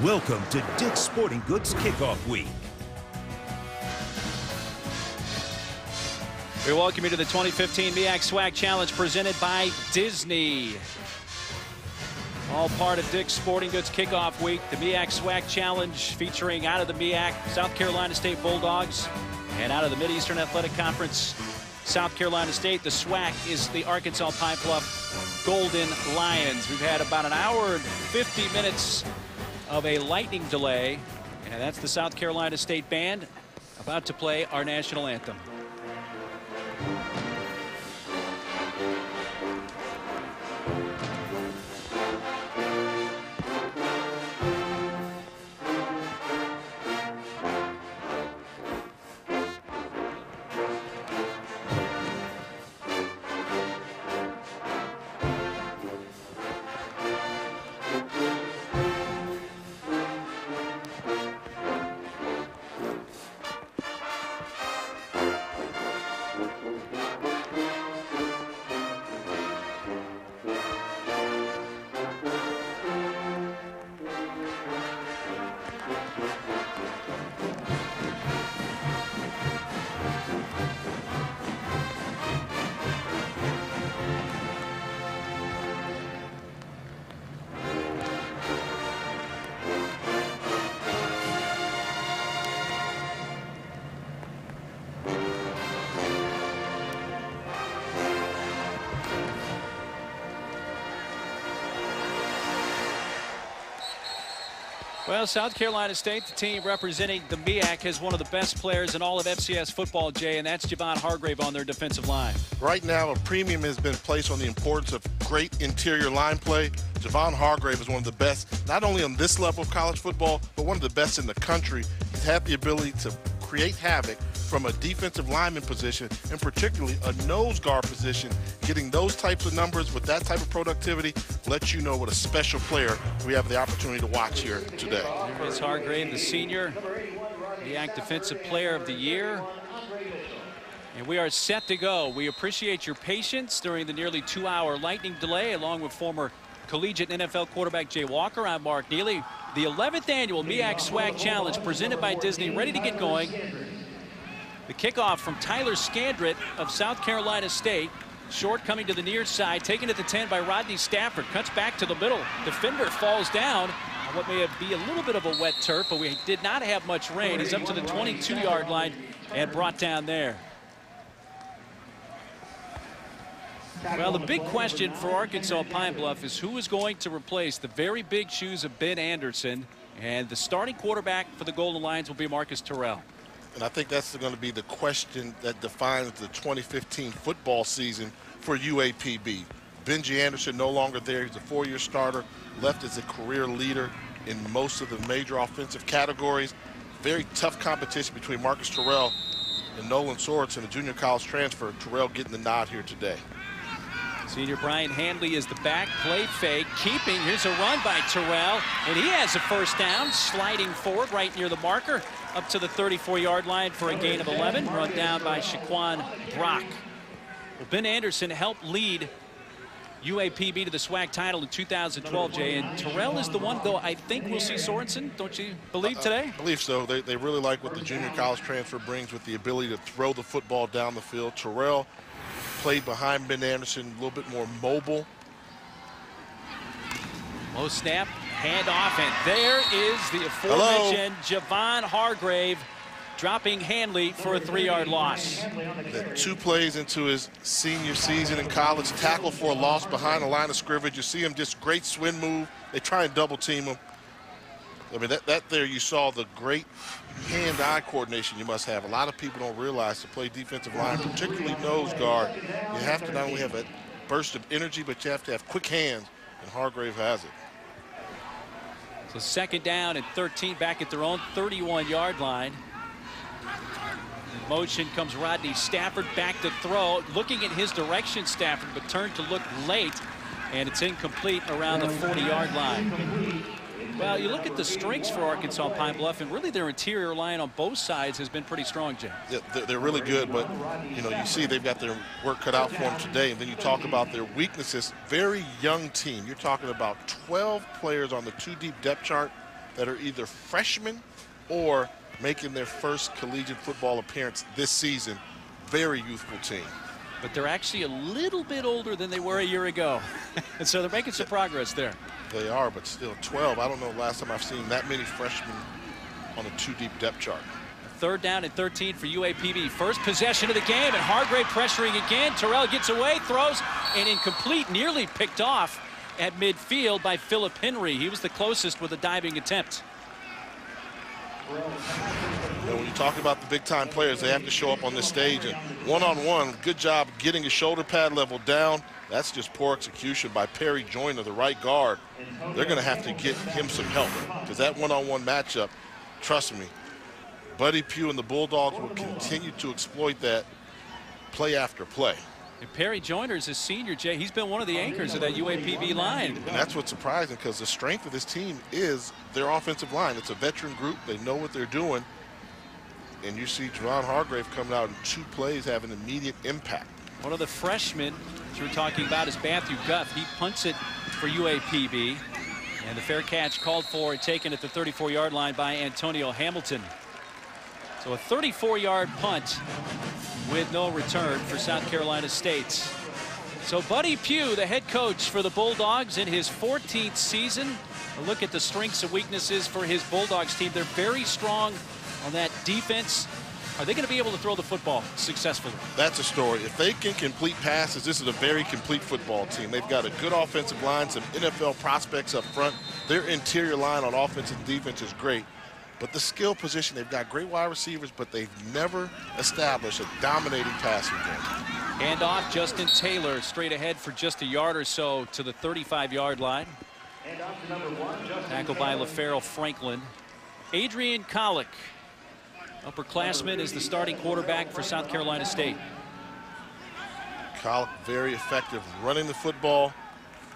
Welcome to Dick's Sporting Goods Kickoff Week. We welcome you to the 2015 MEAC SWAC Challenge presented by Disney. All part of Dick's Sporting Goods Kickoff Week. The MEAC SWAC Challenge featuring out of the MEAC, South Carolina State Bulldogs, and out of the Mid-Eastern Athletic Conference, South Carolina State. The SWAC is the Arkansas Pine-Bluff Golden Lions. We've had about an hour and 50 minutes of a lightning delay, and that's the South Carolina State Band about to play our national anthem. Well, South Carolina State, the team representing the MEAC, has one of the best players in all of FCS football, Jay, and that's Javon Hargrave on their defensive line. Right now, a premium has been placed on the importance of great interior line play. Javon Hargrave is one of the best, not only on this level of college football, but one of the best in the country. He's had the ability to create havoc from a defensive lineman position, and particularly a nose guard position. Getting those types of numbers with that type of productivity lets you know what a special player we have the opportunity to watch here today. Here's Hargrave, the senior, MEAC Defensive Player of the Year. And we are set to go. We appreciate your patience during the nearly 2-hour lightning delay, along with former collegiate NFL quarterback Jay Walker. I'm Mark Neely. The 11th annual MEAC SWAC Challenge presented by Disney, ready to get going. The kickoff from Tyler Scandrett of South Carolina State. Short coming to the near side, taken at the 10 by Rodney Stafford. Cuts back to the middle. Defender falls down on what may be a little bit of a wet turf, but we did not have much rain. He's up to the 22-yard line and brought down there. Well, the big question for Arkansas Pine-Bluff is who is going to replace the very big shoes of Ben Anderson, and the starting quarterback for the Golden Lions will be Marcus Terrell. And I think that's going to be the question that defines the 2015 football season for UAPB. Benji Anderson no longer there. He's a 4-year starter, left as a career leader in most of the major offensive categories. Very tough competition between Marcus Terrell and Nolan Sorensen, a junior college transfer. Terrell getting the nod here today. Senior Brian Handley is the back, play fake, keeping. Here's a run by Terrell, and he has a first down, sliding forward right near the marker, up to the 34-yard line for a gain of 11, run down by Shaquan Brock. Well, Ben Anderson helped lead UAPB to the SWAC title in 2012, Jay, and Terrell is the one, though I think we'll see Sorensen, don't you believe, today? I believe so. They really like what the junior college transfer brings with the ability to throw the football down the field. Terrell played behind Ben Anderson, a little bit more mobile. Low snap, handoff, and there is the aforementioned Javon Hargrave dropping Handley for a 3-yard loss. 2 plays into his senior season in college, tackle for a loss behind the line of scrimmage. You see him just great swing move. They try and double team him. I mean, that there you saw the great hand-eye coordination you must have. A lot of people don't realize to play defensive line, particularly nose guard, you have to not only have a burst of energy, but you have to have quick hands, and Hargrave has it. So 2nd down and 13 back at their own 31-yard line. In motion comes Rodney Stafford back to throw. Looking in his direction, Stafford, but turned to look late, and it's incomplete around the 40-yard line. Well, you look at the strengths for Arkansas Pine-Bluff, and really their interior line on both sides has been pretty strong, Jim. Yeah, they're really good, but, you know, you see they've got their work cut out for them today, and then you talk about their weaknesses. Very young team. You're talking about 12 players on the 2-deep depth chart. that are either freshmen or making their first collegiate football appearance this season. Very youthful team. But they're actually a little bit older than they were a year ago. And so they're making some progress there. They are, but still 12. I don't know the last time I've seen that many freshmen on a 2-deep depth chart. 3rd down and 13 for UAPB. First possession of the game, and Hargrave pressuring again. Terrell gets away, throws, and incomplete, nearly picked off at midfield by Philip Henry. He was the closest with a diving attempt. You know, when you talk about the big-time players, they have to show up on this stage, and one-on-one, good job getting his shoulder pad level down. That's just poor execution by Perry Joyner, the right guard. They're going to have to get him some help, because that one-on-one matchup, trust me, Buddy Pugh and the Bulldogs will continue to exploit that play after play. And Perry Joyner's a senior, Jay. He's been one of the anchors of that UAPB line. And that's what's surprising, because the strength of this team is their offensive line. It's a veteran group. They know what they're doing. And you see Javon Hargrave coming out in 2 plays, having immediate impact. One of the freshmen that we're talking about is Matthew Guff. He punts it for UAPB. And the fair catch called for and taken at the 34-yard line by Antonio Hamilton. So a 34-yard punt with no return for South Carolina State. So Buddy Pugh, the head coach for the Bulldogs in his 14th season. A look at the strengths and weaknesses for his Bulldogs team. They're very strong on that defense. Are they going to be able to throw the football successfully? That's a story. If they can complete passes, this is a very complete football team. They've got a good offensive line, some NFL prospects up front. Their interior line on offense and defense is great. But the skill position, they've got great wide receivers, but they've never established a dominating passing game. Hand off, Justin Taylor straight ahead for just a yard or so to the 35-yard line. Tackled by LaFarrell Franklin. Adrian Collick, upperclassman, is the starting quarterback for South Carolina State. Collick very effective running the football,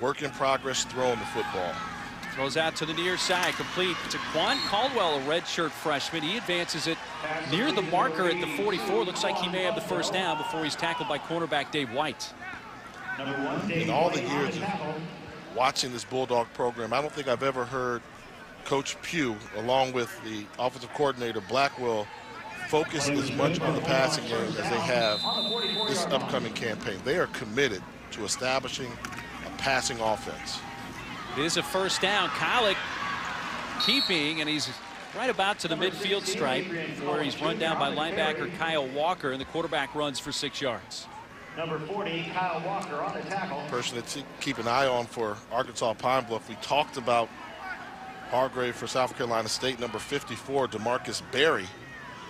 work in progress throwing the football. Throws out to the near side, complete to Quan Caldwell, a redshirt freshman. He advances it near the marker at the 44. Looks like he may have the first down before he's tackled by cornerback Dave White. In all the years of watching this Bulldog program, I don't think I've ever heard Coach Pugh, along with the offensive coordinator Blackwell, focus as much on the passing game as they have this upcoming campaign. They are committed to establishing a passing offense. It is a first down. Collick keeping, and he's right about to the midfield stripe where he's run down by linebacker Kyle Walker, and the quarterback runs for 6 yards. Number 40, Kyle Walker on the tackle. Person to keep an eye on for Arkansas Pine-Bluff. We talked about Hargrave for South Carolina State. Number 54, DeMarcus Berry,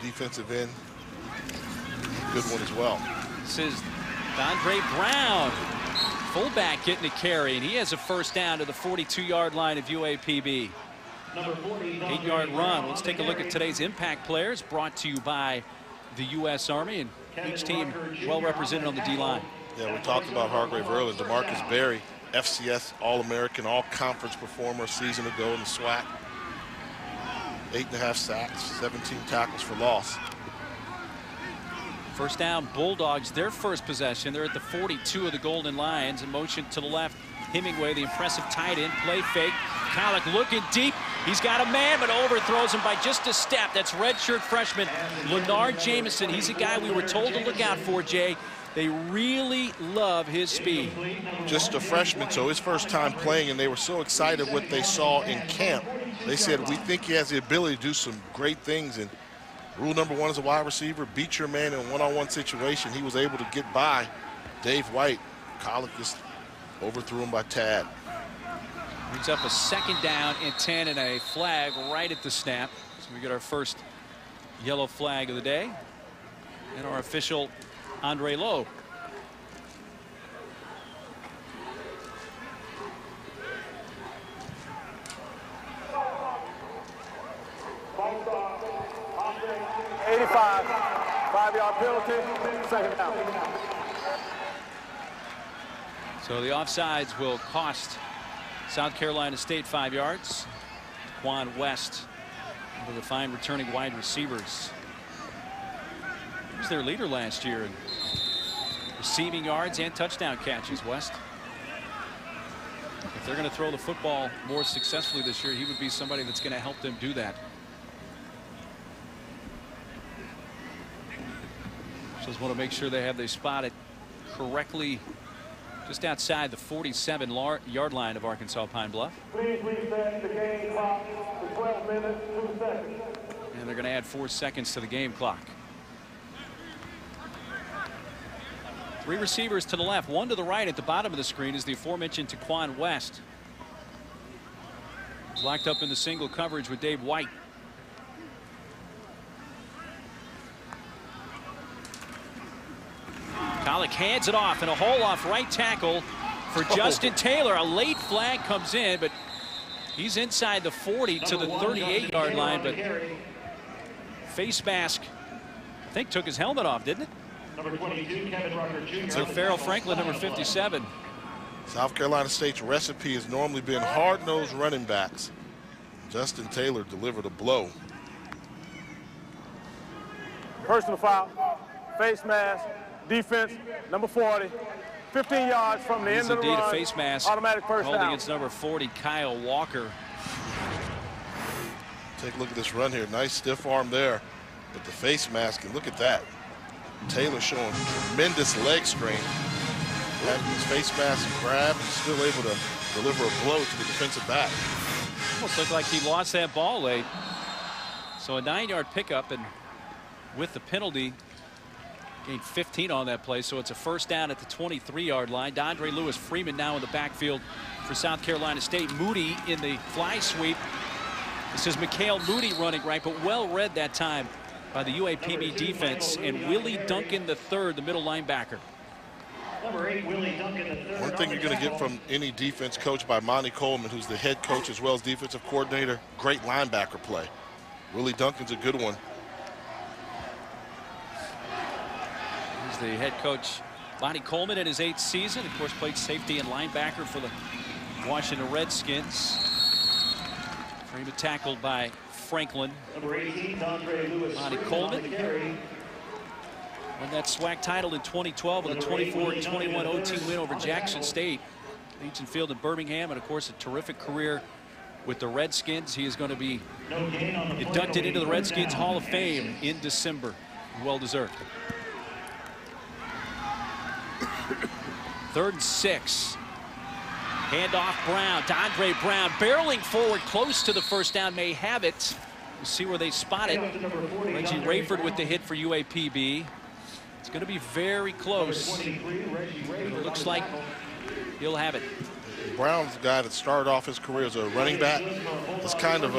defensive end. Good one as well. This is Dondre Brown, fullback, getting a carry, and he has a first down to the 42-yard line of UAPB. 8-yard run. Let's take a look at today's impact players, brought to you by the U.S. Army, and each team well represented on the D-line. Yeah, we talked about Hargrave earlier. DeMarcus Berry, FCS All-American, All-Conference performer a season ago in the SWAC. 8.5 sacks, 17 tackles for loss. First down, Bulldogs, their first possession. They're at the 42 of the Golden Lions. In motion to the left, Hemingway, the impressive tight end, play fake. Collick looking deep. He's got a man, but overthrows him by just a step. That's redshirt freshman Leonard Jamison. He's a guy we were told to look out for, Jay. They really love his speed. Just a freshman, so his first time playing, and they were so excited what they saw in camp. They said, we think he has the ability to do some great things. And rule number 1 as a wide receiver, beat your man in a one-on-one situation. He was able to get by Dave White. Collick just overthrew him by tad. Brings up a second down and 10 and a flag right at the snap. So we get our first yellow flag of the day. And our official, Andre Lowe. Five-yard penalty, second down. So the offsides will cost South Carolina State 5 yards. Quan West, one of the fine returning wide receivers. He was their leader last year in receiving yards and touchdown catches, West. If they're going to throw the football more successfully this year, he would be somebody that's going to help them do that. Just want to make sure they have they spotted correctly just outside the 47-yard line of Arkansas Pine-Bluff. Please reset the game clock to 12 minutes, 2 seconds. And they're going to add 4 seconds to the game clock. 3 receivers to the left, 1 to the right. At the bottom of the screen is the aforementioned Taquan West. Locked up in the single coverage with Dave White. Collick hands it off, and a hole off right tackle for Justin Taylor. A late flag comes in, but he's inside the 40 to the 38-yard line. But face mask, I think, took his helmet off, didn't it? Number 22, Kevin Rucker Jr. So Farrell Franklin, number 57. South Carolina State's recipe has normally been hard-nosed running backs. Justin Taylor delivered a blow. Personal foul, face mask, defense, number 40, 15 yards from the end of the run. Indeed a face mask. Automatic first holding down. against number 40, Kyle Walker. Take a look at this run here. Nice stiff arm there. But the face mask, and look at that. Taylor showing tremendous leg strength. Having his face mask grabbed and still able to deliver a blow to the defensive back. Almost looked like he lost that ball late. So a 9-yard pickup, and with the penalty, gained 15 on that play. So it's a first down at the 23-yard line. Dondre Lewis Freeman now in the backfield for South Carolina State. Moody in the fly sweep. This is Mikhail Moody running right, but well read that time by the UAPB defense. And Willie Duncan III, the middle linebacker. Number 8, Willie Duncan III. One thing you're going to get from any defense coached by Monty Coleman, who's the head coach as well as defensive coordinator, great linebacker play. Willie Duncan's a good one. He's the head coach, Monty Coleman, in his 8th season. Of course, played safety and linebacker for the Washington Redskins. Freeman tackled by Franklin. Number 18, Dondre Lewis. Monty Coleman won that SWAC title in 2012 with a 24-21 OT win over Jackson State. Legion Field in Birmingham, and of course a terrific career with the Redskins. He is going to be inducted into the Redskins Hall of Fame in December. Well deserved. 3rd and 6. Handoff Brown. Dondre Brown barreling forward close to the first down. May have it. We'll see where they spot it. Reggie Rayford with the hit for UAPB. It's going to be very close. It looks like he'll have it. Brown's a guy that started off his career as a running back. It's kind of,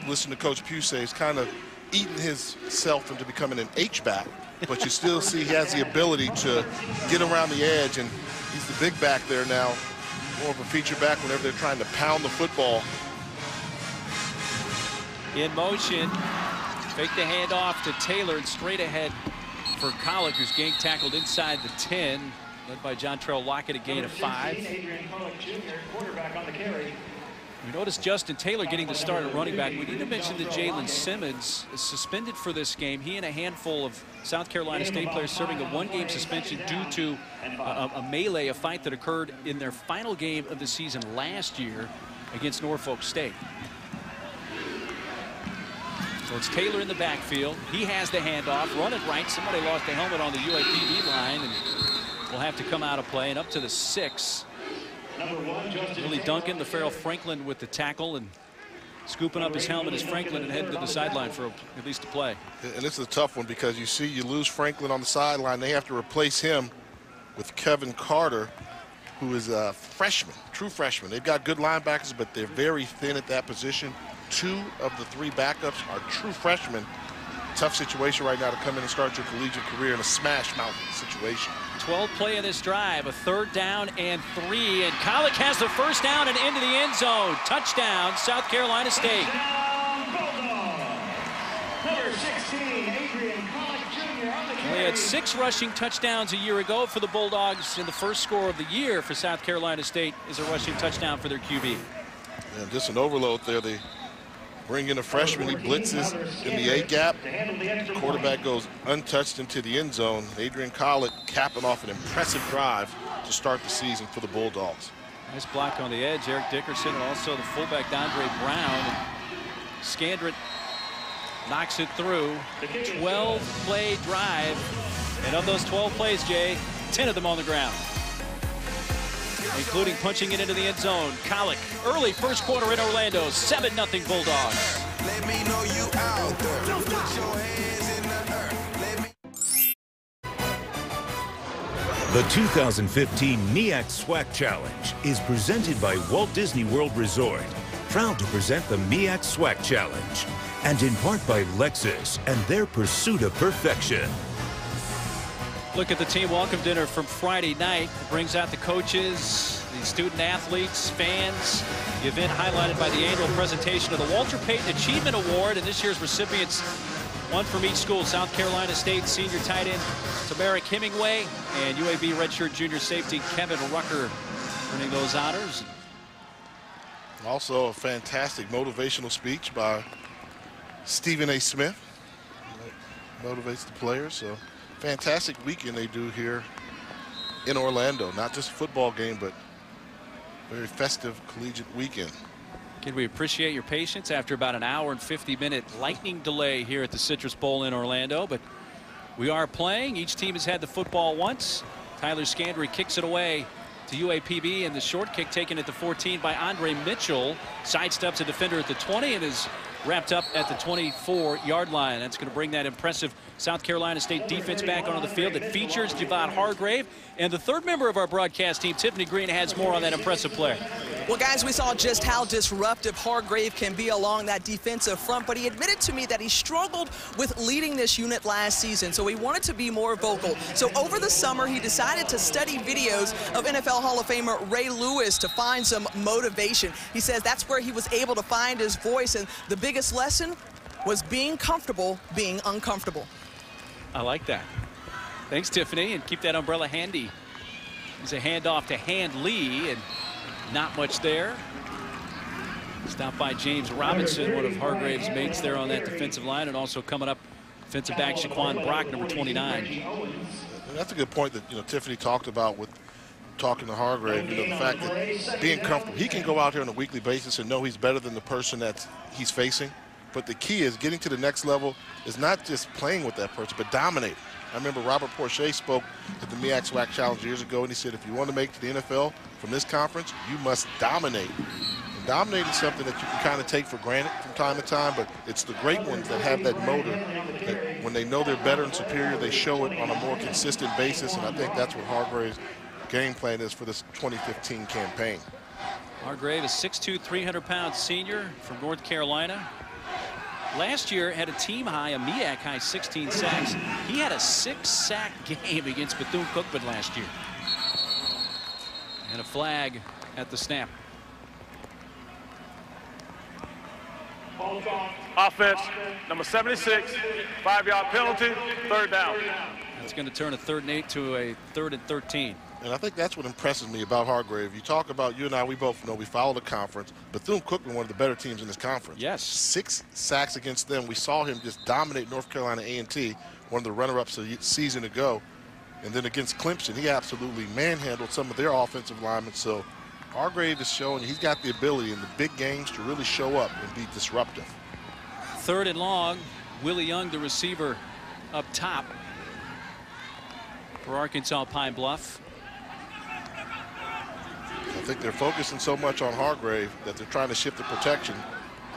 listen to Coach Pugh say, he's kind of eaten himself into becoming an H-back. But you still see he has the ability to get around the edge, and he's the big back there now. More of a feature back whenever they're trying to pound the football. In motion, fake the handoff to Taylor, and straight ahead for Collick, who's gang tackled inside the 10, led by John Trell Lockett, a gain of 5. We noticed Justin Taylor getting the start at running back. We need to mention that Jalen Simmons is suspended for this game. He and a handful of South Carolina State players serving a 1-game suspension due to a melee, a fight that occurred in their final game of the season last year against Norfolk State. So it's Taylor in the backfield. He has the handoff, run it right. Somebody lost the helmet on the UAPB line, and will have to come out of play. And up to the 6. Willie Duncan, the Farrell Franklin with the tackle, and scooping up his helmet as Franklin and heading to the sideline for at least a play. And this is a tough one because you see you lose Franklin on the sideline. They have to replace him with Kevin Carter, who is a freshman, true freshman. They've got good linebackers, but they're very thin at that position. 2 of the 3 backups are true freshmen. Tough situation right now to come in and start your collegiate career in a smash mouth situation. 12th play of this drive, a 3rd down and 3, and Collick has the first down and into the end zone. Touchdown, South Carolina State. They had 6 rushing touchdowns a year ago for the Bulldogs, and the first score of the year for South Carolina State is a rushing touchdown for their QB. And just an overload there. They bring in a freshman. He blitzes in the A-gap. The quarterback goes untouched into the end zone. Adrian Collick capping off an impressive drive to start the season for the Bulldogs. Nice block on the edge. Eric Dickerson and also the fullback Dondre Brown. Scandrett knocks it through. 12-play drive. And of those 12 plays, Jay, 10 of them on the ground, including punching it into the end zone. Colic, early first quarter in Orlando, 7-0 Bulldogs. Let me know you out there. Put your hands in the earth. The 2015 MEAC SWAC Challenge is presented by Walt Disney World Resort. Proud to present the MEAC SWAC Challenge. And in part by Lexus and their pursuit of perfection. Look at the team welcome dinner from Friday night. It brings out the coaches, the student athletes, fans. The event highlighted by the annual presentation of the Walter Payton Achievement Award, and this year's recipients, one from each school. South Carolina State senior tight end Tamarick Hemingway and UAB redshirt junior safety Kevin Rucker earning those honors. Also a fantastic motivational speech by Stephen A. Smith. Motivates the players. So fantastic weekend they do here in Orlando. Not just a football game, but very festive collegiate weekend. Again, we appreciate your patience after about an hour and 50-minute lightning delay here at the Citrus Bowl in Orlando. But we are playing. Each team has had the football once. Tyler Scandrett kicks it away to UAPB, and the short kick taken at the 14 by Andre Mitchell. Sidesteps a defender at the 20 and is wrapped up at the 24-yard line. That's going to bring that impressive South Carolina State defense back onto the field. That features Javon Hargrave. And the third member of our broadcast team, Tiffany Green, has more on that impressive player. Well, guys, we saw just how disruptive Hargrave can be along that defensive front, but he admitted to me that he struggled with leading this unit last season, so he wanted to be more vocal. So over the summer, he decided to study videos of NFL Hall of Famer Ray Lewis to find some motivation. He says that's where he was able to find his voice, and the biggest lesson was being comfortable being uncomfortable. I like that. Thanks, Tiffany, and keep that umbrella handy. It's a handoff to Hand Lee, and not much there. Stopped by James Robinson, one of Hargrave's mates there on that defensive line, and also coming up, defensive back Shaquan Brock, number 29. And that's a good point that Tiffany talked about with talking to Hargrave. The fact that being comfortable, he can go out here on a weekly basis and know he's better than the person that he's facing. But the key is getting to the next level is not just playing with that person, but dominating. I remember Robert Porcher spoke at the MEAC SWAC Challenge years ago, and he said, if you want to make it to the NFL from this conference, you must dominate. And dominating is something that you can kind of take for granted from time to time, but it's the great ones that have that motor, that when they know they're better and superior, they show it on a more consistent basis, and I think that's what Hargrave's game plan is for this 2015 campaign. Hargrave is 6'2", 300-pound senior from North Carolina. Last year had a team high, a MEAC high 16 sacks. He had a 6-sack game against Bethune-Cookman last year. And a flag at the snap. Offense, number 76, 5-yard penalty, third down. That's going to turn a 3rd and 8 to a 3rd and 13. And I think that's what impresses me about Hargrave. You talk about, you and I, we both know, we follow the conference. Bethune-Cookman, one of the better teams in this conference. Yes. 6 sacks against them. We saw him just dominate North Carolina A&T, one of the runner-ups a season ago. And then against Clemson, he absolutely manhandled some of their offensive linemen. So Hargrave is showing he's got the ability in the big games to really show up and be disruptive. 3rd and long. Willie Young, the receiver, up top for Arkansas Pine-Bluff. I think they're focusing so much on Hargrave that they're trying to shift the protection,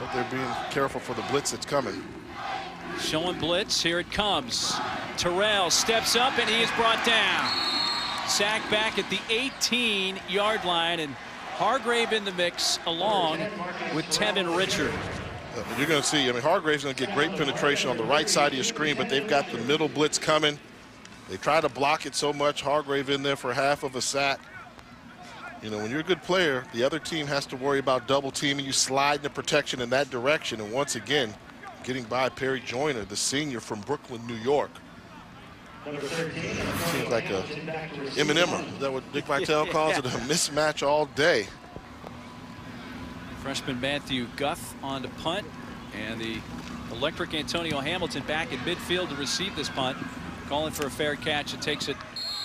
but they're being careful for the blitz that's coming. Showing blitz, here it comes. Terrell steps up and he is brought down. Sack back at the 18-yard line, and Hargrave in the mix along with Tevin Richard. You're going to see, Hargrave's going to get great penetration on the right side of your screen, but they've got the middle blitz coming. They try to block it so much. Hargrave in there for half of a sack. When you're a good player, the other team has to worry about double teaming. You slide the protection in that direction, and once again, getting by Perry Joyner, the senior from Brooklyn, New York. Seems like a M&M'er. Is that what Dick Vitale calls it? A mismatch all day. Freshman Matthew Guth on to punt, and the electric Antonio Hamilton back in midfield to receive this punt. Calling for a fair catch. It takes it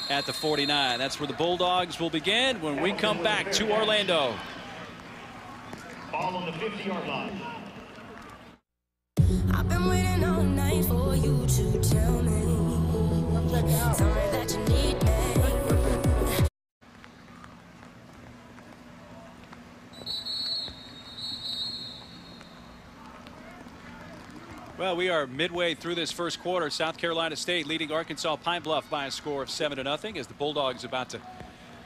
at the 49. That's where the Bulldogs will begin when we come back to Orlando. Ball on the 50-yard line. I've been waiting all night for you to tell me something that you need me. Well, we are midway through this first quarter. South Carolina State leading Arkansas Pine-Bluff by a score of 7-0 as the Bulldogs about to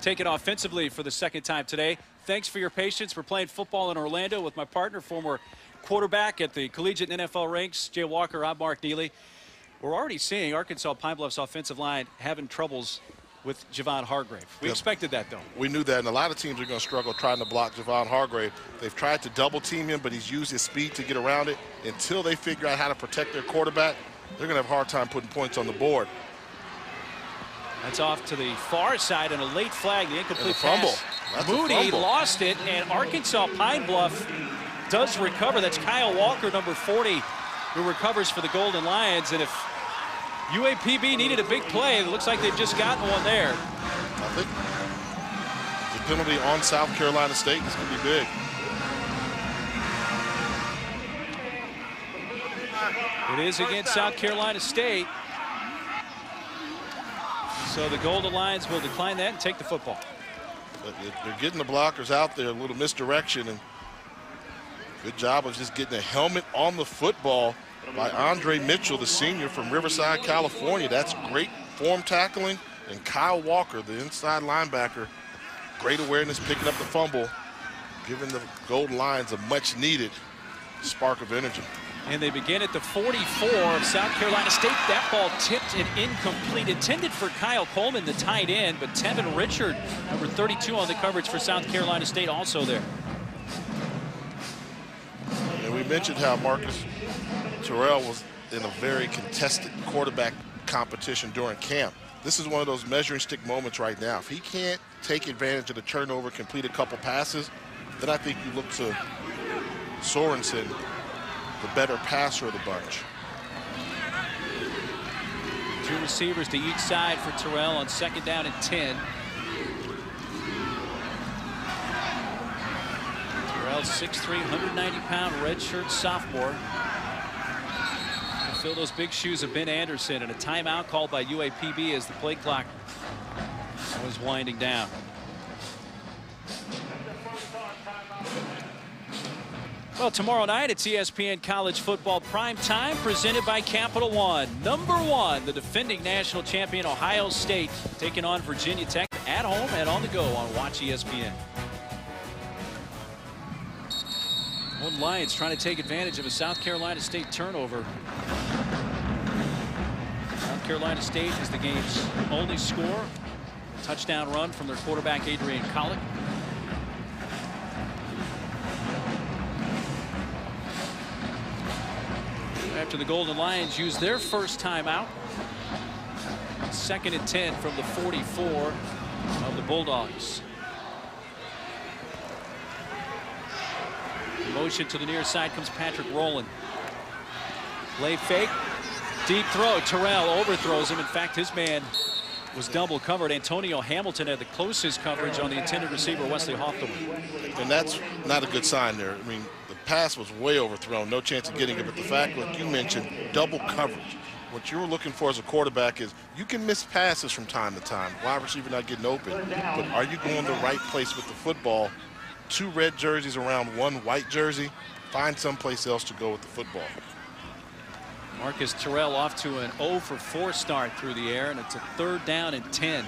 take it offensively for the second time today. Thanks for your patience. We're playing football in Orlando with my partner, former quarterback at the collegiate and NFL ranks, Jay Walker. I'm Mark Neely. We're already seeing Arkansas Pine-Bluff's offensive line having troubles with Javon Hargrave. We expected that, though. We knew that, and a lot of teams are going to struggle trying to block Javon Hargrave. They've tried to double team him, but he's used his speed to get around it. Until they figure out how to protect their quarterback, they're going to have a hard time putting points on the board. That's off to the far side and a late flag, the incomplete fumble. pass. Moody lost it, and Arkansas Pine-Bluff does recover. That's Kyle Walker, number 40, who recovers for the Golden Lions. And if UAPB needed a big play, it looks like they've just gotten one there. I think the penalty on South Carolina State is going to be big. It is against South Carolina State. So the Golden Lions will decline that and take the football. But they're getting the blockers out there, a little misdirection, and good job of just getting a helmet on the football by Andre Mitchell, the senior from Riverside, California. That's great form tackling. And Kyle Walker, the inside linebacker, great awareness, picking up the fumble, giving the Golden Lions a much-needed spark of energy. And they begin at the 44 of South Carolina State. That ball tipped and incomplete. Intended for Kyle Coleman, the tight end, but Tevin Richard, number 32 on the coverage for South Carolina State, also there. And we mentioned how Marcus Terrell was in a very contested quarterback competition during camp. This is one of those measuring stick moments right now. If he can't take advantage of the turnover, complete a couple passes, then I think you look to Sorensen, the better passer of the bunch. Two receivers to each side for Terrell on 2nd down and 10. Terrell, 6'3", 190-pound redshirt sophomore. Fill those big shoes of Ben Anderson, and a timeout called by UAPB as the play clock was winding down. Well, tomorrow night it's ESPN College Football Prime Time, presented by Capital One. Number 1, the defending national champion Ohio State, taking on Virginia Tech at home and on the go on Watch ESPN. Golden Lions trying to take advantage of a South Carolina State turnover. South Carolina State is the game's only score. Touchdown run from their quarterback, Adrian Collick. After the Golden Lions use their first timeout. 2nd and 10 from the 44 of the Bulldogs. Motion to the near side comes Patrick Rowland. Play fake. Deep throw. Terrell overthrows him. In fact, his man was double covered. Antonio Hamilton had the closest coverage on the intended receiver, Wesley Hawthorne. And that's not a good sign there. I mean, the pass was way overthrown. No chance of getting it. But the fact, like you mentioned, double coverage. What you're looking for as a quarterback is you can miss passes from time to time. Wide receiver not getting open. But are you going the right place with the football? 2 red jerseys around 1 white jersey. Find someplace else to go with the football. Marcus Terrell off to an 0 for 4 start through the air, and it's a 3rd down and 10.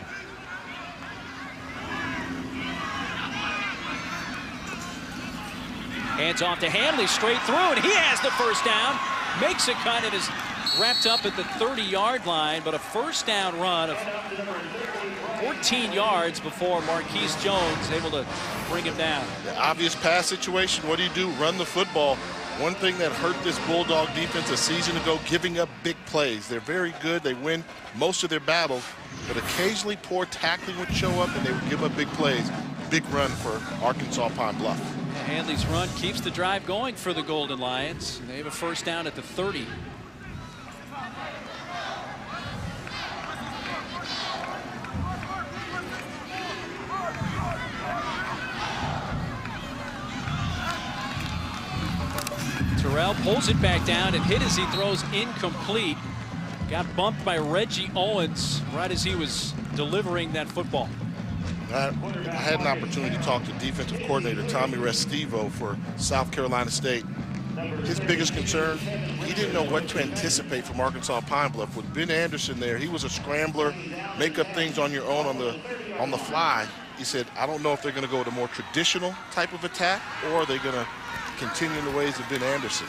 Hands off to Hanley, straight through, and he has the first down. Makes a cut and is wrapped up at the 30-yard line, but a first down run of 14 yards before Marquise Jones able to bring him down. The obvious pass situation, what do? Run the football. One thing that hurt this Bulldog defense a season ago, giving up big plays. They're very good. They win most of their battles, but occasionally poor tackling would show up and they would give up big plays. Big run for Arkansas Pine-Bluff. Hanley's run keeps the drive going for the Golden Lions. They have a first down at the 30. Terrell pulls it back down and hit as he throws incomplete. Got bumped by Reggie Owens right as he was delivering that football. I had an opportunity to talk to defensive coordinator Tommy Restivo for South Carolina State. His biggest concern, he didn't know what to anticipate from Arkansas Pine-Bluff. With Ben Anderson there, he was a scrambler, make up things on your own on the fly. He said, I don't know if they're going to go with a more traditional type of attack or are they going to continue in the ways of Ben Anderson.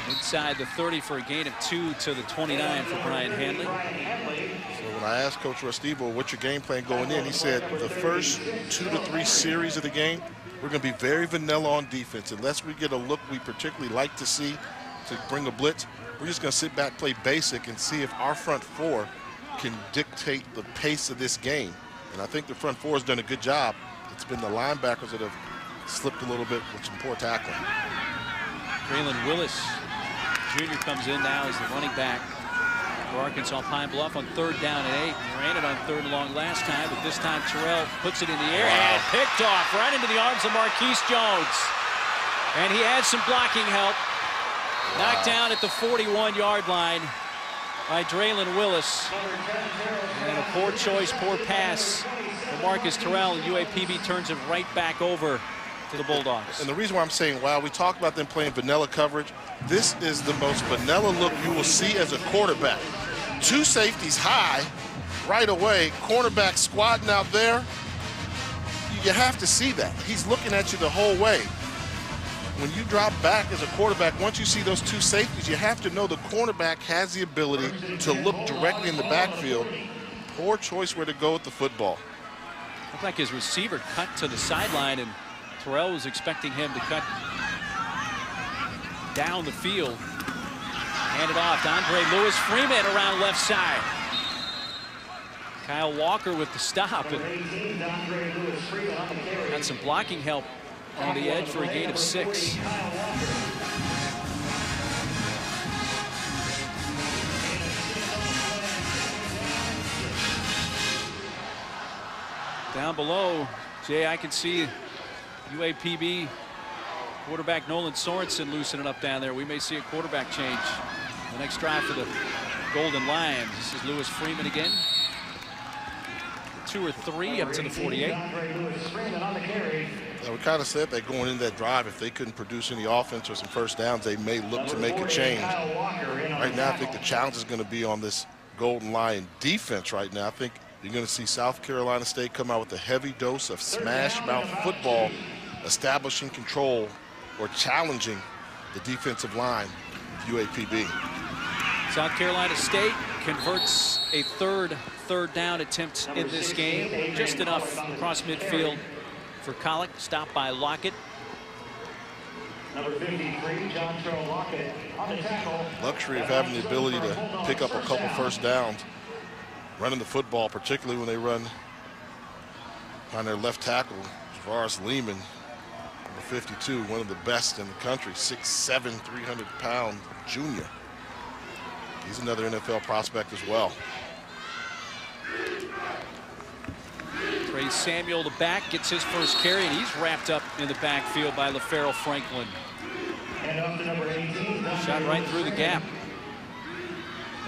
Inside the 30 for a gain of 2 to the 29 for Brian Hanley. So when I asked Coach Restivo, what's your game plan going in, he said the first 2 to 3 series of the game, we're going to be very vanilla on defense. Unless we get a look we particularly like to see to bring a blitz, we're just going to sit back, play basic, and see if our front four can dictate the pace of this game. And I think the front four has done a good job. It's been the linebackers that have slipped a little bit with some poor tackling. Traylon Willis Jr. comes in now as the running back for Arkansas Pine-Bluff on 3rd down and 8. He ran it on 3rd and long last time, but this time Terrell puts it in the air and picked off right into the arms of Marquise Jones. And he had some blocking help. Knocked down at the 41-yard line by Traylon Willis. And a poor choice, poor pass for Marcus Terrell, and UAPB turns it right back over to the Bulldogs. And the reason why I'm saying, wow, we talked about them playing vanilla coverage. This is the most vanilla look you will see as a quarterback. 2 safeties high right away, cornerback squatting out there. You have to see that. He's looking at you the whole way. When you drop back as a quarterback, once you see those 2 safeties, you have to know the cornerback has the ability to look directly in the backfield. Poor choice where to go with the football. Looked like his receiver cut to the sideline, and Terrell was expecting him to cut down the field. Hand it off to Andre Lewis Freeman around left side. Kyle Walker with the stop, and got some blocking help on the edge for a gain of 6. Down below, Jay, I can see UAPB quarterback Nolan Sorensen loosening up down there. We may see a quarterback change the next drive for the Golden Lions. This is Lewis Freeman again. 2 or 3 up to the 48. Now, we kind of said that going in that drive, if they couldn't produce any offense or some first downs, they may look to make a change. Right now, I think the challenge is going to be on this Golden Lion defense right now. I think you're going to see South Carolina State come out with a heavy dose of smash mouth football, establishing control or challenging the defensive line of UAPB. South Carolina State converts a third down attempt in this game. Just enough across midfield for Collick, stopped by Lockett. Number 53, John Terrell Lockett on the tackle. Luxury of having the ability to pick up a couple first downs, running the football, particularly when they run on their left tackle, Javaris Lehman, number 52, one of the best in the country, 6'7", 300-pound junior. He's another NFL prospect as well. Trey Samuel, the back, gets his first carry, and he's wrapped up in the backfield by LaFarrell Franklin. And up to number 18. Shot right through the gap.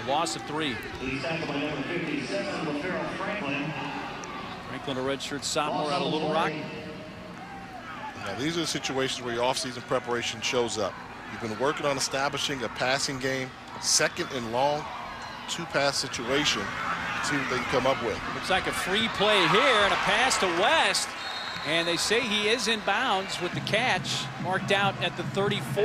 A loss of 3. He's tackled by number 57, LaFarrell Franklin. Franklin, a redshirt sophomore out of Little Rock. Now, these are the situations where your offseason preparation shows up. You've been working on establishing a passing game, 2nd and long, 2-pass situation. See what they can come up with. Looks like a free play here and a pass to West. And they say he is in bounds with the catch marked out at the 34.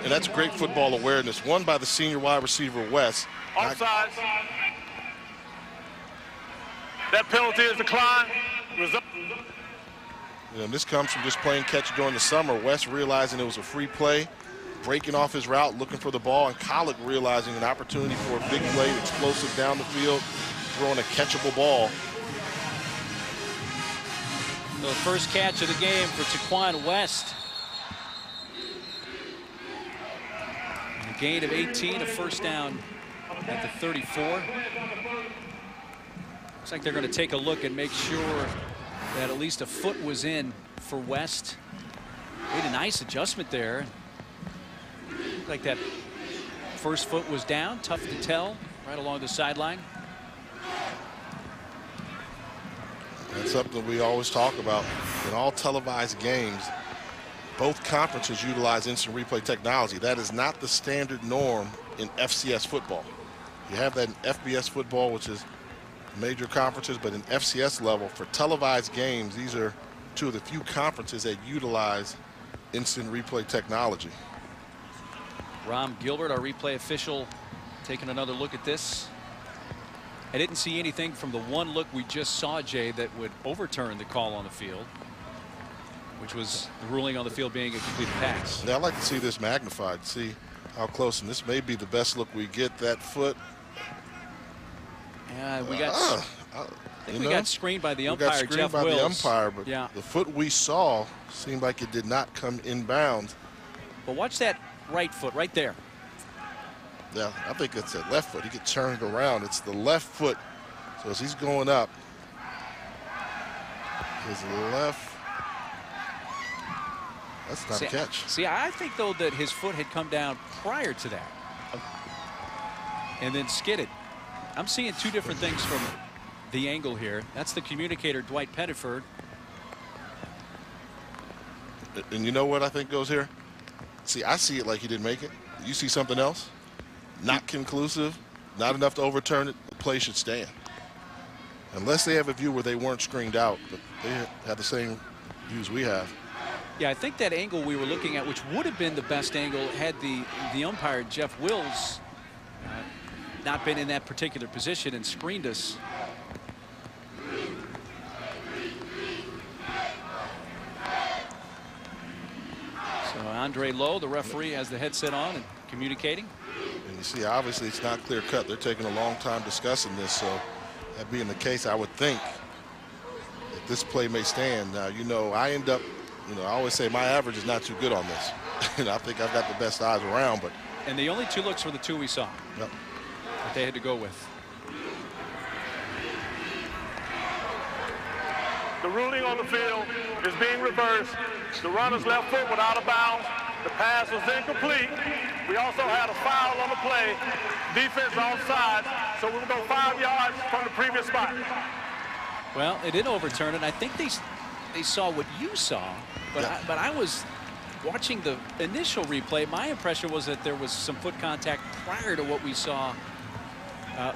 And that's great football awareness. Won by the senior wide receiver, West. Offside. That penalty is declined. And this comes from just playing catch during the summer. West realizing it was a free play, breaking off his route, looking for the ball, and Collick realizing an opportunity for a big play, explosive down the field, throwing a catchable ball. So the first catch of the game for Taquan West. And a gain of 18, a first down at the 34. Looks like they're going to take a look and make sure that at least a foot was in for West. Made a nice adjustment there. Looked like that first foot was down. Tough to tell right along the sideline. That's something we always talk about. In all televised games, both conferences utilize instant replay technology. That is not the standard norm in FCS football. You have that in FBS football, which is major conferences, but in FCS level, for televised games, these are two of the few conferences that utilize instant replay technology. Rom Gilbert, our replay official, taking another look at this. I didn't see anything from the one look we just saw, Jay, that would overturn the call on the field, which was the ruling on the field being a completed pass. Now, I'd like to see this magnified, see how close, and this may be the best look we get. That foot. Yeah, we got. I think we got screened by the umpire, Jeff Wills. We got screened by the umpire, but yeah, the foot we saw seemed like it did not come inbounds. But watch that right foot right there. Yeah, I think it's that left foot. He gets turned around. It's the left foot. So as he's going up, his left. That's not a catch. See, I think, though, that his foot had come down prior to that and then skidded. I'm seeing two different things from the angle here. That's the communicator, Dwight Pettiford. And you know what I think goes here? See, I see it like he didn't make it. You see something else? Not conclusive, not enough to overturn it. The play should stand. Unless they have a view where they weren't screened out, but they have the same views we have. Yeah, I think that angle we were looking at, which would have been the best angle had the umpire, Jeff Wills, not been in that particular position and screened us. So Andre Lowe, the referee, has the headset on and communicating. And you see, obviously, it's not clear cut. They're taking a long time discussing this. So that being the case, I would think that this play may stand. Now, you know, I end up, you know, I always say my average is not too good on this. And I think I've got the best eyes around. But and the only two looks were the two we saw. Yep. That they had to go with. The ruling on the field is being reversed. The runner's left foot went out of bounds. The pass was incomplete. We also had a foul on the play. Defense onside, so we'll go 5 yards from the previous spot. Well, it did overturn it. I think they saw what you saw, but yeah. I was watching the initial replay. My impression was that there was some foot contact prior to what we saw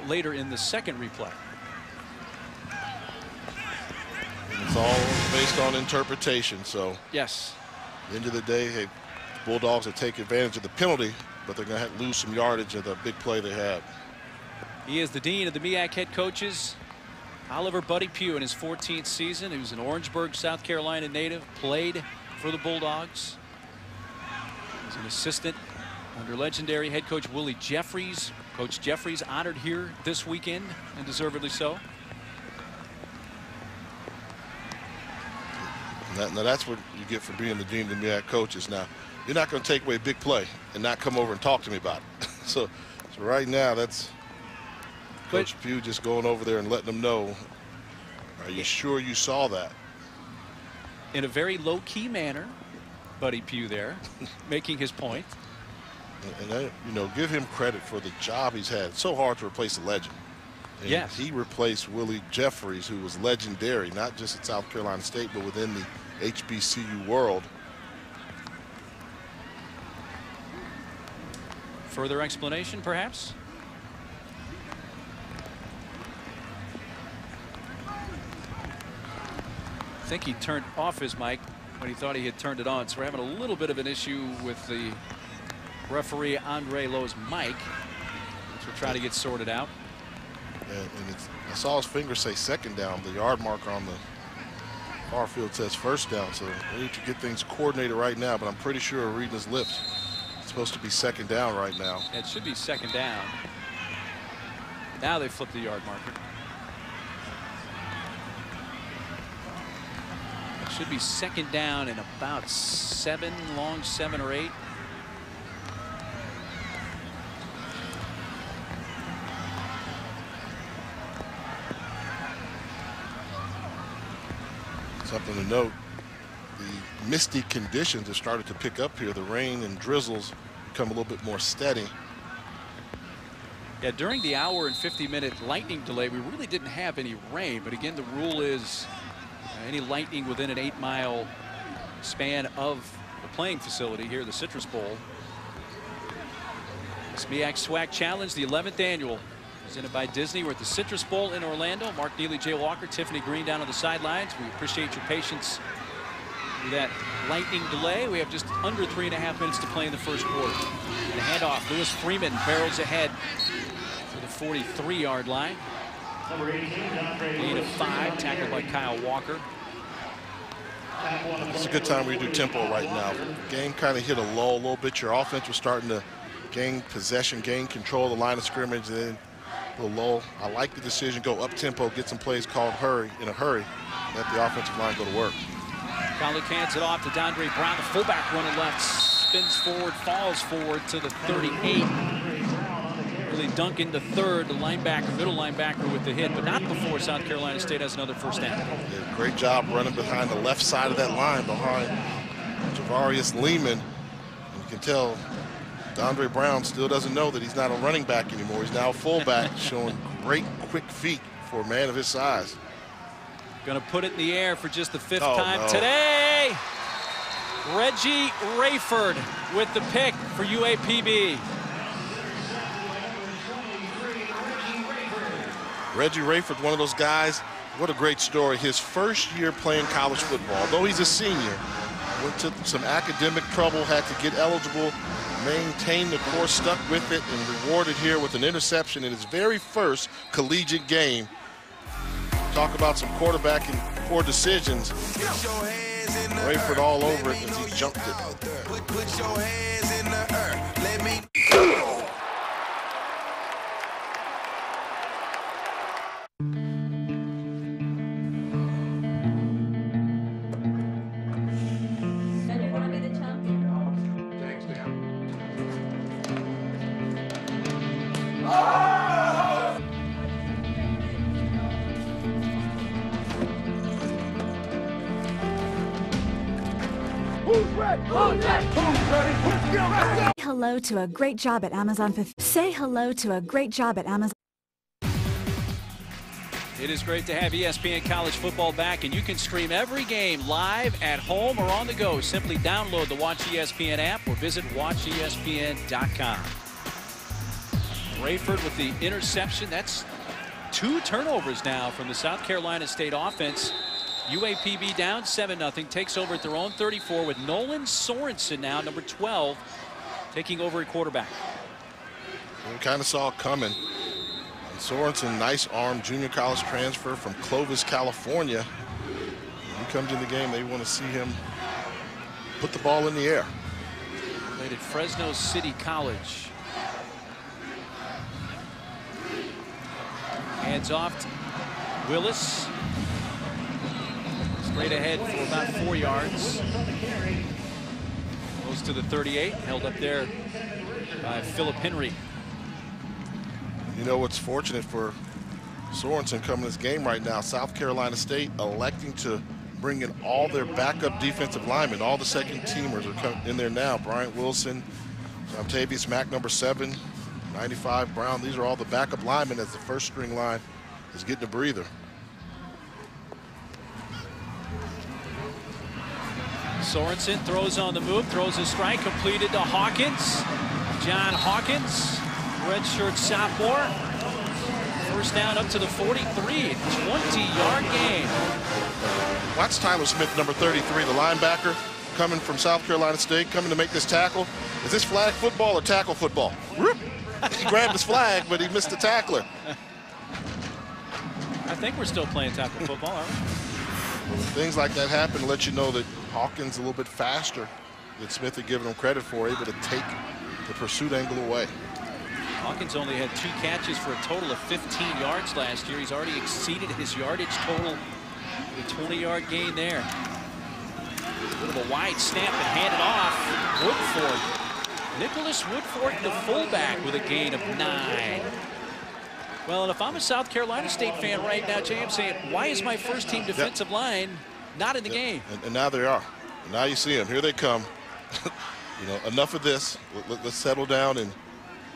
later in the second replay. It's all based on interpretation. So yes, at the end of the day, hey, the Bulldogs will take advantage of the penalty, but they're going to lose some yardage of the big play they had. He is the dean of the MEAC head coaches, Oliver Buddy Pugh, in his 14th season. He was an Orangeburg, South Carolina native, played for the Bulldogs. He was an assistant under legendary head coach Willie Jeffries. Coach Jeffries honored here this weekend, and deservedly so. Now that's what you get for being the dean of the MEAC coaches. Now, you're not going to take away a big play and not come over and talk to me about it. so right now, that's Coach Pugh just going over there and letting them know, are you sure you saw that? In a very low-key manner, Buddy Pugh there, making his point. And you know, give him credit for the job he's had. It's so hard to replace a legend. And yes. He replaced Willie Jeffries, who was legendary, not just at South Carolina State, but within the HBCU world. Further explanation, perhaps? I think he turned off his mic when he thought he had turned it on. So we're having a little bit of an issue with the referee Andre Lowe's mic, which we're trying to get sorted out. And I saw his finger say second down. The yard marker on the far field says first down. So we need to get things coordinated right now. But I'm pretty sure reading his lips, it's supposed to be second down right now. It should be second down. Now they flip the yard marker. It should be second down in about 7 or 8. Something to note, the misty conditions have started to pick up here. The rain and drizzles become a little bit more steady. Yeah, during the hour and 50-minute lightning delay, we really didn't have any rain. But again, the rule is any lightning within an 8-mile span of the playing facility here at the Citrus Bowl. This MEAC SWAC Challenge, the 11th annual, presented by Disney. We're at the Citrus Bowl in Orlando. Mark Neely, Jay Walker, Tiffany Green down on the sidelines. We appreciate your patience with that lightning delay. We have just under 3.5 minutes to play in the first quarter. And a handoff. Lewis Freeman barrels ahead to the 43-yard line. Gain of 5, tackled by Kyle Walker. It's a good time where you do tempo right now. The game kind of hit a lull a little bit. Your offense was starting to gain possession, gain control of the line of scrimmage, and then a little lull. I like the decision, go up tempo, get some plays called in a hurry, let the offensive line go to work. Conley hands it off to Dondre Brown, the fullback running left, spins forward, falls forward to the 38. Really Duncan, the third, the linebacker, middle linebacker with the hit, but not before South Carolina State has another first down. Yeah, great job running behind the left side of that line, behind Javarius Lehman. And you can tell Dondre Brown still doesn't know that he's not a running back anymore. He's now a fullback, showing great quick feet for a man of his size. Going to put it in the air for just the 5th time today. Reggie Rayford with the pick for UAPB. Reggie Rayford, one of those guys, what a great story. His first year playing college football, although he's a senior, went to some academic trouble, had to get eligible, maintained the course, stuck with it, and rewarded here with an interception in his very first collegiate game. Talk about some quarterback and poor decisions. Rayford all over it as he jumped it. Put your hands in the earth. Let me. Hello to a great job at Amazon. Say hello to a great job at Amazon. It is great to have ESPN College Football back, and you can stream every game live at home or on the go. Simply download the Watch ESPN app or visit watchespn.com. Rayford with the interception. That's 2 turnovers now from the South Carolina State offense. UAPB down 7-0, takes over at their own 34 with Nolan Sorensen now, number 12, taking over at quarterback. We kind of saw it coming. And Sorensen, nice arm, junior college transfer from Clovis, California. When he comes in the game, they want to see him put the ball in the air. Played at Fresno City College. Hands off to Willis. Straight ahead for about 4 yards. Goes to the 38, held up there by Philip Henry. You know what's fortunate for Sorensen coming this game right now, South Carolina State electing to bring in all their backup defensive linemen. All the second teamers are in there now. Bryant Wilson, Octavius Mack, number 7, 95 Brown. These are all the backup linemen as the first string line is getting a breather. Sorensen throws on the move, throws a strike, completed to Hawkins. John Hawkins, redshirt sophomore. First down up to the 43, 20-yard gain. Watch Tyler Smith, number 33, the linebacker, coming from South Carolina State, coming to make this tackle. Is this flag football or tackle football? He grabbed his flag, but he missed the tackler. I think we're still playing tackle football, aren't we? Things like that happen to let you know that Hawkins a little bit faster than Smith had given him credit for, able to take the pursuit angle away. Hawkins only had 2 catches for a total of 15 yards last year. He's already exceeded his yardage total with a 20-yard gain there. A bit of a wide snap and handed off. Woodford. Nicholas Woodford, the fullback, with a gain of 9. Well, and if I'm a South Carolina State fan right now, Jay, I'm saying, why is my first team defensive line not in the game? And now they are. Now you see them. Here they come. Enough of this. Let's settle down and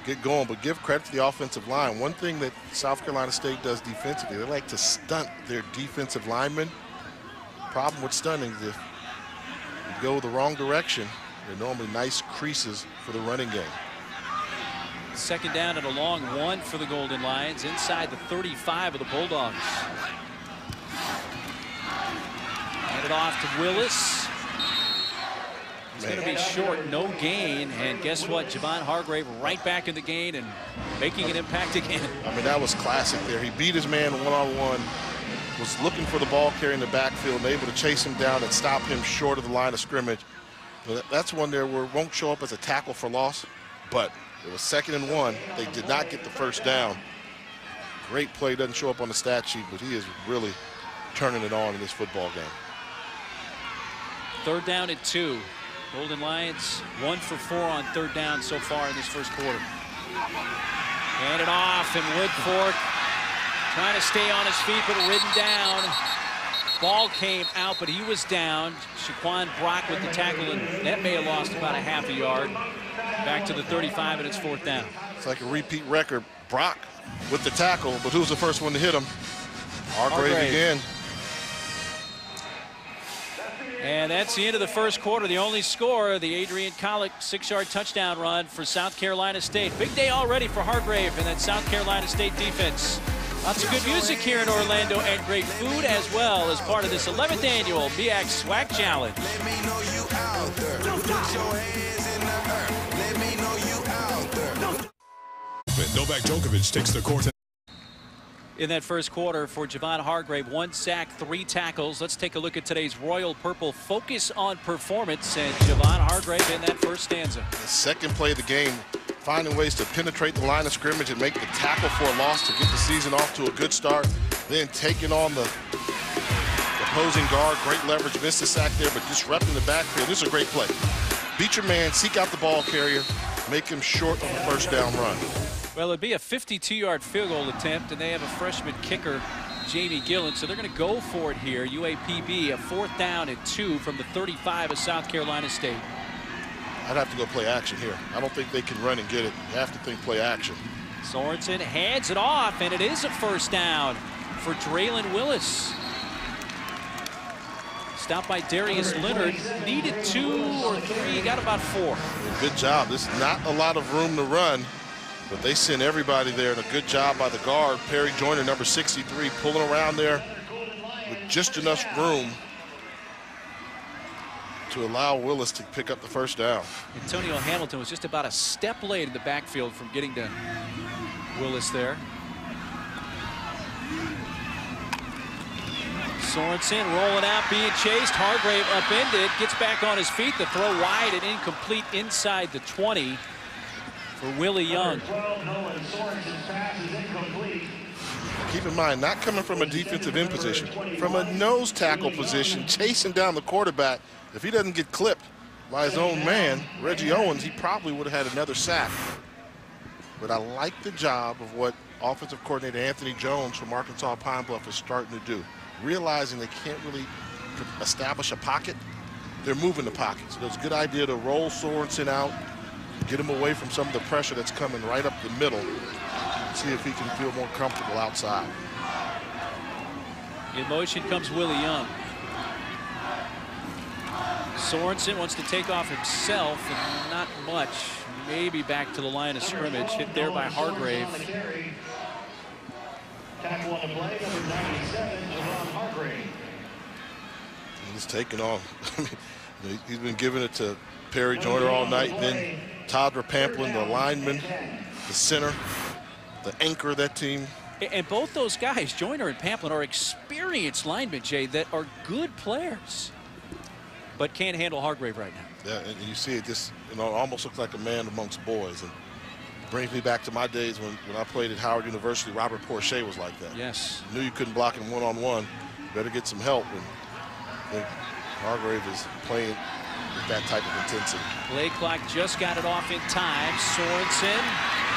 get going. But give credit to the offensive line. One thing that South Carolina State does defensively, they like to stunt their defensive linemen. Problem with stunting is if you go the wrong direction, they're normally nice creases for the running game. Second down and a long one for the Golden Lions inside the 35 of the Bulldogs. Hand it off to Willis. He's going to be short, no gain, and guess what? Javon Hargrave right back in the game and making an impact again. I mean, that was classic there. He beat his man one-on-one, was looking for the ball carrier in the backfield and able to chase him down and stop him short of the line of scrimmage. That's one there where it won't show up as a tackle for loss, but it was 2nd and 1. They did not get the first down. Great play, doesn't show up on the stat sheet, but he is really turning it on in this football game. 3rd down and 2. Golden Lions 1 for 4 on 3rd down so far in this first quarter. Hand it off, and Woodfork trying to stay on his feet, but ridden down. Ball came out, but he was down. Shaquan Brock with the tackle, and that may have lost about a half a yard. Back to the 35, and it's 4th down. It's like a repeat record. Brock with the tackle, but who's the first one to hit him? Hargrave again. And that's the end of the first quarter. The only score, the Adrian Collick 6-yard touchdown run for South Carolina State. Big day already for Hargrave and that South Carolina State defense. Lots of good music here in Orlando and great food as well as part of this 11th annual MEAC SWAC Challenge. Let me know you out there. Put your hands in the earth. Let me know you out there. Novak Djokovic takes the court. In that first quarter for Javon Hargrave, 1 sack, 3 tackles. Let's take a look at today's Royal Purple Focus on Performance, and Javon Hargrave in that first stanza. The second play of the game, finding ways to penetrate the line of scrimmage and make the tackle for a loss to get the season off to a good start. Then taking on the opposing guard, great leverage, missed the sack there, but disrupting the backfield. This is a great play. Beat your man, seek out the ball carrier, make him short on the first down run. Well, it'd be a 52-yard field goal attempt, and they have a freshman kicker, Jamie Gillen, so they're going to go for it here. UAPB, a 4th down and 2 from the 35 of South Carolina State. I'd have to go play action here. I don't think they can run and get it. You have to think play action. Sorensen hands it off, and it is a 1st down for Draylon Willis. Stopped by Darius Leonard. Needed 2 or 3, got about 4. Good job. This is not a lot of room to run, but they sent everybody there, and a good job by the guard. Perry Joyner, number 63, pulling around there with just enough room to allow Willis to pick up the first down. Antonio Hamilton was just about a step late in the backfield from getting to Willis there. Sorensen rolling out, being chased. Hargrave upended, gets back on his feet. The throw wide and incomplete inside the 20 for Willie Young. Keep in mind, not coming from a defensive end position, from a nose tackle position, chasing down the quarterback. If he doesn't get clipped by his own man, Reggie Owens, he probably would have had another sack. But I like the job of what offensive coordinator Anthony Jones from Arkansas Pine-Bluff is starting to do. Realizing they can't really establish a pocket, they're moving the pocket. So it's a good idea to roll Sorensen out, get him away from some of the pressure that's coming right up the middle, and see if he can feel more comfortable outside. In motion comes Willie Young. Sorensen wants to take off himself, and not much. Maybe back to the line of scrimmage. Hit there by Hargrave. Tackle on the play, number 97, Javon Hargrave. He's taking off. He's been giving it to Perry Joyner all night. Then Toddra Pamplin, the lineman, the center, the anchor of that team. And both those guys, Joyner and Pamplin, are experienced linemen, Jay, that are good players, but can't handle Hargrave right now. Yeah, and you see it just, almost looks like a man amongst boys. And brings me back to my days when I played at Howard University. Robert Porcher was like that. Yes. Knew you couldn't block him one-on-one. Better get some help. And I think Hargrave is playing with that type of intensity. Play clock just got it off in time. Sorensen.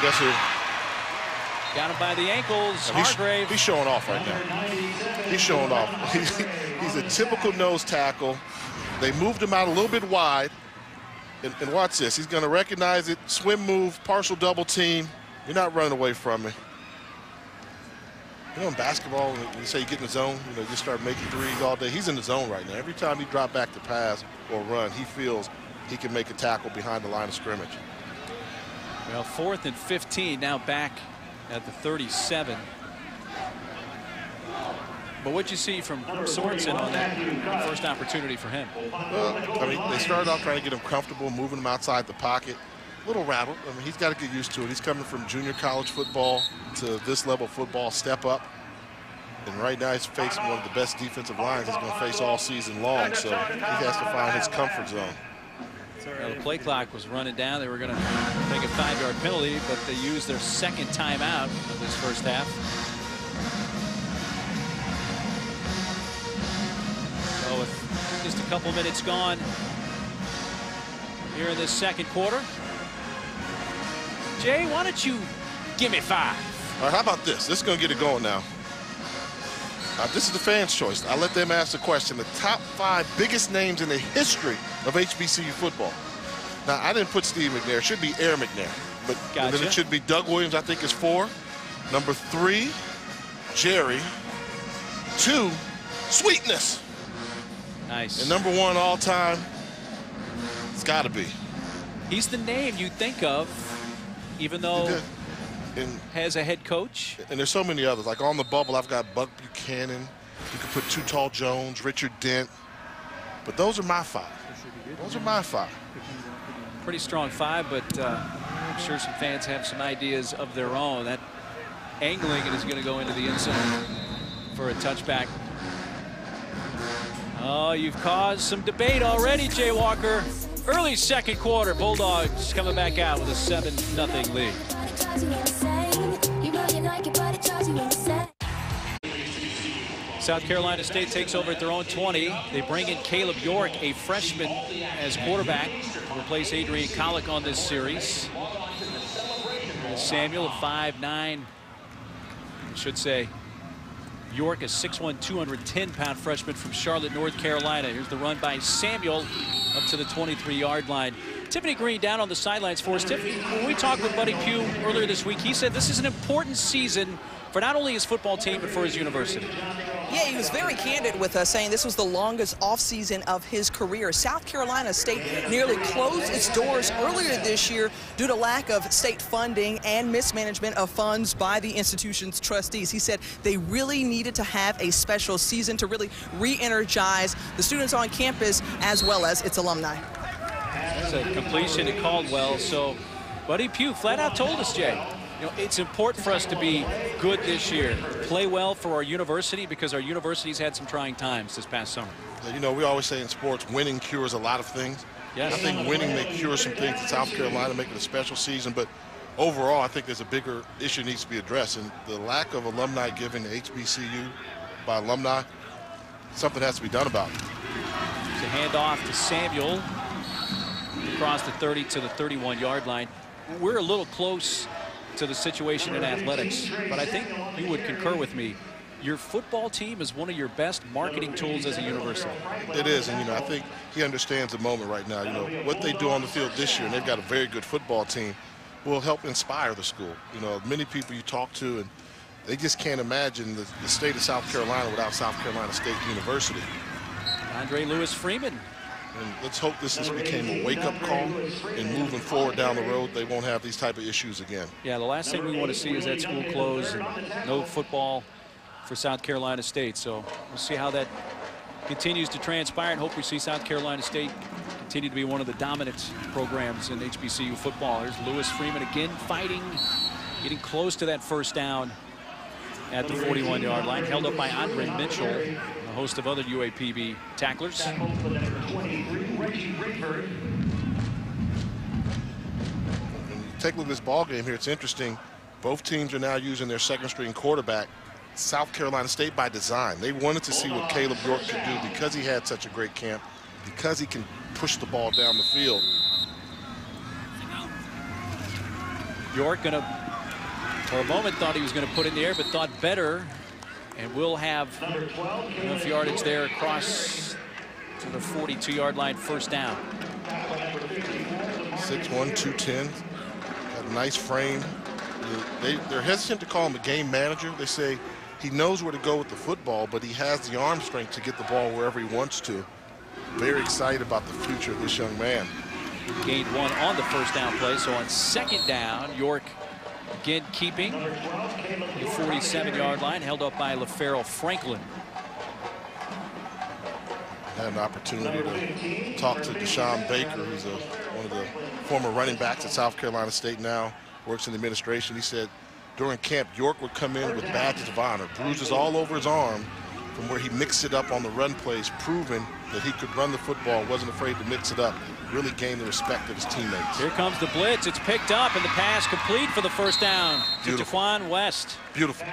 Guess who? Got him by the ankles. Hargrave. He's showing off right now. He's showing off. He's a typical nose tackle. They moved him out a little bit wide. And watch this. He's going to recognize it. Swim move, partial double team. You're not running away from me. You know, in basketball, when you say you get in the zone, you know, you start making threes all day. He's in the zone right now. Every time he drops back to pass or run, he feels he can make a tackle behind the line of scrimmage. Well, 4th and 15, now back at the 37. But what'd you see from Sorensen on that first opportunity for him? Well, I mean, they started off trying to get him comfortable, moving him outside the pocket. A little rattled. I mean, he's got to get used to it. He's coming from junior college football to this level of football, step up. And right now he's facing one of the best defensive lines he's going to face all season long. So he has to find his comfort zone. Well, the play clock was running down. They were going to take a 5-yard penalty, but they used their second timeout of this first half. So with just a couple minutes gone here in this second quarter, Jay, why don't you give me 5? All right, how about this? This is going to get it going now. This is the fans' choice. I let them ask the question. The top 5 biggest names in the history of HBCU football. Now, I didn't put Steve McNair. It should be Air McNair. But gotcha. Then it should be Doug Williams, I think, is 4. Number 3, Jerry. 2, Sweetness. Nice. And number 1 all time, it's got to be. He's the name you think of, even though has a head coach. And there's so many others. Like on the bubble, I've got Buck Buchanan. You could put Too Tall Jones, Richard Dent. But those are my 5. Those are my 5. Pretty strong 5, but I'm sure some fans have some ideas of their own. That angling it is going to go into the end zone for a touchback. Oh, you've caused some debate already, Jay Walker. Early second quarter, Bulldogs coming back out with a 7-0 lead. South Carolina State takes over at their own 20. They bring in Caleb York, a freshman, as quarterback to replace Adrian Collick on this series. Samuel, a 5'9", I should say. York, a 6'1", 210-pound freshman from Charlotte, North Carolina. Here's the run by Samuel up to the 23-yard line. Tiffany Green down on the sidelines for us. Tiffany, when we talked with Buddy Pugh earlier this week, he said this is an important season for not only his football team, but for his university. Yeah, he was very candid with us, saying this was the longest offseason of his career. South Carolina State nearly closed its doors earlier this year due to lack of state funding and mismanagement of funds by the institution's trustees. He said they really needed to have a special season to really re-energize the students on campus as well as its alumni. That's a completion to Caldwell. So Buddy Pugh flat out told us, Jay, you know, it's important for us to be good this year, play well for our university, because our university's had some trying times this past summer. You know, we always say in sports, winning cures a lot of things. Yes. I think winning may cure some things in South Carolina, make it a special season, but overall, I think there's a bigger issue that needs to be addressed, and the lack of alumni given to HBCU by alumni, something has to be done about it. It's a handoff to Samuel across the 30 to the 31-yard line. We're a little close to the situation in athletics, but I think you would concur with me. Your football team is one of your best marketing tools as a university. It is, and you know, I think he understands the moment right now. You know, what they do on the field this year, and they've got a very good football team, will help inspire the school. You know, many people you talk to, and they just can't imagine the state of South Carolina without South Carolina State University. Andre Lewis Freeman. And let's hope this has became a wake-up call, and moving forward down the road, they won't have these type of issues again. Yeah, the last thing we want to see is that school close and no football for South Carolina State. So we'll see how that continues to transpire, and hope we see South Carolina State continue to be one of the dominant programs in HBCU football. There's Lewis Freeman again fighting, getting close to that first down at the 41-yard line, held up by Andre Mitchell, a host of other UAPB tacklers. When you take a look at this ball game here, it's interesting. Both teams are now using their second-string quarterback. South Carolina State by design. They wanted to see what Caleb York could do because he had such a great camp, because he can push the ball down the field. York gonna, for a moment, thought he was going to put it in the air, but thought better, and will have enough yardage there across to the 42-yard line, first down. 6'1", 210. Got a nice frame. They're hesitant to call him a game manager. They say he knows where to go with the football, but he has the arm strength to get the ball wherever he wants to. Very excited about the future of this young man. Gained one on the first down play, so on second down, York again keeping the 47-yard line, held up by LaFarrell Franklin. Had an opportunity to talk to Deshaun Baker, who's one of the former running backs at South Carolina State now, works in the administration. He said during camp, York would come in with badges of honor, bruises all over his arm from where he mixed it up on the run plays, proving that he could run the football, wasn't afraid to mix it up, really gained the respect of his teammates. Here comes the blitz. It's picked up, and the pass complete for the first down to Jaquan West. Beautiful.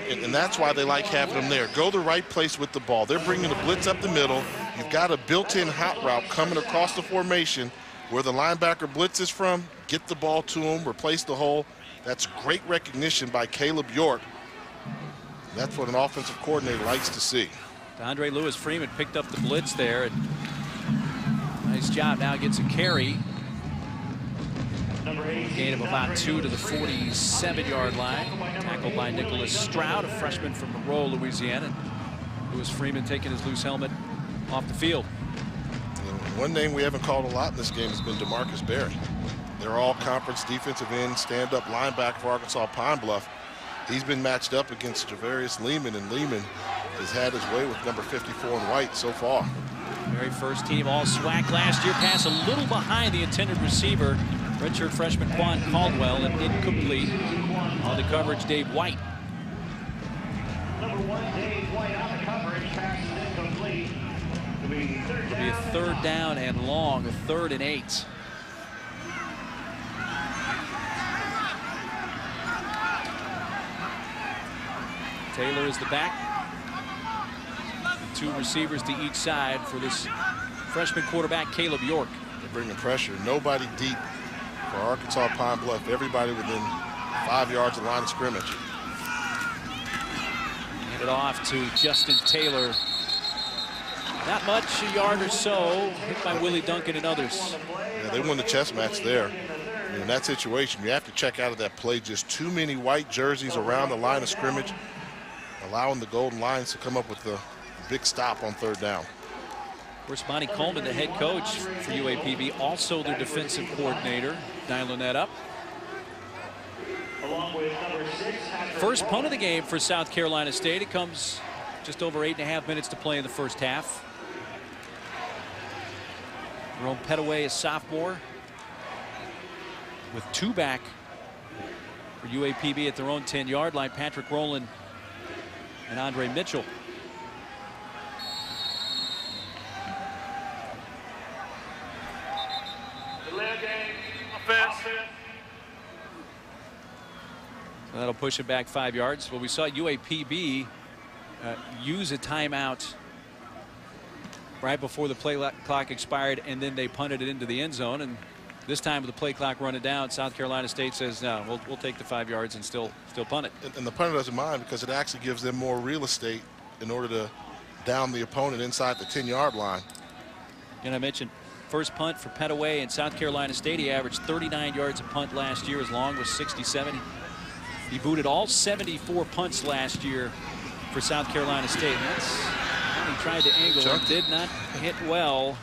And that's why they like having him there. Go the right place with the ball. They're bringing the blitz up the middle. You've got a built-in hot route coming across the formation where the linebacker blitz is from. Get the ball to him, replace the hole. That's great recognition by Caleb York. That's what an offensive coordinator likes to see. DeAndre Lewis Freeman picked up the blitz there. And nice job. Now gets a carry. Gain of about 2 to the 47-yard line. Tackled by Nicholas Stroud, a freshman from Monroe, Louisiana. Lewis Freeman taking his loose helmet off the field. And one name we haven't called a lot in this game has been DeMarcus Berry. They're all conference defensive end, stand-up linebacker for Arkansas Pine-Bluff. He's been matched up against Javarius Lehman, and Lehman has had his way with number 54 in white so far. Very first team all SWAC last year. Pass a little behind the intended receiver. Redshirt freshman Quan Caldwell, and incomplete on the coverage, Dave White. Number 1, Dave White on the coverage. Pass is incomplete. It'll be a third down and long, a 3rd and 8. Taylor is the back. 2 receivers to each side for this freshman quarterback, Caleb York. They're bringing pressure. Nobody deep for Arkansas Pine Bluff. Everybody within 5 yards of the line of scrimmage. Hand it off to Justin Taylor. Not much, a yard or so, hit by Willie Duncan and others. Yeah, they won the chess match there. In that situation, you have to check out of that play. Just too many white jerseys around the line of scrimmage, allowing the Golden Lions to come up with the big stop on 3rd down. Of course, Monty Coleman, the head coach for UAPB, also their defensive coordinator, dialing that up. First punt of the game for South Carolina State. It comes just over 8.5 minutes to play in the first half. Jerome Petaway, a sophomore, with 2 back for UAPB at their own 10-yard line. Patrick Rowland and Andre Mitchell. So that'll push it back 5 yards. Well, we saw UAPB use a timeout right before the play clock expired, and then they punted it into the end zone. And this time with the play clock running down, South Carolina State says, no, we'll take the 5 yards and still punt it. And the punter doesn't mind because it actually gives them more real estate in order to down the opponent inside the 10-yard line. And I mentioned first punt for Petaway in South Carolina State. He averaged 39 yards a punt last year. His long was 67. He booted all 74 punts last year for South Carolina State. He tried to angle and did not hit well.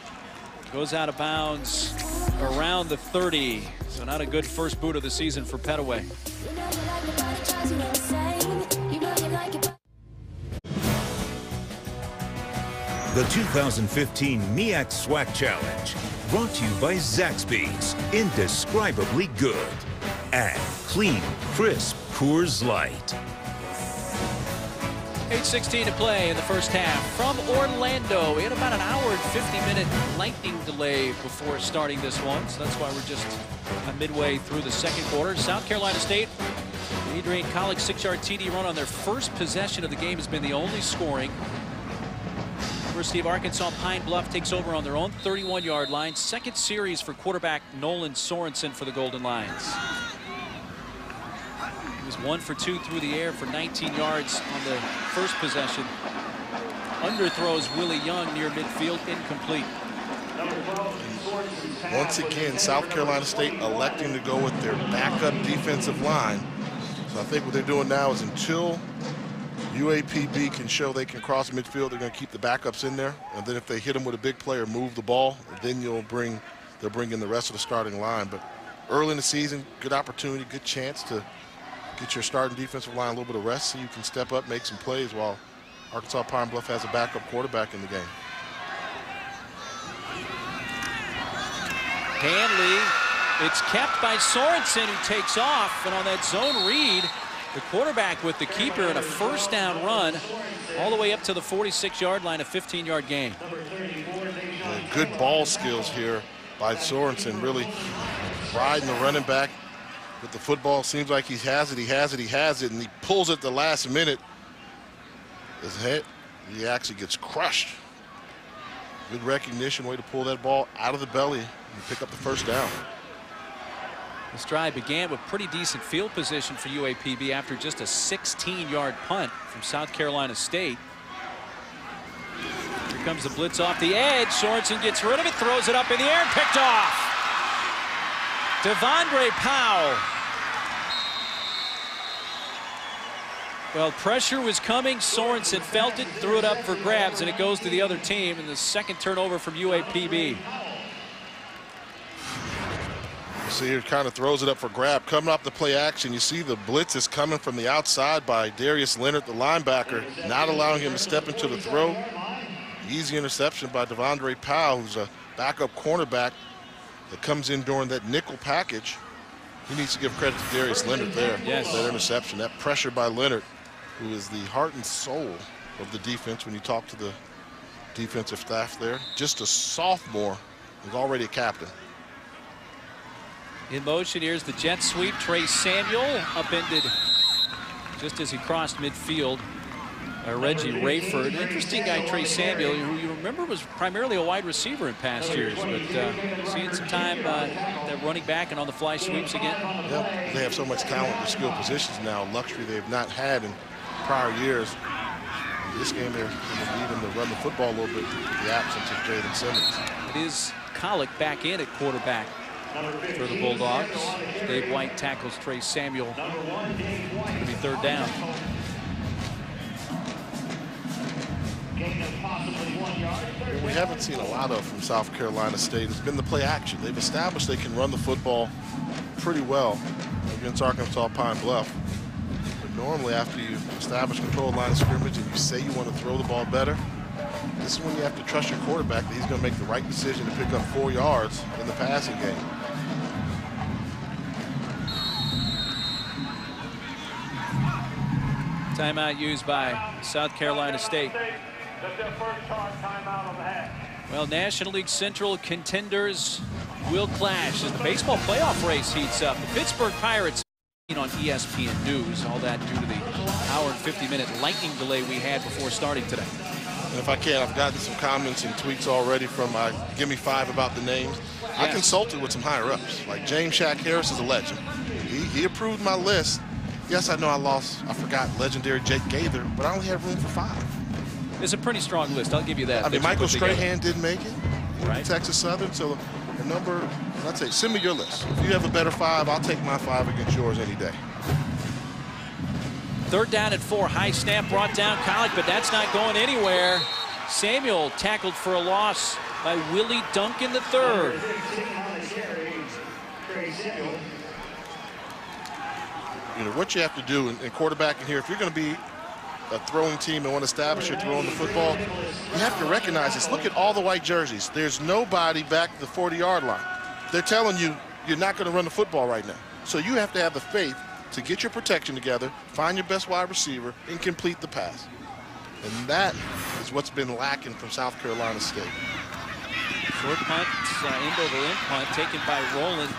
Goes out of bounds around the 30. So not a good first boot of the season for Petaway. The 2015 MEAC SWAC Challenge, brought to you by Zaxby's, indescribably good, and clean, crisp Coors Light. 8:16 to play in the first half from Orlando. We had about an hour and 50-minute lightning delay before starting this one, so that's why we're just midway through the second quarter. South Carolina State, the Adrian Collick 6-yard TD run on their first possession of the game has been the only scoring. University of Arkansas Pine-Bluff takes over on their own 31-yard line. Second series for quarterback Nolan Sorensen for the Golden Lions. He was 1 for 2 through the air for 19 yards on the first possession Underthrows Willie Young near midfield, incomplete. Once again, South Carolina State electing to go with their backup defensive line. So I think what they're doing now is until UAPB can show they can cross midfield, they're going to keep the backups in there. And then if they hit them with a big play or move the ball, then they'll bring in the rest of the starting line. But early in the season, good opportunity, good chance to get your starting defensive line a little bit of rest so you can step up, make some plays while Arkansas Pine-Bluff has a backup quarterback in the game. Hanley, it's kept by Sorensen, who takes off, and on that zone read, the quarterback with the keeper in a first down run all the way up to the 46-yard line, a 15-yard gain. Good ball skills here by Sorensen, really riding the running back with the football. Seems like he has it, and he pulls it the last minute. His head, he actually gets crushed. Good recognition, way to pull that ball out of the belly and pick up the first down. This drive began with pretty decent field position for UAPB after just a 16-yard punt from South Carolina State. Here comes the blitz off the edge. Sorensen gets rid of it, throws it up in the air, and picked off. Devondre Powell. Well, pressure was coming. Sorensen felt it, threw it up for grabs, and it goes to the other team, and the second turnover from UAPB. See here, kind of throws it up for grab. Coming off the play action, you see the blitz is coming from the outside by Darius Leonard, the linebacker, not allowing him to step into the throw. Easy interception by Devondre Powell, who's a backup cornerback that comes in during that nickel package. He needs to give credit to Darius Leonard there. Yes. That interception, that pressure by Leonard, who is the heart and soul of the defense when you talk to the defensive staff there. Just a sophomore, who's already a captain. In motion, here's the jet sweep. Trey Samuel upended just as he crossed midfield. Reggie Rayford. Interesting guy, Trey Samuel, who you remember was primarily a wide receiver in past years, but seeing some time that running back and on the fly sweeps again. Yep, they have so much talent in skill positions now, luxury they've not had in prior years. In this game, they're going to need him to run the football a little bit with the absence of Jaden Simmons. It is Collick back in at quarterback for the Bulldogs. Dave White tackles Trey Samuel. It's going to be third down. What we haven't seen a lot of from South Carolina State has been the play action. They've established they can run the football pretty well against Arkansas Pine-Bluff. But normally after you establish control line of scrimmage and you say you want to throw the ball better, this is when you have to trust your quarterback that he's going to make the right decision to pick up 4 yards in the passing game. Timeout used by South Carolina State. Well, National League Central contenders will clash as the baseball playoff race heats up. The Pittsburgh Pirates on ESPN News. All that due to the hour and 50-minute lightning delay we had before starting today. And if I can, I've gotten some comments and tweets already from Give Me Five about the names. Yes. I consulted with some higher-ups. Like James Shaq Harris is a legend. He approved my list. Yes, I know I forgot legendary Jake Gaither, but I only have room for 5. It's a pretty strong list, I'll give you that. I mean, Michael Strahan didn't make it, right? Texas Southern, so the number, I'd say, send me your list. If you have a better 5, I'll take my 5 against yours any day. Third down at 4, high snap brought down Collick, but that's not going anywhere. Samuel tackled for a loss by Willie Duncan III. You know, what you have to do in quarterbacking here, if you're going to be a throwing team and want to establish your throwing the football, you have to recognize this. Look at all the white jerseys. There's nobody back to the 40-yard line. They're telling you you're not going to run the football right now. So you have to have the faith to get your protection together, find your best wide receiver, and complete the pass. And that is what's been lacking from South Carolina State. Short punt, end-over-end punt taken by Rowland.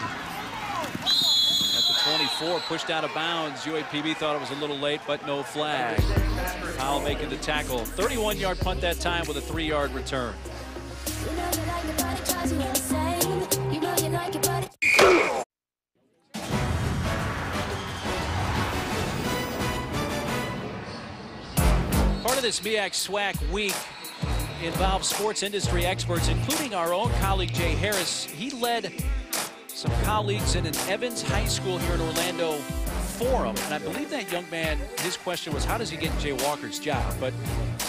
At the 24, pushed out of bounds. UAPB thought it was a little late, but no flag. Powell making the tackle. 31-yard punt that time with a 3-yard return. Part of this MEAC SWAC week involved sports industry experts, including our own colleague Jay Harris. He led some colleagues in an Evans High School here in Orlando forum, and I believe that young man, his question was, how does he get Jay Walker's job? But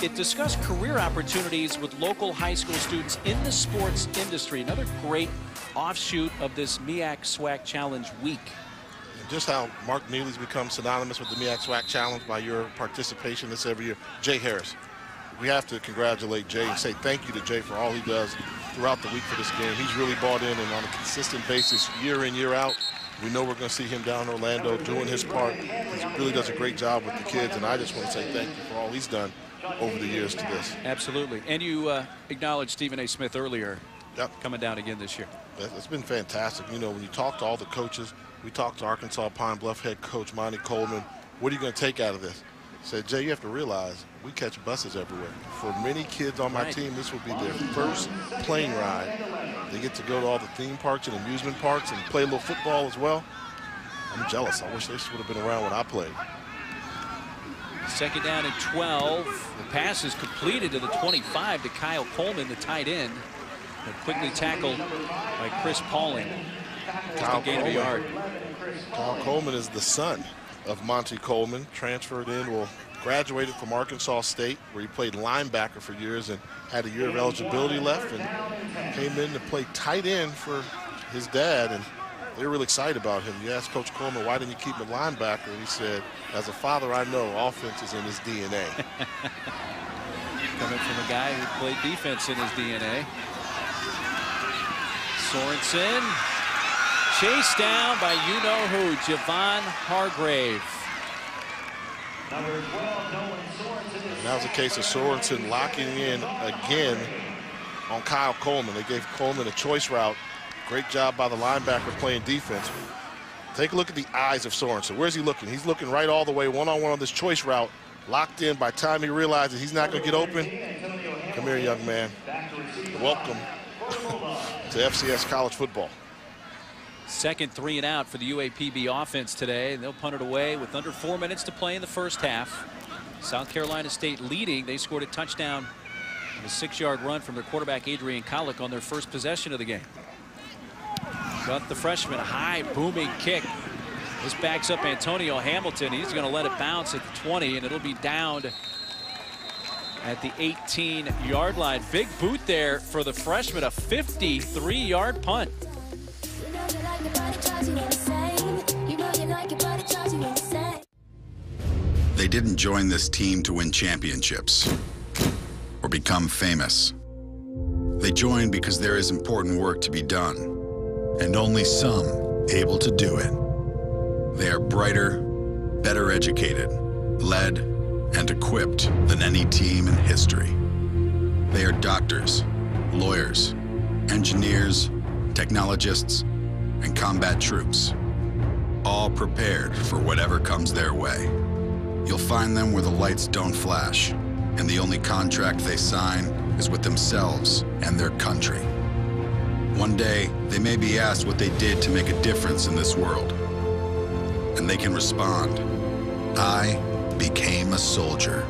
it discussed career opportunities with local high school students in the sports industry. Another great offshoot of this MEAC SWAC Challenge week. And just how Mark Neely's become synonymous with the MEAC SWAC Challenge by your participation this every year. Jay Harris, we have to congratulate Jay and say thank you to Jay for all he does throughout the week for this game. He's really bought in, and on a consistent basis, year in, year out. We know we're going to see him down in Orlando doing his part. He really does a great job with the kids, and I just want to say thank you for all he's done over the years to this. Absolutely. And you acknowledged Stephen A. Smith earlier. Yep. Coming down again this year. It's been fantastic. You know, when you talk to all the coaches, we talked to Arkansas Pine-Bluff head coach Monty Coleman. What are you going to take out of this? He said, Jay, you have to realize we catch buses everywhere. For many kids on my team, this will be their first plane ride. They get to go to all the theme parks and amusement parks and play a little football as well. I'm jealous. I wish this would have been around when I played. Second down and 12. The pass is completed to the 25 to Kyle Coleman, the tight end. But quickly tackled by Chris Pauling. Just a gain of a yard. Kyle Coleman is the son of Monty Coleman, transferred in, graduated from Arkansas State, where he played linebacker for years and had a year of eligibility left, and came in to play tight end for his dad, and they were really excited about him. You asked Coach Coleman, why didn't you keep him a linebacker? And he said, as a father, I know offense is in his DNA. Coming from a guy who played defense in his DNA. Sorensen chased down by you-know-who, Javon Hargrave. That was a case of Sorensen locking in again on Kyle Coleman. They gave Coleman a choice route. Great job by the linebacker playing defense. Take a look at the eyes of Sorensen. Where's he looking? He's looking right all the way one-on-one on this choice route. Locked in. By the time he realizes he's not going to get open, come here, young man. Welcome to FCS college football. Second 3 and out for the UAPB offense today. They'll punt it away with under 4 minutes to play in the first half. South Carolina State leading. They scored a touchdown and a 6-yard run from their quarterback Adrian Collick on their first possession of the game. Got the freshman, a high booming kick. This backs up Antonio Hamilton. He's going to let it bounce at the 20, and it'll be downed at the 18-yard line. Big boot there for the freshman, a 53-yard punt. They didn't join this team to win championships or become famous. They joined because there is important work to be done, and only some able to do it. They are brighter, better educated, led, and equipped than any team in history. They are doctors, lawyers, engineers, technologists, and combat troops, all prepared for whatever comes their way. You'll find them where the lights don't flash, and the only contract they sign is with themselves and their country. One day, they may be asked what they did to make a difference in this world, and they can respond, I became a soldier.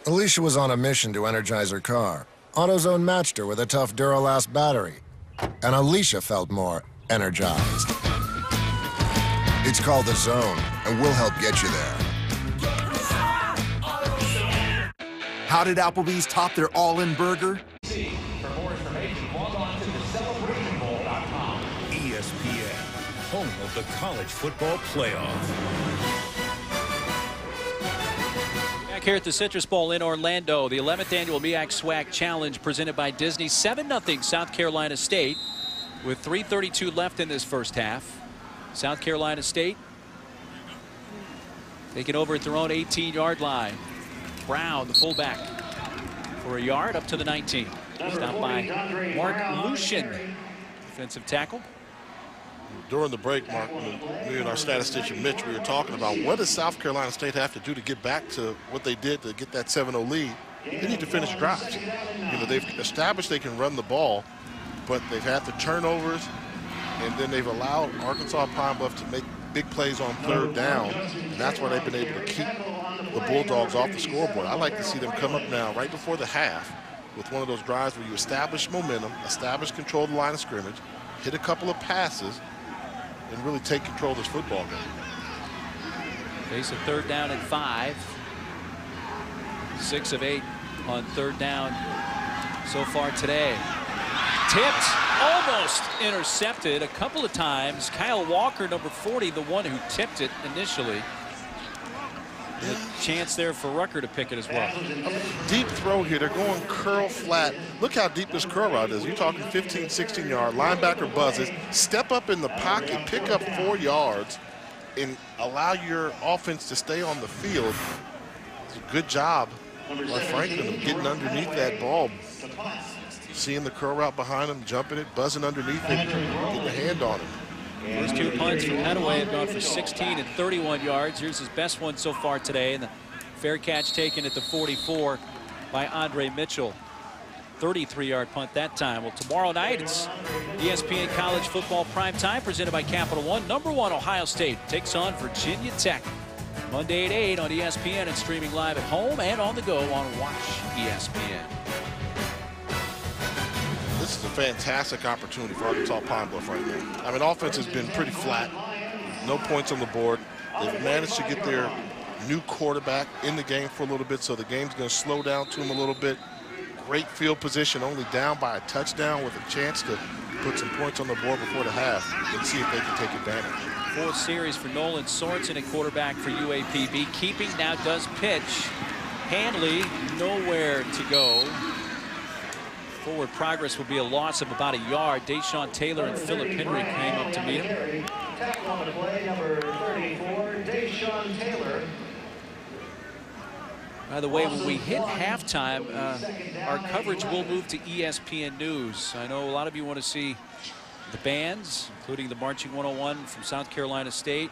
Alicia was on a mission to energize her car. AutoZone matched her with a tough Duralast battery, and Alicia felt more energized. It's called the Zone, and we'll help get you there. How did Applebee's top their all-in burger? For more information, log on to thecelebrationbowl.com. ESPN, home of the college football playoff. Back here at the Citrus Bowl in Orlando, the 11th annual MEAC SWAC Challenge presented by Disney. 7-0 South Carolina State with 3:32 left in this first half. South Carolina State taking over at their own 18-yard line. Brown, the fullback, for a yard up to the 19. Stopped by Mark Lucian, defensive tackle. During the break, Mark, me and our statistician Mitch, we were talking about what does South Carolina State have to do to get back to what they did to get that 7-0 lead. They need to finish drives. You know, they've established they can run the ball. but they've had the turnovers, and then they've allowed Arkansas Pine-Bluff to make big plays on third down, and that's why they've been able to keep the Bulldogs off the scoreboard. I like to see them come up now right before the half with one of those drives where you establish momentum, establish control of the line of scrimmage, hit a couple of passes, and really take control of this football game. Face a third down and 5. 6 of 8 on third down so far today. Tipped, almost intercepted a couple of times. Kyle Walker, number 40, the one who tipped it initially. And a chance there for Rucker to pick it as well. Deep throw here. They're going curl flat. Look how deep this curl route is. You're talking 15, 16 yard. Linebacker buzzes. Step up in the pocket, pick up 4 yards, and allow your offense to stay on the field. It's a good job by Franklin of getting underneath that ball. Seeing the curl route behind him, jumping it, buzzing underneath it, getting a hand on him. First 2 punts from Hadaway have gone for 16 and 31 yards. Here's his best one so far today, and the fair catch taken at the 44 by Andre Mitchell. 33-yard punt that time. Well, tomorrow night it's ESPN College Football Prime Time presented by Capital One. Number 1 Ohio State takes on Virginia Tech. Monday at 8 on ESPN and streaming live at home and on the go on Watch ESPN. This is a fantastic opportunity for Arkansas Pine-Bluff right now. I mean, offense has been pretty flat. No points on the board. They've managed to get their new quarterback in the game for a little bit, so the game's going to slow down to them a little bit. Great field position, only down by a touchdown with a chance to put some points on the board before the half and see if they can take advantage. 4th series for Nolan Sorensen at quarterback for UAPB. Keeping now does pitch. Hanley nowhere to go. Forward progress will be a loss of about a yard. Deshaun Taylor and Philip Henry came up to meet him. Tackle on the play, number 34, Deshaun Taylor. By the way, when we hit halftime, our coverage will move to ESPN News. I know a lot of you want to see the bands, including the Marching 101 from South Carolina State,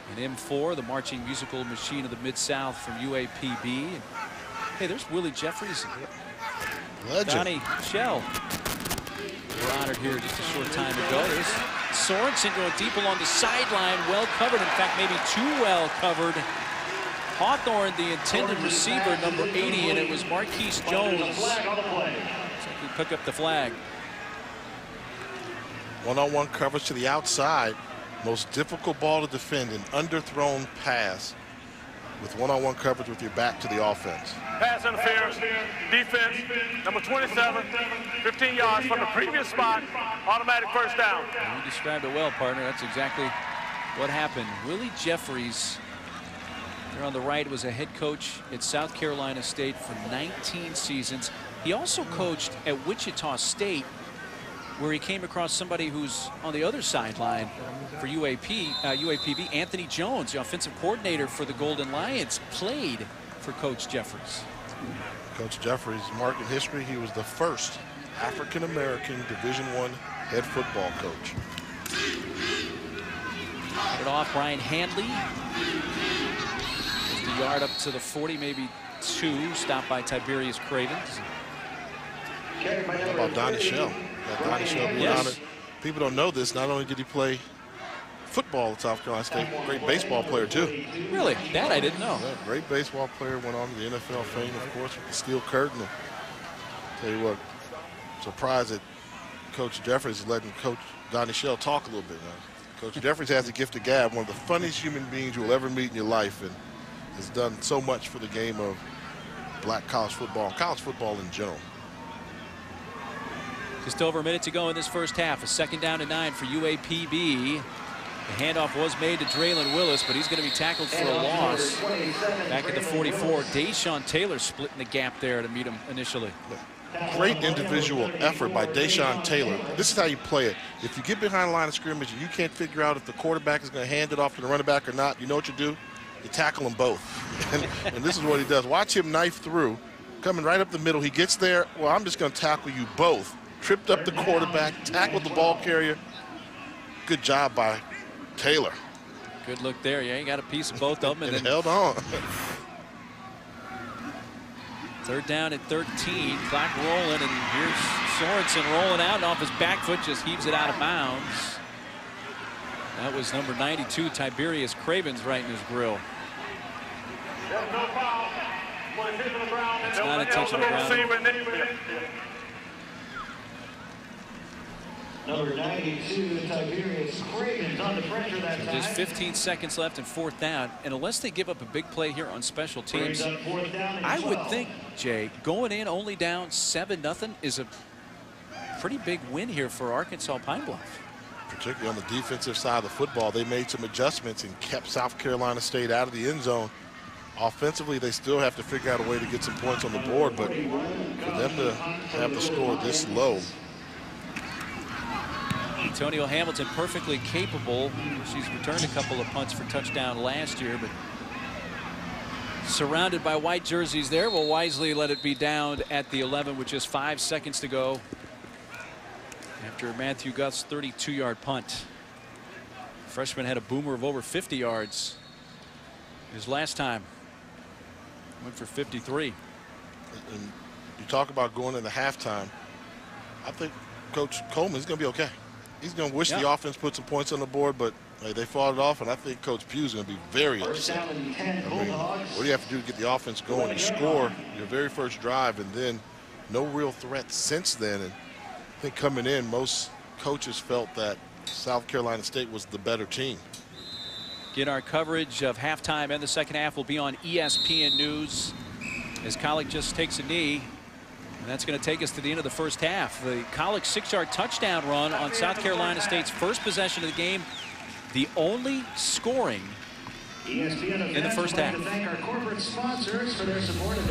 and M4, the marching musical machine of the Mid-South from UAPB. And, hey, there's Willie Jeffries. Legend. Donnie Shell. They were honored here just a short time ago. There's Sorensen going deep along the sideline, well covered. In fact, maybe too well covered. Hawthorne, the intended receiver, number 80, and it was Marquise Jones. Looks like he picked up the flag. One-on-one coverage to the outside. Most difficult ball to defend, an underthrown pass with one-on-one coverage with your back to the offense. Pass interference, defense, number 27, 15 yards from the previous spot, automatic first down. You described it well, partner. That's exactly what happened. Willie Jeffries, there on the right, was a head coach at South Carolina State for 19 seasons. He also coached at Wichita State, where he came across somebody who's on the other sideline for UAPB. Anthony Jones, the offensive coordinator for the Golden Lions, played for Coach Jeffries. Coach Jeffries, mark in history, he was the first African-American Division I head football coach. Cut it off, Brian Handley. Just a yard up to the 40, maybe 2, stopped by Tiberius Cravens. How about Donnie Shell? Donnie Shell being honored. People don't know this. Not only did he play football at South Carolina State, great baseball player too. Really? That I didn't know. Yeah, great baseball player, went on to the NFL fame, of course, with the steel curtain. And tell you what, surprised that Coach Jeffries is letting Coach Donnie Shell talk a little bit now. Coach Jeffries has the gift of gab, one of the funniest human beings you will ever meet in your life, and has done so much for the game of black college football and college football in general. Just over a minute to go in this first half. A 2nd down and 9 for UAPB. The handoff was made to Draylon Willis, but he's going to be tackled for a loss. Back at the 44, Deshaun Taylor splitting the gap there to meet him initially. Great individual effort by Deshaun Taylor. This is how you play it. If you get behind the line of scrimmage and you can't figure out if the quarterback is going to hand it off to the running back or not, you know what you do? You tackle them both. And this is what he does. Watch him knife through, coming right up the middle. He gets there. Well, I'm just going to tackle you both. Tripped up the quarterback, tackled the ball carrier. Good job by Taylor. Good look there. Yeah, he got a piece of both of them. And then held on. 3rd down at 13. Clock rolling, and here's Sorensen rolling out and off his back foot just heaves it out of bounds. That was number 92, Tiberius Cravens, right in his grill. It's not intentional ground. Number 92, Tiberius Cravens under pressure that time. Just 15 seconds left and 4th down. And unless they give up a big play here on special teams, I would think, Jay, going in only down 7-0 is a pretty big win here for Arkansas Pine-Bluff. Particularly on the defensive side of the football, they made some adjustments and kept South Carolina State out of the end zone. Offensively, they still have to figure out a way to get some points on the board, but for them to have the score this low. Antonio Hamilton perfectly capable. She's returned a couple of punts for touchdown last year, but surrounded by white jerseys there, will wisely let it be down at the 11 with just 5 seconds to go after Matthew Guth's 32-yard punt. Freshman had a boomer of over 50 yards his last time. Went for 53. And you talk about going into halftime. I think Coach Coleman's going to be okay. He's going to wish the offense put some points on the board, but they fought it off, and I think Coach Pugh's going to be very upset. I mean, what do you have to do to get the offense going? You score your very first drive, and then no real threat since then. And I think coming in, most coaches felt that South Carolina State was the better team. Again, our coverage of halftime and the second half will be on ESPN News as Collick just takes a knee. And that's going to take us to the end of the first half. The Collick 6-yard touchdown run on South Carolina State's first possession of the game. The only scoring in the first half.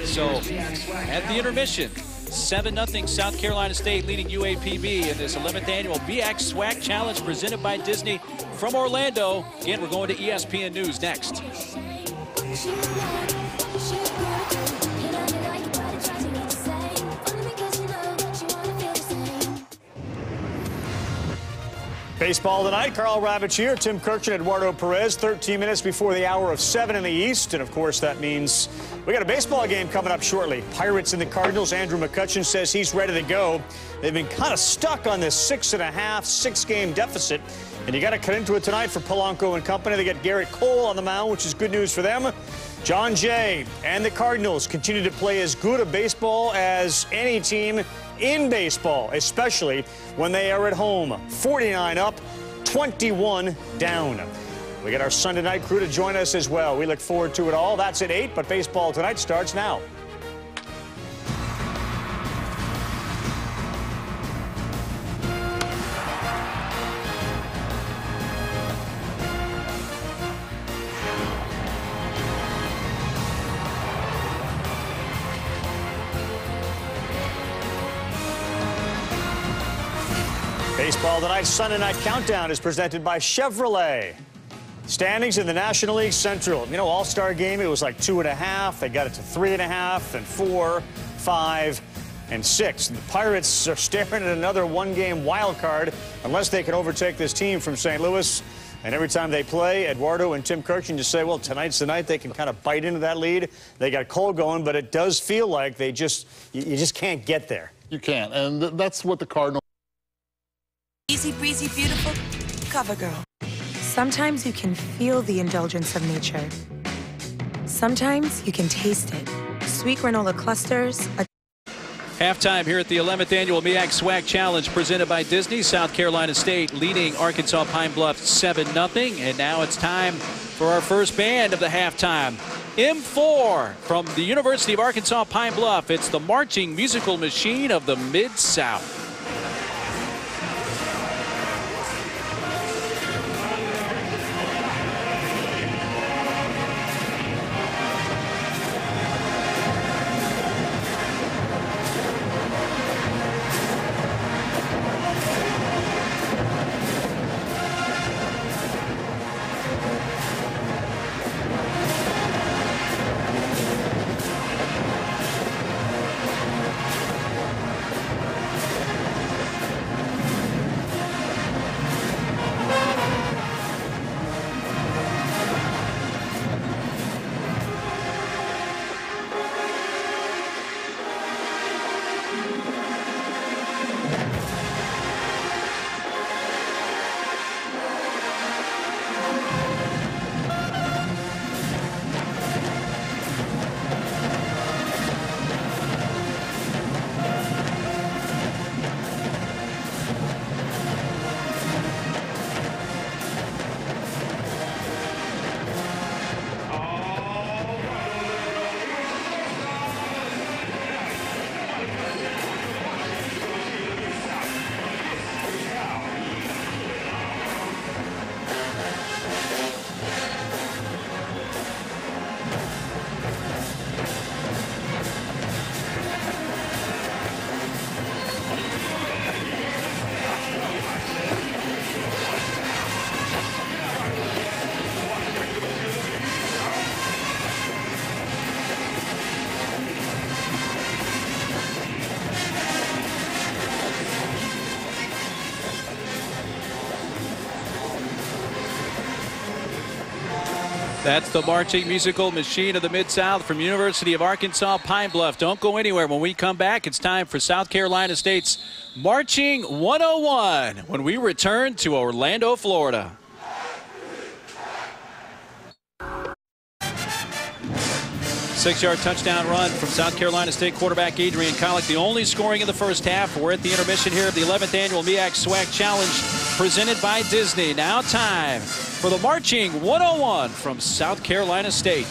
So at the intermission, 7-0 South Carolina State leading UAPB in this 11th annual MEAC SWAC Challenge presented by Disney from Orlando. Again, we're going to ESPN News next. Baseball tonight. Carl Ravitch here. Tim Kirchin, Eduardo Perez. 13 minutes before the hour of 7 in the East. And, of course, that means we got a baseball game coming up shortly. Pirates and the Cardinals. Andrew McCutchen says he's ready to go. They've been kind of stuck on this 6.5-6-game deficit. And you got to cut into it tonight for Polanco and company. They get Garrett Cole on the mound, which is good news for them. John Jay and the Cardinals continue to play as good a baseball as any team in baseball, especially when they are at home. 49 up, 21 down. We got our Sunday night crew to join us as well. We look forward to it all. That's at 8, but baseball tonight starts now. Baseball tonight, Sunday Night Countdown is presented by Chevrolet. Standings in the National League Central. You know, All-Star game, it was like 2.5. They got it to 3.5 and 4, 5, and 6. And the Pirates are staring at another one-game wild card unless they can overtake this team from St. Louis. And every time they play, Eduardo and Tim Kirchin just say, well, tonight's the night they can kind of bite into that lead. They got Cole going, but it does feel like you just can't get there. You can't, and that's what the Cardinals. Easy breezy, beautiful cover girl. Sometimes you can feel the indulgence of nature. Sometimes you can taste it. Sweet granola clusters. Halftime here at the 11th annual MEAC SWAC Challenge presented by Disney. South Carolina State leading Arkansas Pine-Bluff 7-0. And now it's time for our first band of the halftime. M4 from the University of Arkansas Pine-Bluff. It's the marching musical machine of the Mid-South. That's the marching musical machine of the Mid-South from University of Arkansas, Pine-Bluff. Don't go anywhere. When we come back, it's time for South Carolina State's Marching 101 when we return to Orlando, Florida. Six-yard touchdown run from South Carolina State quarterback Adrian Collick, the only scoring in the first half. We're at the intermission here of the 11th annual MEAC SWAC Challenge presented by Disney. Now time for the Marching 101 from South Carolina State.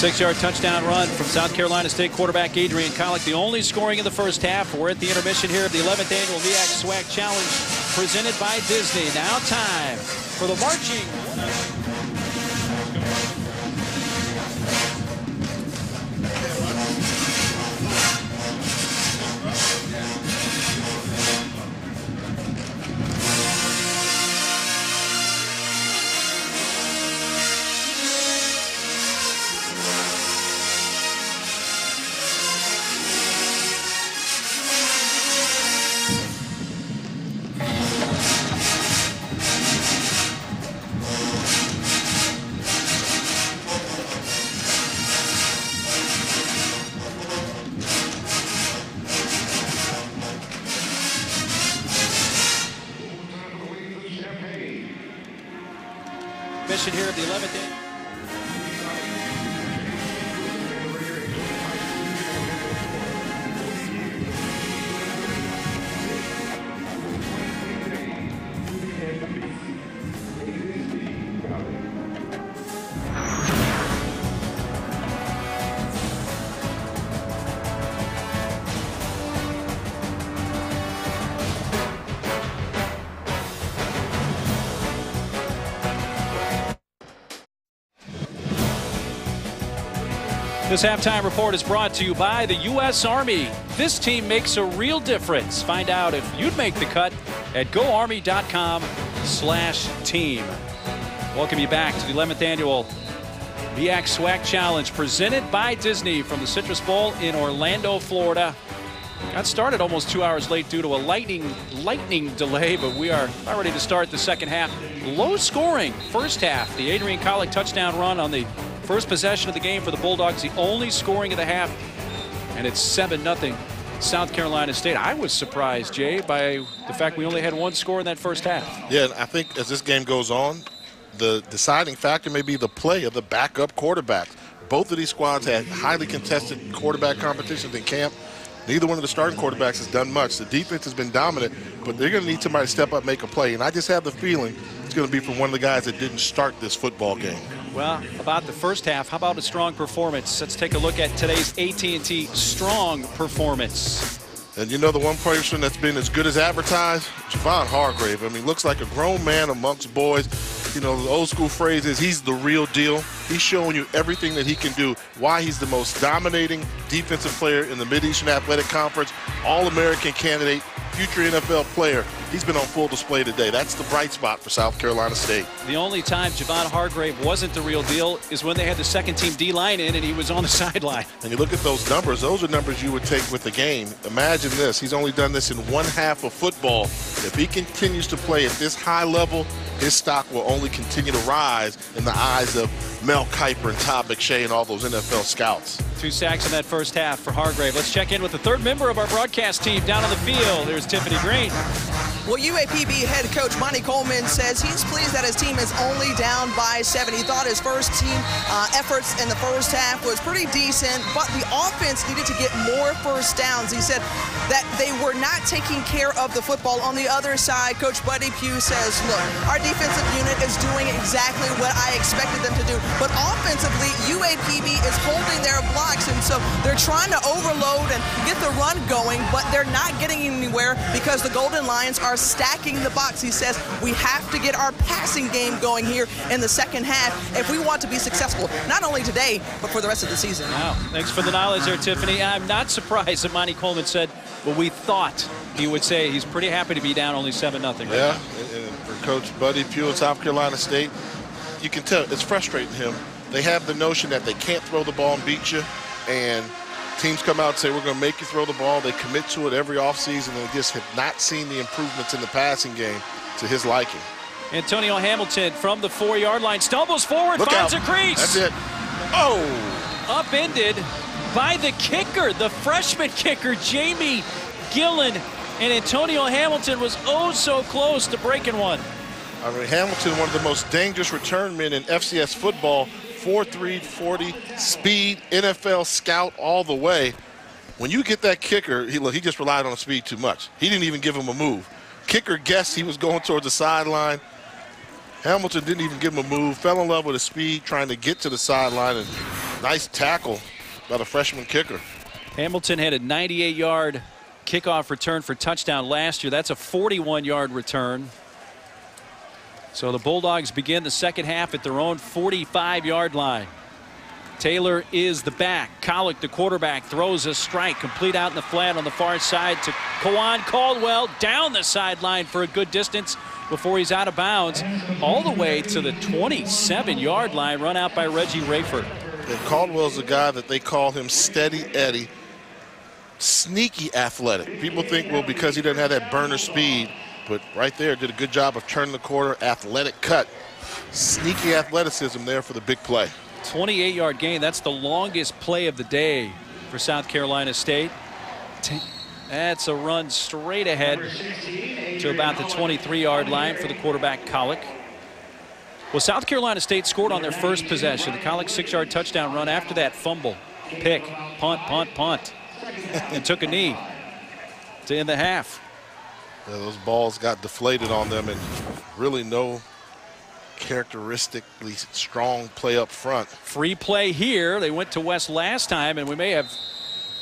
Six-yard touchdown run from South Carolina State quarterback Adrian Collick, the only scoring in the first half. We're at the intermission here of the 11th annual MEAC SWAC Challenge presented by Disney. Now time for the Marching. Mission here at the 11th inning. This halftime report is brought to you by the U.S. Army. This team makes a real difference. Find out if you'd make the cut at goarmy.com/team. Welcome you back to the 11th annual MEAC SWAC Challenge presented by Disney from the Citrus Bowl in Orlando, Florida. Got started almost 2 hours late due to a lightning delay, but we are about ready to start the second half. Low scoring first half. The Adrian Collick touchdown run on the first possession of the game for the Bulldogs, the only scoring of the half, and it's 7-0 South Carolina State. I was surprised, Jay, by the fact we only had one score in that first half. Yeah, and I think as this game goes on, the deciding factor may be the play of the backup quarterbacks. Both of these squads had highly contested quarterback competitions in camp. Neither one of the starting quarterbacks has done much. The defense has been dominant, but they're going to need somebody to step up and make a play. And I just have the feeling it's going to be from one of the guys that didn't start this football game. Well, about the first half, how about a strong performance? Let's take a look at today's AT&T strong performance. And you know the one person that's been as good as advertised? Javon Hargrave. I mean, looks like a grown man amongst boys. You know, the old school phrase is he's the real deal. He's showing you everything that he can do, why he's the most dominating defensive player in the Mid-Eastern Athletic Conference, All-American candidate, future NFL player. He's been on full display today. That's the bright spot for South Carolina State. The only time Javon Hargrave wasn't the real deal is when they had the second-team D-line in and he was on the sideline. And you look at those numbers are numbers you would take with the game. Imagine this. He's only done this in one half of football. If he continues to play at this high level, his stock will only continue to rise in the eyes of Mel Kiper and Todd McShay and all those NFL scouts. 2 sacks in that first half for Hargrave. Let's check in with the third member of our broadcast team down on the field. There's Tiffany Green. Well, UAPB head coach Monty Coleman says he's pleased that his team is only down by 7. He thought his first team efforts in the first half was pretty decent, but the offense needed to get more first downs. He said that they were not taking care of the football. On the other side, Coach Buddy Pugh says, look, our defensive unit is doing exactly what I expected them to do, but offensively, UAPB is holding their blocks, and so they're trying to overload and get the run going, but they're not getting anywhere because the Golden Lions are stacking the box. He says we have to get our passing game going here in the second half if we want to be successful, not only today, but for the rest of the season. Wow, thanks for the knowledge there, Tiffany. I'm not surprised that Monty Coleman said what we thought he would say. He's pretty happy to be down only 7-0. Right yeah, and for Coach Buddy Pugh at South Carolina State, you can tell it's frustrating him. They have the notion that they can't throw the ball and beat you, and teams come out and say, we're going to make you throw the ball. They commit to it every offseason, and they just have not seen the improvements in the passing game to his liking. Antonio Hamilton from the 4-yard line stumbles forward, finds a crease. That's it. Oh! Upended by the kicker, the freshman kicker, Jamie Gillen. And Antonio Hamilton was oh so close to breaking one. I mean, Hamilton, one of the most dangerous return men in FCS football. 4.3 40 speed, NFL scout all the way. When you get that kicker, he just relied on the speed too much. He didn't even give him a move. Kicker guessed he was going towards the sideline. Hamilton didn't even give him a move, fell in love with his speed, trying to get to the sideline, and nice tackle by the freshman kicker. Hamilton had a 98-yard kickoff return for touchdown last year. That's a 41-yard return. So the Bulldogs begin the second half at their own 45-yard line. Taylor is the back. Collick, the quarterback, throws a strike complete out in the flat on the far side to Kwan Caldwell down the sideline for a good distance before he's out of bounds all the way to the 27-yard line, run out by Reggie Rayford. And Caldwell's the guy that they call him Steady Eddie. Sneaky athletic. People think, well, because he doesn't have that burner speed, but right there did a good job of turning the corner, athletic cut. Sneaky athleticism there for the big play. 28-yard gain. That's the longest play of the day for South Carolina State. That's a run straight ahead to about the 23-yard line for the quarterback, Collick. Well, South Carolina State scored on their first possession. The Collick 6-yard touchdown run after that fumble. Pick, punt, and took a knee to end the half. Yeah, those balls got deflated on them, and really no characteristically strong play up front. Free play here. They went to West last time, and we may have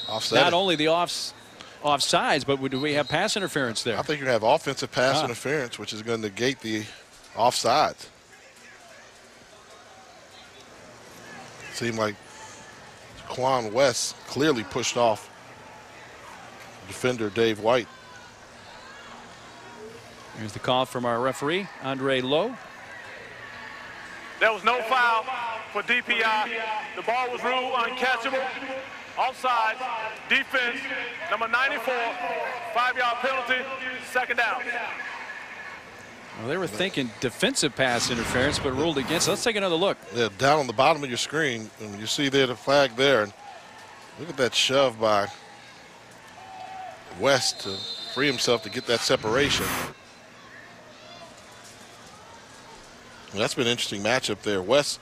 offset not only the offsides, but do we have pass interference there? I think you're going to have offensive pass interference, which is going to negate the offsides. Seemed like Quan West clearly pushed off defender Dave White. Here's the call from our referee, Andre Lowe. There was no foul for DPI. The ball was ruled uncatchable. Offside, defense, number 94, 5-yard penalty, second down. Well, they were thinking defensive pass interference, but ruled against. Let's take another look. Yeah, down on the bottom of your screen, and you see there the flag there. And look at that shove by West to free himself to get that separation. And that's been an interesting matchup there. West,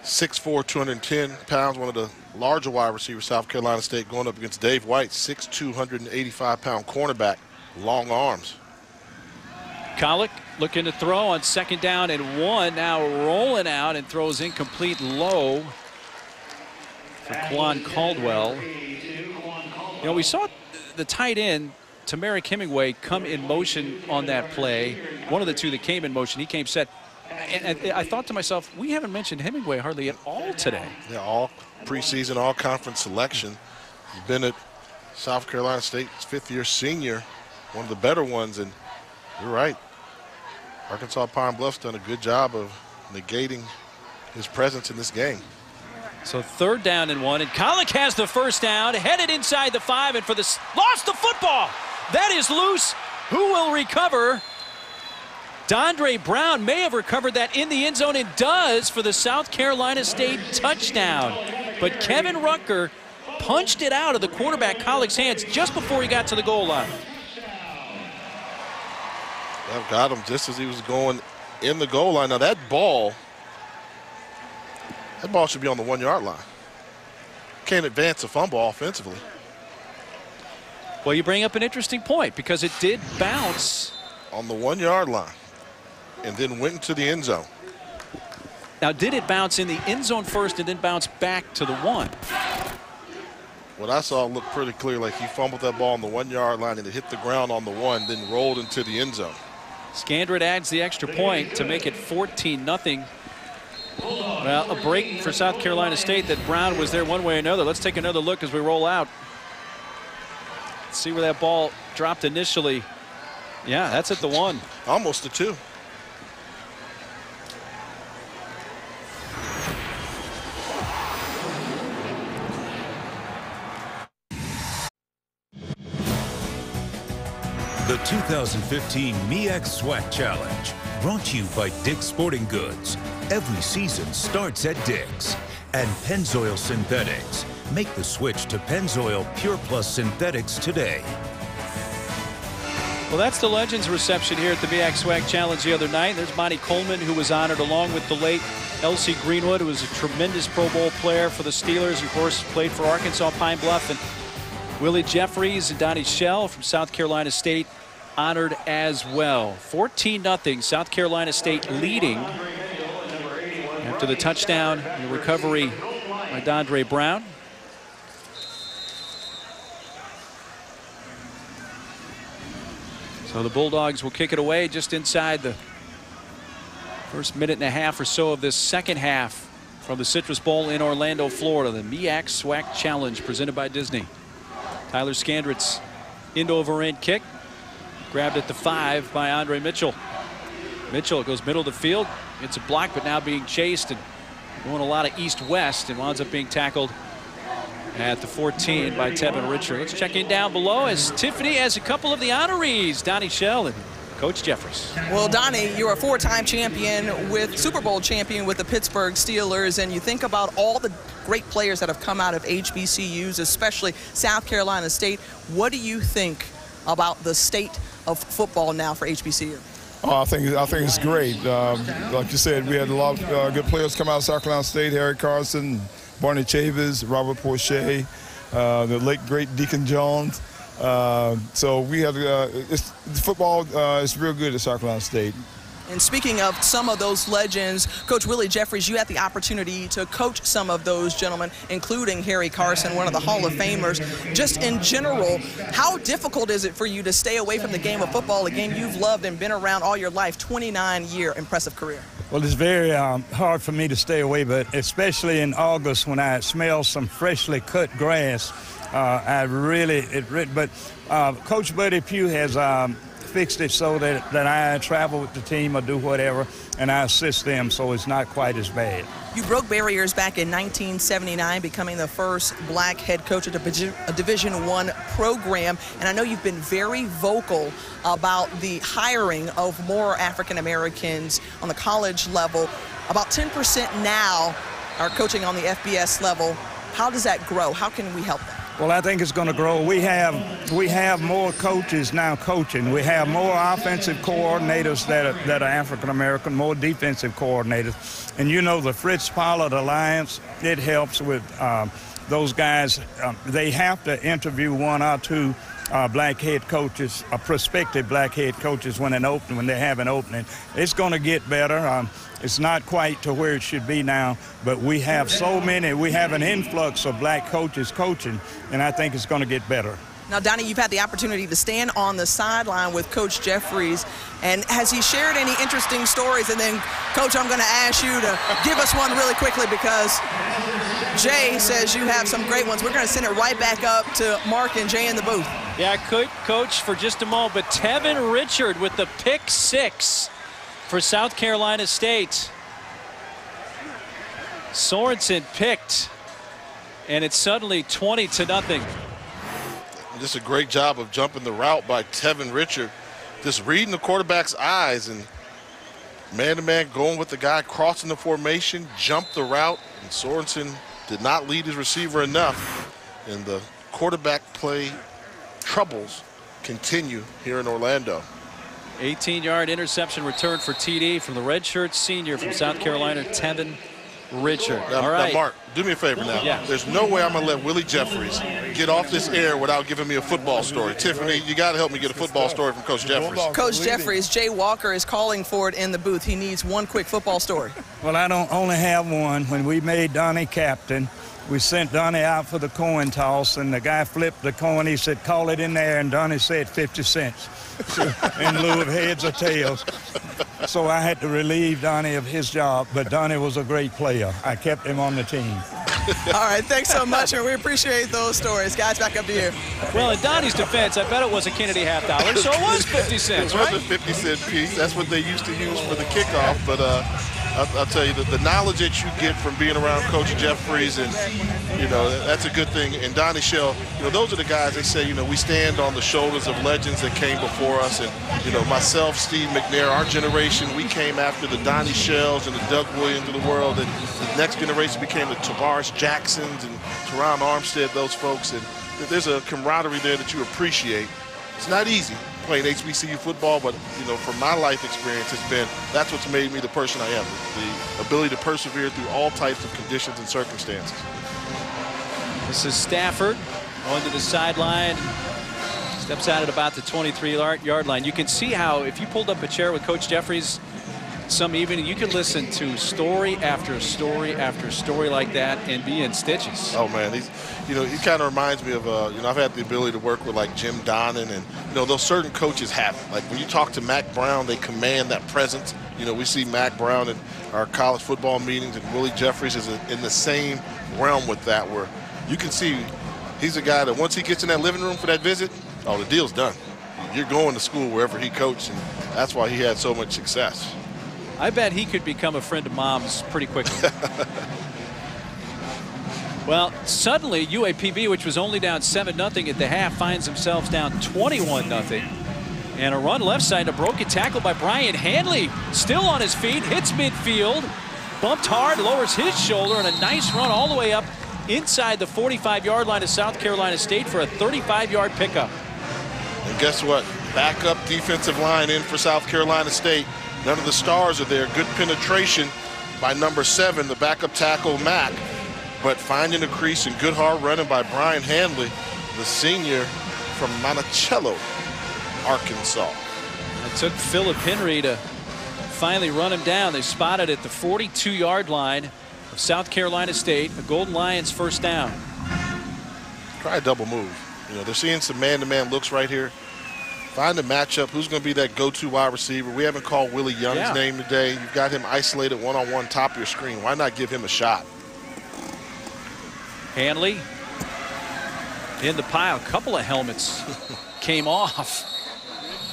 6'4", 210 pounds, one of the larger wide receivers, South Carolina State, going up against Dave White, 6'2", 185-pound cornerback, long arms. Collick looking to throw on second down and 1, now rolling out and throws incomplete low for Quan Caldwell. You know, we saw the tight end, Tamarick Hemingway, come in motion on that play. One of the two that came in motion, he came set. And I thought to myself, we haven't mentioned Hemingway hardly at all today. Yeah, all preseason, all conference selection. He's been at South Carolina State's 5th-year senior, one of the better ones. And you're right. Arkansas Pine-Bluff's done a good job of negating his presence in this game. So 3rd down and 1, and Collick has the first down, headed inside the 5, and for the lost the football. That is loose. Who will recover? Dondre Brown may have recovered that in the end zone, and does for the South Carolina State touchdown. But Kevin Rucker punched it out of the quarterback Collick's hands just before he got to the goal line. Well, got him just as he was going in the goal line. Now that ball should be on the 1 yard line. Can't advance a fumble offensively. Well, you bring up an interesting point because it did bounce on the 1 yard line and then went into the end zone. Now, did it bounce in the end zone first and then bounce back to the 1? What I saw looked pretty clear, like he fumbled that ball on the 1 yard line and it hit the ground on the 1, then rolled into the end zone. Scandrett adds the extra point to make it 14-0. Well, a break for South Carolina State that Brown was there one way or another. Let's take another look as we roll out. Let's see where that ball dropped initially. Yeah, that's at the 1. Almost the 2. The 2015 MEAC SWAC Challenge, brought to you by Dick's Sporting Goods. Every season starts at Dick's. And Pennzoil Synthetics. Make the switch to Pennzoil Pure Plus Synthetics today. Well, that's the Legends reception here at the MEAC SWAC Challenge the other night. There's Monty Coleman, who was honored along with the late L.C. Greenwood, who was a tremendous Pro Bowl player for the Steelers. Of course, played for Arkansas Pine-Bluff. And Willie Jeffries and Donnie Shell from South Carolina State honored as well. 14-0, South Carolina State leading after the touchdown and the recovery by Dondre Brown. So the Bulldogs will kick it away just inside the first minute and a half or so of this second half from the Citrus Bowl in Orlando, Florida. The MEAC SWAC Challenge presented by Disney. Tyler Scandrett's end-over-end kick. Grabbed at the 5 by Andre Mitchell. Mitchell goes middle of the field. It's a block, but now being chased and going a lot of east-west and winds up being tackled at the 14 by Tevin Richard. Let's check in down below as Tiffany has a couple of the honorees, Donnie Shell and Coach Jeffries. Well, Donnie, you're a 4-time champion with Super Bowl champion with the Pittsburgh Steelers, and you think about all the great players that have come out of HBCUs, especially South Carolina State. What do you think about the state of football now for HBCU? I think it's great. Like you said, we had a lot of good players come out of South Carolina State. Harry Carson, Barney Chavis, Robert Porcher, the late great Deacon Jones. So we have football is real good at South Carolina State. And speaking of some of those legends, Coach Willie Jeffries, you had the opportunity to coach some of those gentlemen, including Harry Carson, one of the Hall of Famers. Just in general, how difficult is it for you to stay away from the game of football, a game you've loved and been around all your life, 29-year impressive career? Well, it's very hard for me to stay away, but especially in August when I smell some freshly cut grass, but Coach Buddy Pugh has fixed it so that I travel with the team or do whatever, and I assist them, so it's not quite as bad. You broke barriers back in 1979, becoming the first black head coach at a Division I program, and I know you've been very vocal about the hiring of more African Americans on the college level. About 10% now are coaching on the FBS level. How does that grow? How can we help them? Well, I think it's going to grow. We have more coaches now coaching. We have more offensive coordinators that are African American, more defensive coordinators. And you know, the Fritz Pollard Alliance, it helps with those guys. They have to interview one or two black head coaches, prospective black head coaches when they have an opening. It's going to get better. It's not quite to where it should be now, but we have so many. We have an influx of black coaches coaching, and I think it's going to get better. Now, Donnie, you've had the opportunity to stand on the sideline with Coach Jeffries, and has he shared any interesting stories? And then, Coach, I'm going to ask you to give us one really quickly because Jay says you have some great ones. We're going to send it right back up to Mark and Jay in the booth. Yeah, Coach, for just a moment, but Tevin Richard with the pick 6 for South Carolina State. Sorensen picked, and it's suddenly 20-0. Just a great job of jumping the route by Tevin Richard, just reading the quarterback's eyes and man-to-man going with the guy, crossing the formation, jumped the route, and Sorensen did not lead his receiver enough, and the quarterback play troubles continue here in Orlando. 18-yard interception return for TD from the redshirt senior from South Carolina, Tevin Richard. Now, All right. now, Mark, do me a favor now. Yeah. There's no way I'm going to let Willie Jeffries get off this air without giving me a football story. Tiffany, you got to help me get a football story from Coach Jeffries. Coach Jeffries, Jay Walker is calling for it in the booth. He needs one quick football story. Well, I don't only have one. When we made Donnie captain, we sent Donnie out for the coin toss, and the guy flipped the coin. He said, call it in there, and Donnie said 50 cents in lieu of heads or tails. So I had to relieve Donnie of his job, but Donnie was a great player. I kept him on the team. All right, thanks so much, and we appreciate those stories. Guys, back up to you. Well, in Donnie's defense, I bet it was a Kennedy $half, so it was 50 cents, right? It was a 50-cent piece. That's what they used to use for the kickoff, but I'll tell you, the knowledge that you get from being around Coach Jeffries, and, you know, that's a good thing. And Donnie Shell, you know, those are the guys, they say, you know, we stand on the shoulders of legends that came before us. And, you know, myself, Steve McNair, our generation, we came after the Donnie Shells and the Doug Williams of the world. And the next generation became the Tavares Jacksons and Teron Armstead, those folks. And there's a camaraderie there that you appreciate. It's not easy playing HBCU football, but, you know, from my life experience, it's been, that's what's made me the person I am, the ability to persevere through all types of conditions and circumstances. This is Stafford going to the sideline, steps out at about the 23-yard line. You can see how if you pulled up a chair with Coach Jeffries some evening, you could listen to story after story after story like that and be in stitches. Oh man, he's, you know, he kind of reminds me of, you know, I've had the ability to work with like Jim Donnan, and, you know, those certain coaches have it. Like when you talk to Mac Brown, they command that presence. You know, we see Mac Brown in our college football meetings, and Willie Jeffries is in the same realm with that, where you can see he's a guy that once he gets in that living room for that visit, oh, the deal's done. You're going to school wherever he coached, and that's why he had so much success. I bet he could become a friend of Mom's pretty quickly. Well, suddenly UAPB, which was only down 7-0 at the half, finds themselves down 21-0. And a run left side, a broken tackle by Brian Hanley. Still on his feet, hits midfield, bumped hard, lowers his shoulder, and a nice run all the way up inside the 45-yard line of South Carolina State for a 35-yard pickup. And guess what? Backup defensive line in for South Carolina State. None of the stars are there. Good penetration by number 7, the backup tackle, Mack. But finding a crease and good hard running by Brian Hanley, the senior from Monticello, Arkansas. It took Philip Henry to finally run him down. They spotted at the 42-yard line of South Carolina State, the Golden Lions first down. Try a double move. You know, they're seeing some man-to-man looks right here. Find a matchup. Who's going to be that go-to wide receiver? We haven't called Willie Young's name today. You've got him isolated one-on-one top of your screen. Why not give him a shot? Hanley in the pile. A couple of helmets came off.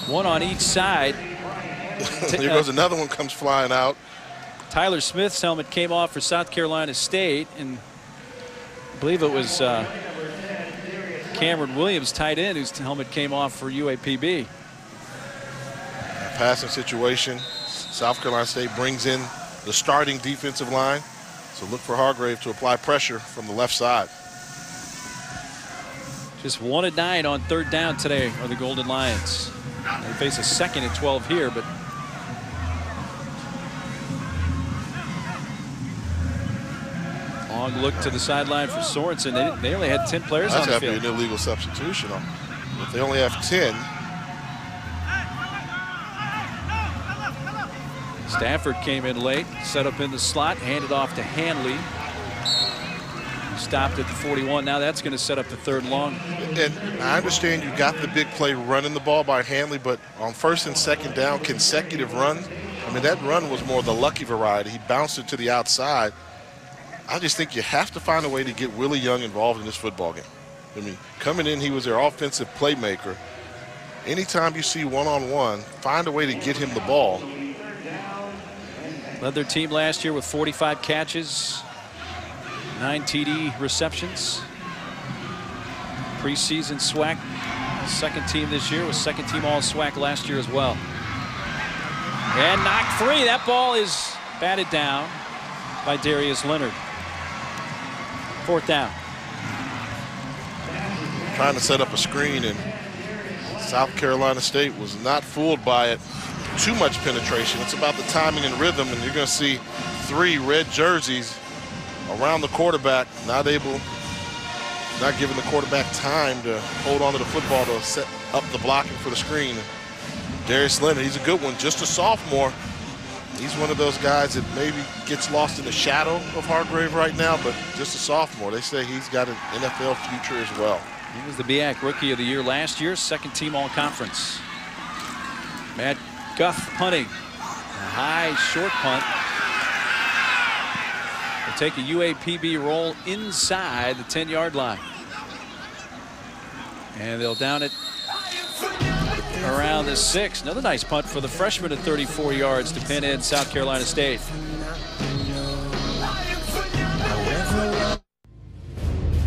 One on each side. Here goes another one, comes flying out. Tyler Smith's helmet came off for South Carolina State, and I believe it was Cameron Williams, tight end, whose helmet came off for UAPB. Passing situation. South Carolina State brings in the starting defensive line. So look for Hargrave to apply pressure from the left side. Just 1 of 9 on third down today are the Golden Lions. They face a 2nd and 12 here, but long look to the sideline for Sorensen. They only had 10 players on the field. That's got to be an illegal substitution. If they only have 10. Stafford came in late, set up in the slot, handed off to Hanley. Stopped at the 41. Now that's going to set up the 3rd long. And I understand you got the big play running the ball by Hanley, but on 1st and 2nd down, consecutive runs, I mean, that run was more the lucky variety. He bounced it to the outside. I just think you have to find a way to get Willie Young involved in this football game. I mean, coming in, he was their offensive playmaker. Anytime you see one-on-one, find a way to get him the ball. Led their team last year with 45 catches, 9 TD receptions. Preseason SWAC, 2nd team this year, was 2nd team all SWAC last year as well. And knocked free. That ball is batted down by Darius Leonard. 4th down. Trying to set up a screen, and South Carolina State was not fooled by it. Too much penetration. It's about the timing and rhythm, and you're going to see 3 red jerseys around the quarterback, not giving the quarterback time to hold on to the football to set up the blocking for the screen. Darius Leonard, he's a good one, just a sophomore. He's one of those guys that maybe gets lost in the shadow of Hargrave right now, but just a sophomore. They say he's got an NFL future as well. He was the MEAC Rookie of the Year last year, 2nd team All-Conference. Matt Guff punting. A high, short punt. Will take a UAPB roll inside the 10-yard line. And they'll down it around the 6. Another nice punt for the freshman at 34 yards to pin in South Carolina State.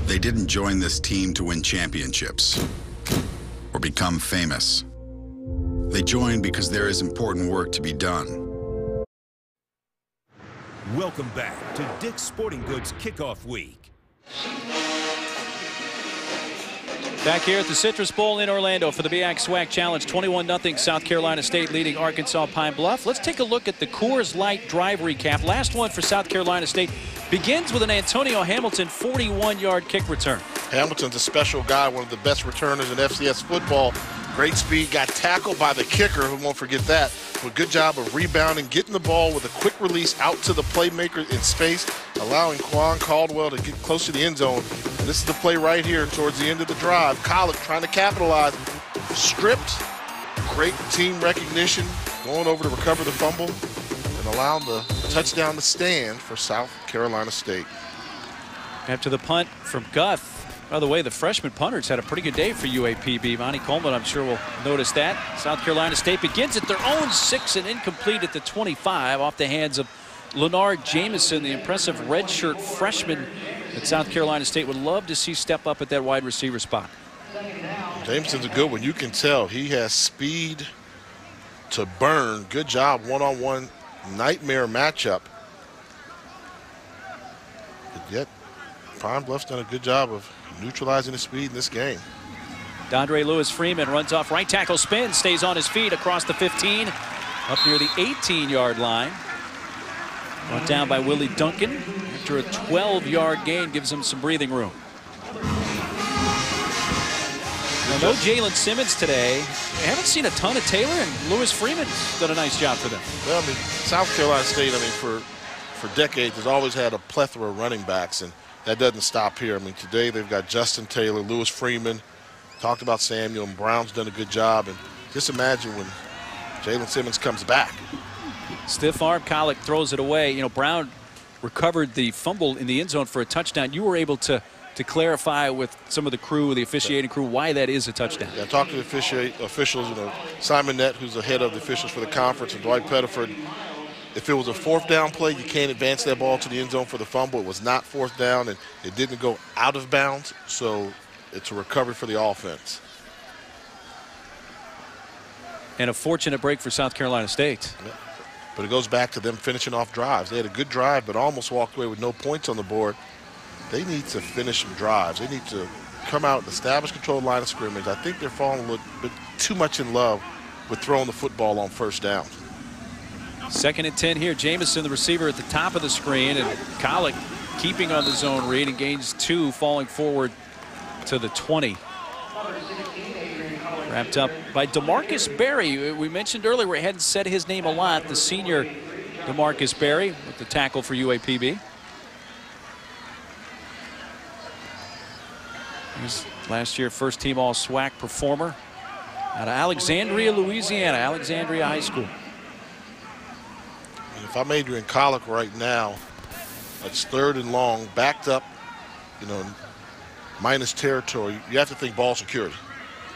They didn't join this team to win championships or become famous. They joined because there is important work to be done. Welcome back to Dick's Sporting Goods Kickoff Week. Back here at the Citrus Bowl in Orlando for the MEAC SWAC Challenge. 21-0 South Carolina State leading Arkansas Pine-Bluff. Let's take a look at the Coors Light drive recap. Last one for South Carolina State begins with an Antonio Hamilton 41-yard kick return. Hamilton's a special guy, one of the best returners in FCS football. Great speed, got tackled by the kicker, who won't forget that. But good job of rebounding, getting the ball with a quick release out to the playmaker in space, allowing Quan Caldwell to get close to the end zone. And this is the play right here towards the end of the drive. Collick trying to capitalize, stripped, great team recognition, going over to recover the fumble, and allowing the touchdown to stand for South Carolina State. After the punt from Guth. By the way, the freshman punters had a pretty good day for UAPB. Monty Coleman, I'm sure, will notice that. South Carolina State begins at their own 6 and incomplete at the 25 off the hands of Leonard Jamison, the impressive redshirt freshman that South Carolina State would love to see step up at that wide receiver spot. Jamison's a good one. You can tell he has speed to burn. Good job, one-on-one nightmare matchup. But yet, Pine-Bluff's done a good job of neutralizing the speed in this game. Dondre Lewis-Freeman runs off right tackle spin, stays on his feet across the 15, up near the 18-yard line. Brought down by Willie Duncan after a 12-yard gain, gives him some breathing room. Well, no Jalen Simmons today. I haven't seen a ton of Taylor, and Lewis-Freeman's done a nice job for them. Well, I mean, South Carolina State, I mean, for decades has always had a plethora of running backs, and that doesn't stop here. I mean, today they've got Justin Taylor, Lewis Freeman, talked about Samuel, and Brown's done a good job. And just imagine when Jalen Simmons comes back. Stiff arm, Collick throws it away. You know, Brown recovered the fumble in the end zone for a touchdown. You were able to clarify with some of the crew, the officiating crew, why that is a touchdown. Yeah, talk to the officials, you know, Simon Nett, who's the head of the officials for the conference, and Dwight Pettiford. If it was a 4th down play, you can't advance that ball to the end zone for the fumble. It was not 4th down, and it didn't go out of bounds, so it's a recovery for the offense. And a fortunate break for South Carolina State. Yeah. But it goes back to them finishing off drives. They had a good drive, but almost walked away with no points on the board. They need to finish some drives. They need to come out and establish control line of scrimmage. I think they're falling a little bit too much in love with throwing the football on 1st down. 2nd and 10 here. Jamison, the receiver, at the top of the screen, and Collick keeping on the zone read and gains 2, falling forward to the 20. Wrapped up by DeMarcus Berry. We mentioned earlier we hadn't said his name a lot. The senior DeMarcus Berry with the tackle for UAPB. He's last year 1st team all SWAC performer out of Alexandria, Louisiana, Alexandria High School. If I'm Adrian Collick right now, it's 3rd and long, backed up, you know, minus territory. You have to think ball security.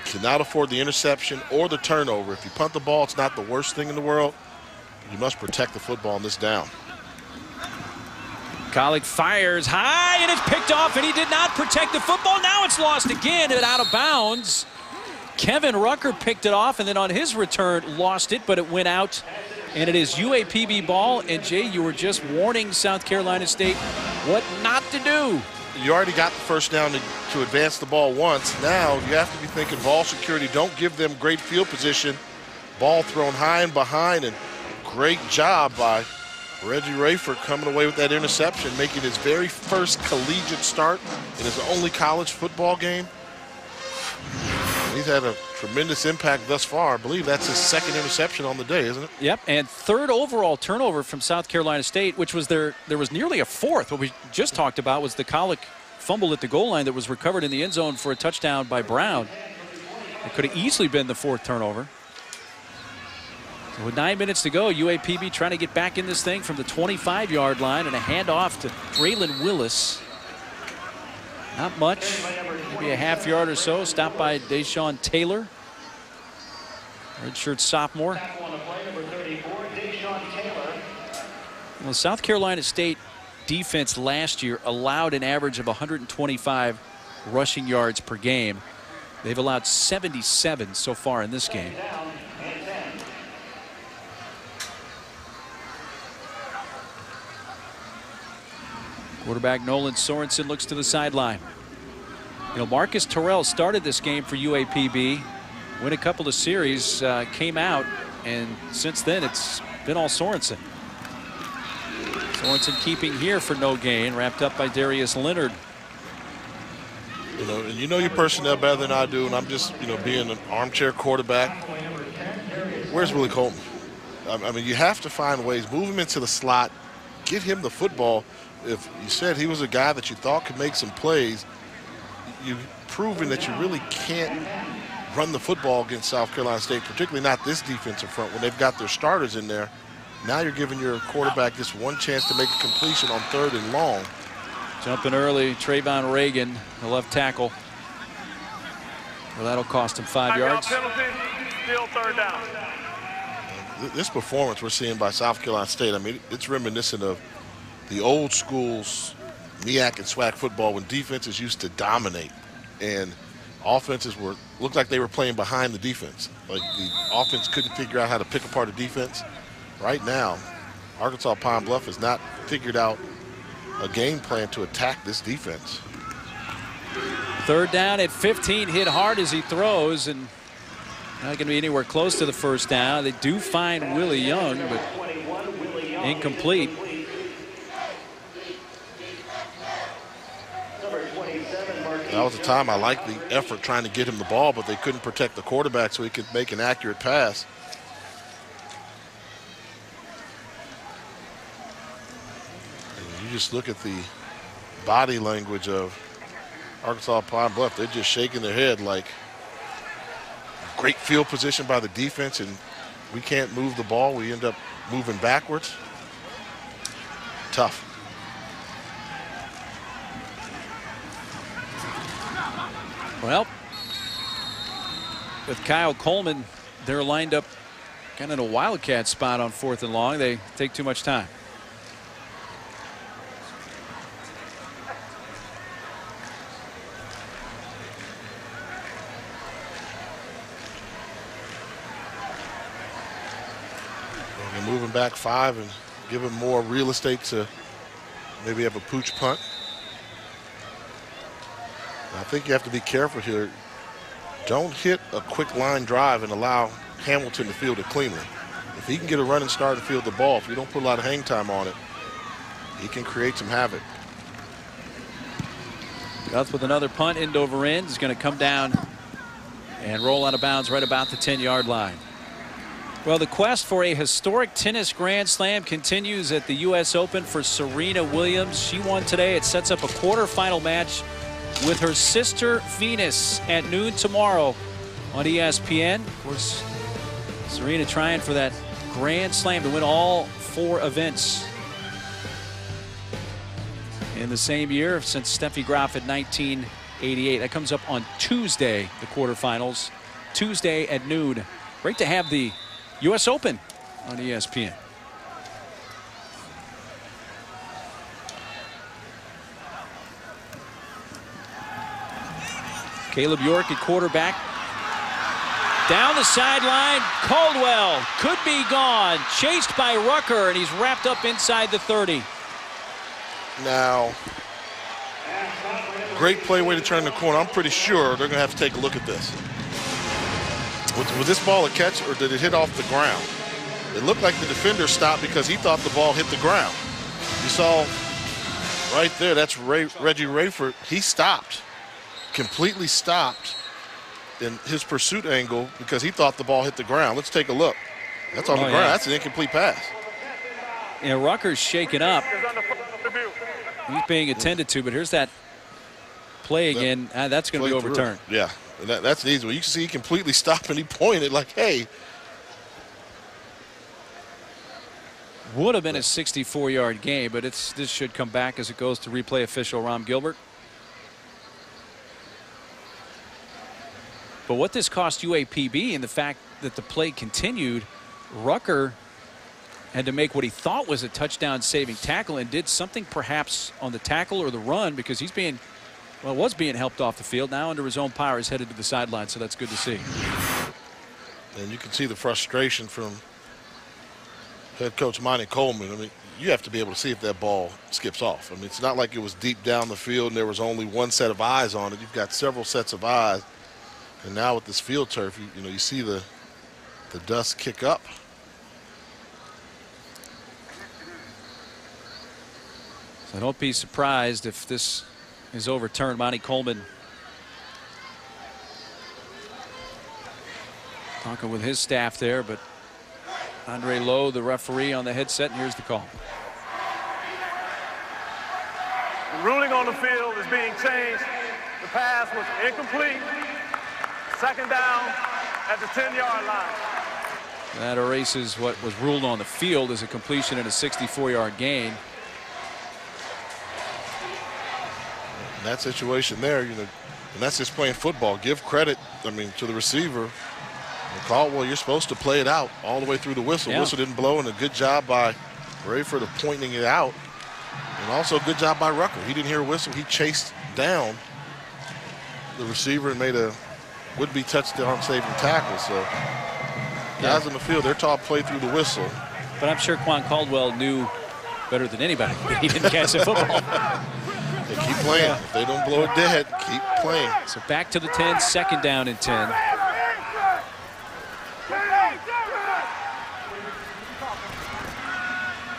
Cannot afford the interception or the turnover. If you punt the ball, it's not the worst thing in the world. You must protect the football on this down. Collick fires high, and it's picked off, and he did not protect the football. Now it's lost again and out of bounds. Kevin Rucker picked it off, and then on his return lost it, but it went out. And it is UAPB ball. And Jay, you were just warning South Carolina State what not to do. You already got the first down to advance the ball once. Now you have to be thinking ball security. Don't give them great field position. Ball thrown high and behind, and great job by Reggie Rayford coming away with that interception, making his very first collegiate start in his only college football game. He's had a tremendous impact thus far. I believe that's his second interception on the day, isn't it? Yep, and third overall turnover from South Carolina State, which was there was nearly a fourth. What we just talked about was the Colic fumble at the goal line that was recovered in the end zone for a touchdown by Brown. It could have easily been the fourth turnover. So with 9 minutes to go, UAPB trying to get back in this thing from the 25-yard line, and a handoff to Braylon Willis. Not much, maybe a half yard or so, stopped by Deshaun Taylor, redshirt sophomore. Well, South Carolina State defense last year allowed an average of 125 rushing yards per game. They've allowed 77 so far in this game. Quarterback Nolan Sorensen looks to the sideline. You know, Marcus Terrell started this game for UAPB, win a couple of series, came out, and since then it's been all Sorensen. Sorensen keeping here for no gain, wrapped up by Darius Leonard. You know, and you know your personnel better than I do, and I'm just, you know, being an armchair quarterback. Where's Willie Colton? I mean, you have to find ways, move him into the slot, get him the football. If you said he was a guy that you thought could make some plays, you've proven that you really can't run the football against South Carolina State, particularly not this defensive front when they've got their starters in there. Now you're giving your quarterback just one chance to make a completion on 3rd and long. Jumping early, Trayvon Reagan, the left tackle. Well, that'll cost him 5 yards. Penalty, still 3rd down. This performance we're seeing by South Carolina State, I mean, it's reminiscent of the old school's MEAC and SWAC football when defenses used to dominate and offenses looked like they were playing behind the defense. Like the offense couldn't figure out how to pick apart a defense. Right now, Arkansas Pine-Bluff has not figured out a game plan to attack this defense. 3rd down at 15, hit hard as he throws, and not going to be anywhere close to the first down. They do find Willie Young, but incomplete. That was a time I liked the effort trying to get him the ball, but they couldn't protect the quarterback so he could make an accurate pass. And you just look at the body language of Arkansas Pine-Bluff. They're just shaking their head like great field position by the defense, and we can't move the ball. We end up moving backwards. Tough. Well, with Kyle Coleman, they're lined up kind of in a wildcat spot on 4th and long. They take too much time. They're moving back 5 and give him more real estate to maybe have a pooch punt. I think you have to be careful here. Don't hit a quick line drive and allow Hamilton to field it cleanly. If he can get a running start to field the ball, if you don't put a lot of hang time on it, he can create some havoc. Guth with another punt, end over end, is going to come down and roll out of bounds right about the 10-yard line. Well, the quest for a historic tennis Grand Slam continues at the U.S. Open for Serena Williams. She won today. It sets up a quarterfinal match with her sister Venus at noon tomorrow on ESPN. Of course, Serena trying for that Grand Slam to win all 4 events in the same year since Steffi Graf in 1988. That comes up on Tuesday, the quarterfinals, Tuesday at noon. Great to have the U.S. Open on ESPN. Caleb York at quarterback. Down the sideline, Caldwell could be gone. Chased by Rucker, and he's wrapped up inside the 30. Now, great play, way to turn the corner. I'm pretty sure they're going to have to take a look at this. Was this ball a catch, or did it hit off the ground? It looked like the defender stopped because he thought the ball hit the ground. You saw right there, that's Reggie Rayford. He stopped, completely stopped in his pursuit angle because he thought the ball hit the ground. Let's take a look. That's on the ground. That's an incomplete pass. Yeah, Rucker's shaken up. He's being attended to, but here's that play again. That's going to be overturned. Yeah, that's an easy one. You can see he completely stopped and he pointed like, hey. Would have been a 64-yard game, but this should come back as it goes to replay official Ron Gilbert. But what this cost UAPB and the fact that the play continued, Rucker had to make what he thought was a touchdown-saving tackle and did something perhaps on the tackle or the run because he's being, well, was being helped off the field. Now under his own power is headed to the sideline, so that's good to see. And you can see the frustration from head coach Monty Coleman. I mean, you have to be able to see if that ball skips off. I mean, it's not like it was deep down the field and there was only one set of eyes on it. You've got several sets of eyes. And now with this field turf, you see the dust kick up. So don't be surprised if this is overturned. Monty Coleman talking with his staff there, but Andre Lowe, the referee, on the headset, and here's the call. The ruling on the field is being changed. The pass was incomplete. Second down at the 10-yard line. That erases what was ruled on the field as a completion and a 64-yard gain. In that situation there, and that's just playing football. Give credit, to the receiver. Caldwell, you're supposed to play it out all the way through the whistle. Yeah. Whistle didn't blow, and a good job by Rayford of pointing it out. And also a good job by Rucker. He didn't hear a whistle. He chased down the receiver and made a would-be touchdown-saving tackle. So guys in the field, they're taught play through the whistle. But I'm sure Quan Caldwell knew better than anybody that he didn't catch the football. They keep playing. If they don't blow it dead, keep playing. So back to the 10, second down and 10.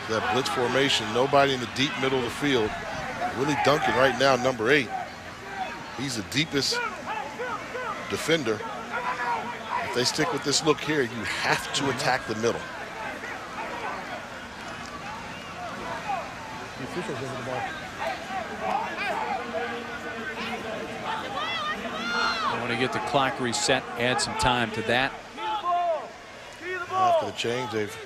That blitz formation, nobody in the deep middle of the field. Willie Duncan right now, number 8. He's the deepest defender. If they stick with this look here, you have to attack the middle. I want to get the clock reset, add some time to that. After the change, they've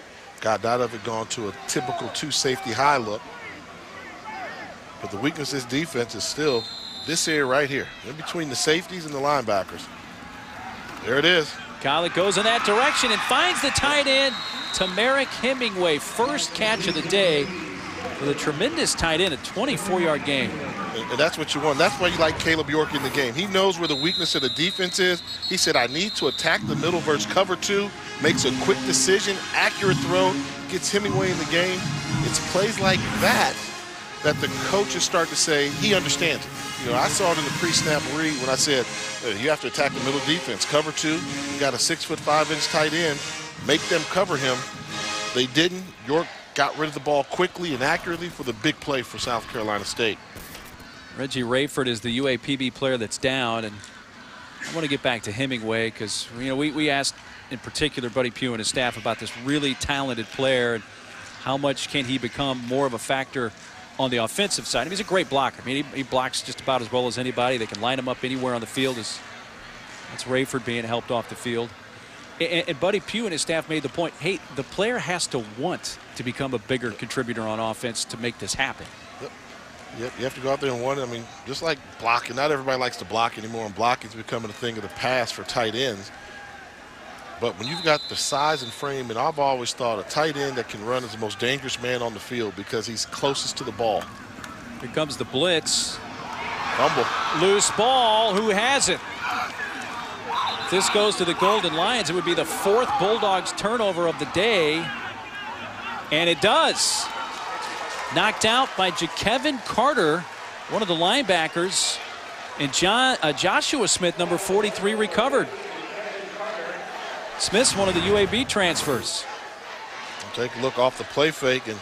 got out of it, gone to a typical 2-safety high look. But the weakness of this defense is still this area right here, in between the safeties and the linebackers. There it is. Collett goes in that direction and finds the tight end, Tamarick Hemingway. First catch of the day with a tremendous tight end, a 24-yard gain. And that's what you want. That's why you like Caleb York in the game. He knows where the weakness of the defense is. He said, I need to attack the middle versus cover 2. Makes a quick decision, accurate throw, gets Hemingway in the game. It's plays like that that the coaches start to say he understands it. I saw it in the pre-snap read when I said you have to attack the middle defense. Cover 2, you got a 6'5" tight end. Make them cover him. They didn't. York got rid of the ball quickly and accurately for the big play for South Carolina State. Reggie Rayford is the UAPB player that's down, and I want to get back to Hemingway because we asked in particular Buddy Pugh and his staff about this really talented player and how much can he become more of a factor on the offensive side. He's a great blocker. He blocks just about as well as anybody. They can line him up anywhere on the field. That's Rayford being helped off the field. And Buddy Pugh and his staff made the point, hey, the player has to want to become a bigger contributor on offense to make this happen. Yep, you have to go out there and want it. Just like blocking, not everybody likes to block anymore, and blocking is becoming a thing of the past for tight ends. But when you've got the size and frame, and I've always thought a tight end that can run is the most dangerous man on the field because he's closest to the ball. Here comes the blitz. Fumble. Loose ball. Who has it? If this goes to the Golden Lions, it would be the 4th Bulldogs turnover of the day. And it does. Knocked out by Jakevin Carter, one of the linebackers. And Joshua Smith, number 43, recovered. Smith's one of the UAB transfers. Take a look off the play fake and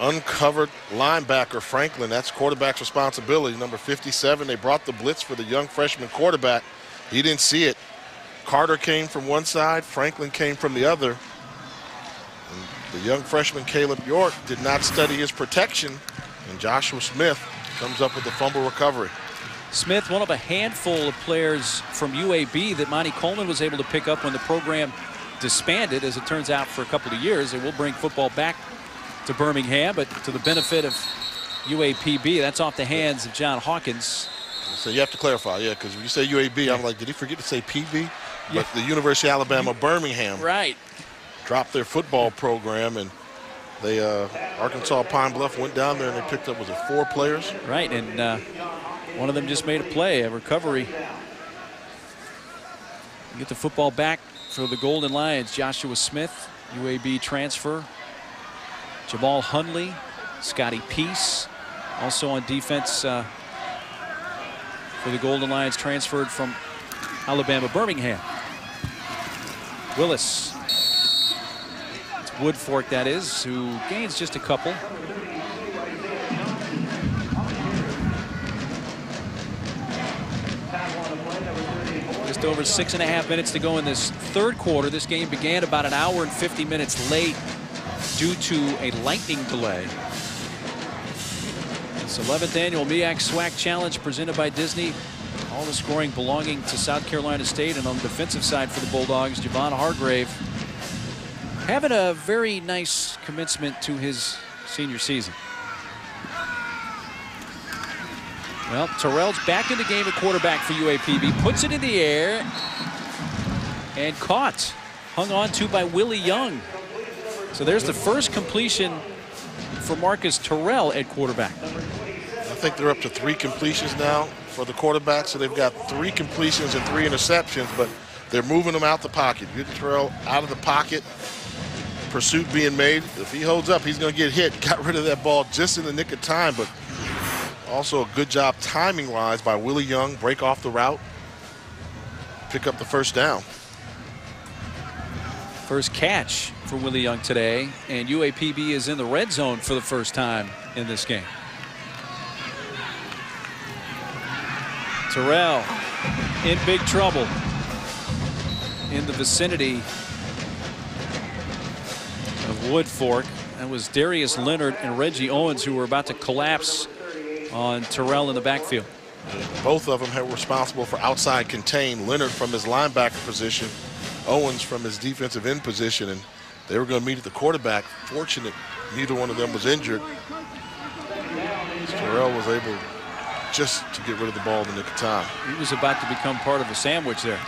uncovered linebacker Franklin. That's quarterback's responsibility. Number 57, they brought the blitz for the young freshman quarterback. He didn't see it. Carter came from one side, Franklin came from the other. And the young freshman Caleb York did not study his protection, and Joshua Smith comes up with the fumble recovery. Smith, one of a handful of players from UAB that Monty Coleman was able to pick up when the program disbanded. As it turns out, for a couple of years, they will bring football back to Birmingham, but to the benefit of UAPB. That's off the hands of John Hawkins. So you have to clarify, yeah, because when you say UAB, I'm like, did he forget to say PB? Yeah. But the University of Alabama, Birmingham, right, dropped their football program, and they Arkansas Pine-Bluff went down there and they picked up, was it 4 players? Right, and one of them just made a play, a recovery. Get the football back for the Golden Lions. Joshua Smith, UAB transfer. Jamal Hunley, Scotty Peace, also on defense for the Golden Lions, transferred from Alabama Birmingham. Willis. It's Woodfork, that is, who gains just a couple. Just over 6.5 minutes to go in this third quarter. This game began about an hour and 50 minutes late due to a lightning delay. It's 11th annual MEAC SWAC Challenge presented by Disney. All the scoring belonging to South Carolina State, and on the defensive side for the Bulldogs, Javon Hargrave having a very nice commencement to his senior season. Well, Terrell's back in the game at quarterback for UAPB, puts it in the air and caught, hung on to by Willie Young. So there's the first completion for Marcus Terrell at quarterback. I think they're up to 3 completions now for the quarterback, so they've got 3 completions and 3 interceptions, but they're moving them out the pocket. Getting Terrell out of the pocket, pursuit being made. If he holds up, he's going to get hit. Got rid of that ball just in the nick of time, but also a good job timing-wise by Willie Young. Break off the route, pick up the first down. First catch for Willie Young today, and UAPB is in the red zone for the first time in this game. Terrell in big trouble in the vicinity of Woodfork. That was Darius Leonard and Reggie Owens who were about to collapse on Terrell in the backfield. Both of them were responsible for outside contain. Leonard from his linebacker position, Owens from his defensive end position, and they were going to meet at the quarterback. Fortunate neither one of them was injured. Terrell was able just to get rid of the ball in the nick of time. He was about to become part of a sandwich there.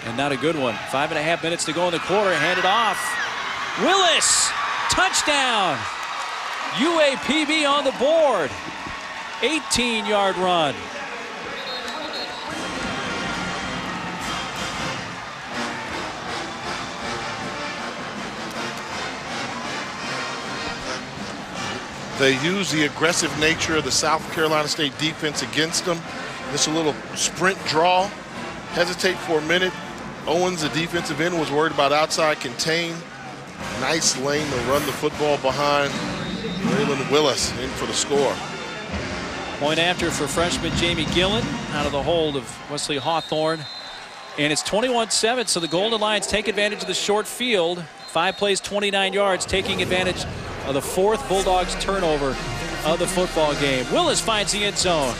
And not a good one. 5.5 minutes to go in the quarter. Handed off. Willis, touchdown. UAPB on the board. 18-yard run. They use the aggressive nature of the South Carolina State defense against them. Just a little sprint draw. Hesitate for a minute. Owens, the defensive end, was worried about outside contain. Nice lane to run the football behind. Raylan Willis in for the score. Point after for freshman Jamie Gillen out of the hold of Wesley Hawthorne. And it's 21-7, so the Golden Lions take advantage of the short field. 5 plays, 29 yards, taking advantage of the 4th Bulldogs turnover of the football game. Willis finds the end zone.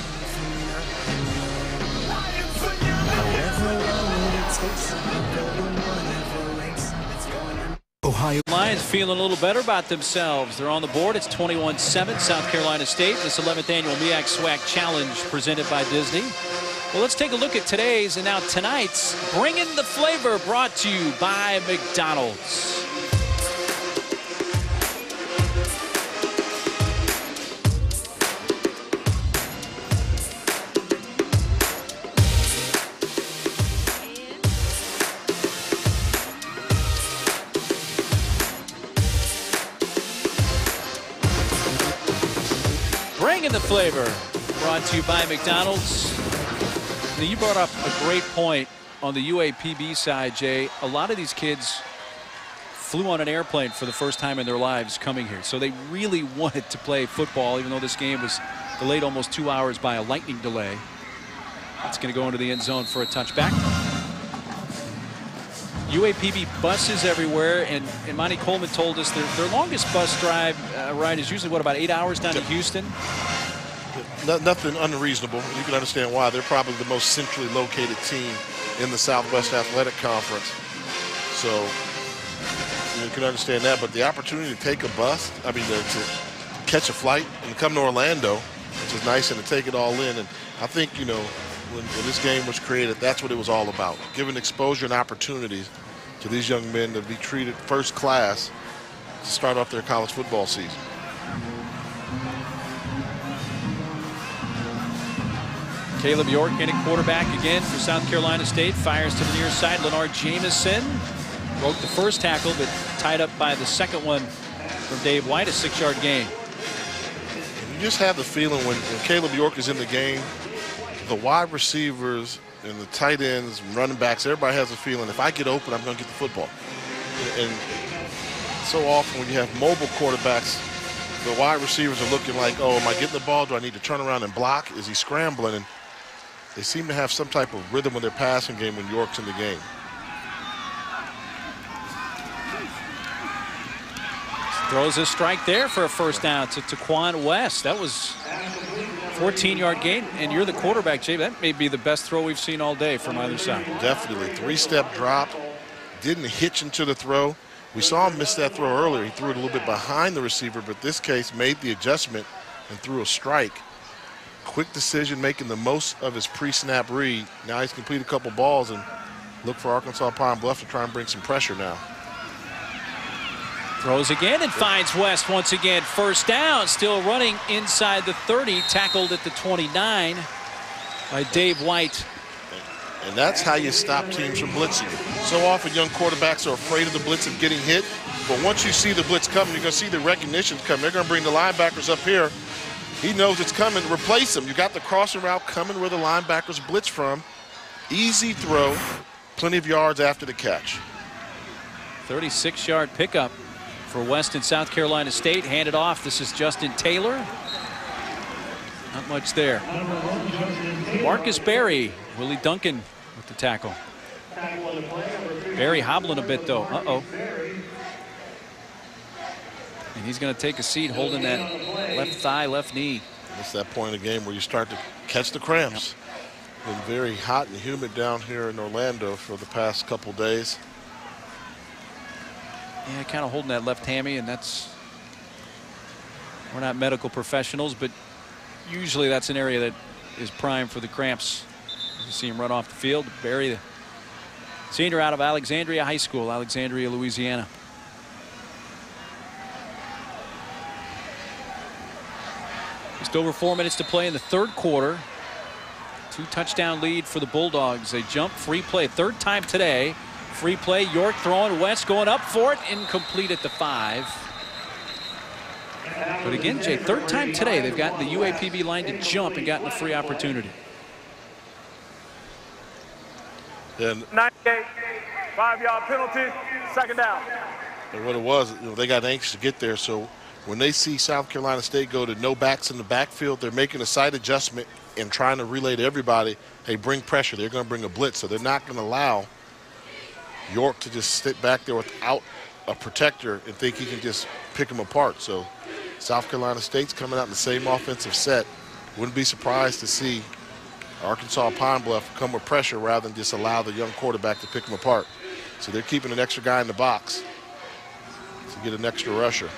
Ohio Lions feeling a little better about themselves. They're on the board. It's 21-7, South Carolina State. This 11th annual MEAC SWAC Challenge presented by Disney. Well, let's take a look at today's and now tonight's Bringing the Flavor, brought to you by McDonald's. Bringing the flavor, brought to you by McDonald's. Now, you brought up a great point on the UAPB side, Jay. A lot of these kids flew on an airplane for the first time in their lives coming here. So they really wanted to play football, even though this game was delayed almost 2 hours by a lightning delay. It's going to go into the end zone for a touchback. UAPB buses everywhere, and Monty Coleman told us their longest bus drive ride is usually, what, about 8 hours down to Houston? Nothing unreasonable. You can understand why. They're probably the most centrally located team in the Southwest Athletic Conference. So you can understand that. But the opportunity to take a bus, I mean, to catch a flight and come to Orlando, which is nice, and to take it all in. And I think, you know, when this game was created, that's what it was all about, giving exposure and opportunities to these young men to be treated first class to start off their college football season. Caleb York in at quarterback again for South Carolina State. Fires to the near side. Leonard Jamison broke the first tackle, but tied up by the second one from Dave White, a 6-yard gain. You just have the feeling when Caleb York is in the game, the wide receivers and the tight ends and running backs, everybody has a feeling, if I get open, I'm going to get the football. And so often when you have mobile quarterbacks, the wide receivers are looking like, oh, am I getting the ball? Do I need to turn around and block? Is he scrambling? And they seem to have some type of rhythm with their passing game when York's in the game. Throws a strike there for a first down to Taquan West. That was 14-yard gain, and you're the quarterback, Jay. That may be the best throw we've seen all day from either side. Definitely. 3-step drop. Didn't hitch into the throw. We saw him miss that throw earlier. He threw it a little bit behind the receiver, but this case made the adjustment and threw a strike. Quick decision, making the most of his pre-snap read. Now he's completed a couple balls and look for Arkansas Pine-Bluff to try and bring some pressure now. Throws again and finds West once again. First down, still running inside the 30, tackled at the 29 by Dave White. And that's how you stop teams from blitzing. So often young quarterbacks are afraid of the blitz and getting hit, but once you see the blitz coming, you're going to see the recognition coming. They're going to bring the linebackers up here. He knows it's coming. Replace them. You got the crossing route coming where the linebackers blitz from. Easy throw, plenty of yards after the catch. 36-yard pickup for West and South Carolina State. Handed off. This is Justin Taylor. Not much there. Marcus Berry, Willie Duncan with the tackle. Berry hobbling a bit though. Uh-oh. And he's going to take a seat holding that left thigh, left knee. It's that point in the game where you start to catch the cramps. Been very hot and humid down here in Orlando for the past couple days. Yeah, kind of holding that left hammy, and that's, we're not medical professionals, but usually that's an area that is prime for the cramps. You see him run off the field. Barry, the senior out of Alexandria High School, Alexandria, Louisiana. Just over 4 minutes to play in the third quarter. 2-touchdown lead for the Bulldogs. They jump, free play, third time today. Free play, York throwing, West going up for it, incomplete at the 5. But again, Jay, third time today they've gotten the UAPB line to jump and gotten a free opportunity. And 98, 5-yard penalty, second down. And what it was, you know, they got anxious to get there, so when they see South Carolina State go to no backs in the backfield, they're making a side adjustment and trying to relay to everybody, hey, bring pressure. They're going to bring a blitz, so they're not going to allow York to just sit back there without a protector and think he can just pick them apart. So South Carolina State's coming out in the same offensive set. Wouldn't be surprised to see Arkansas Pine-Bluff come with pressure rather than just allow the young quarterback to pick them apart. So they're keeping an extra guy in the box to get an extra rusher.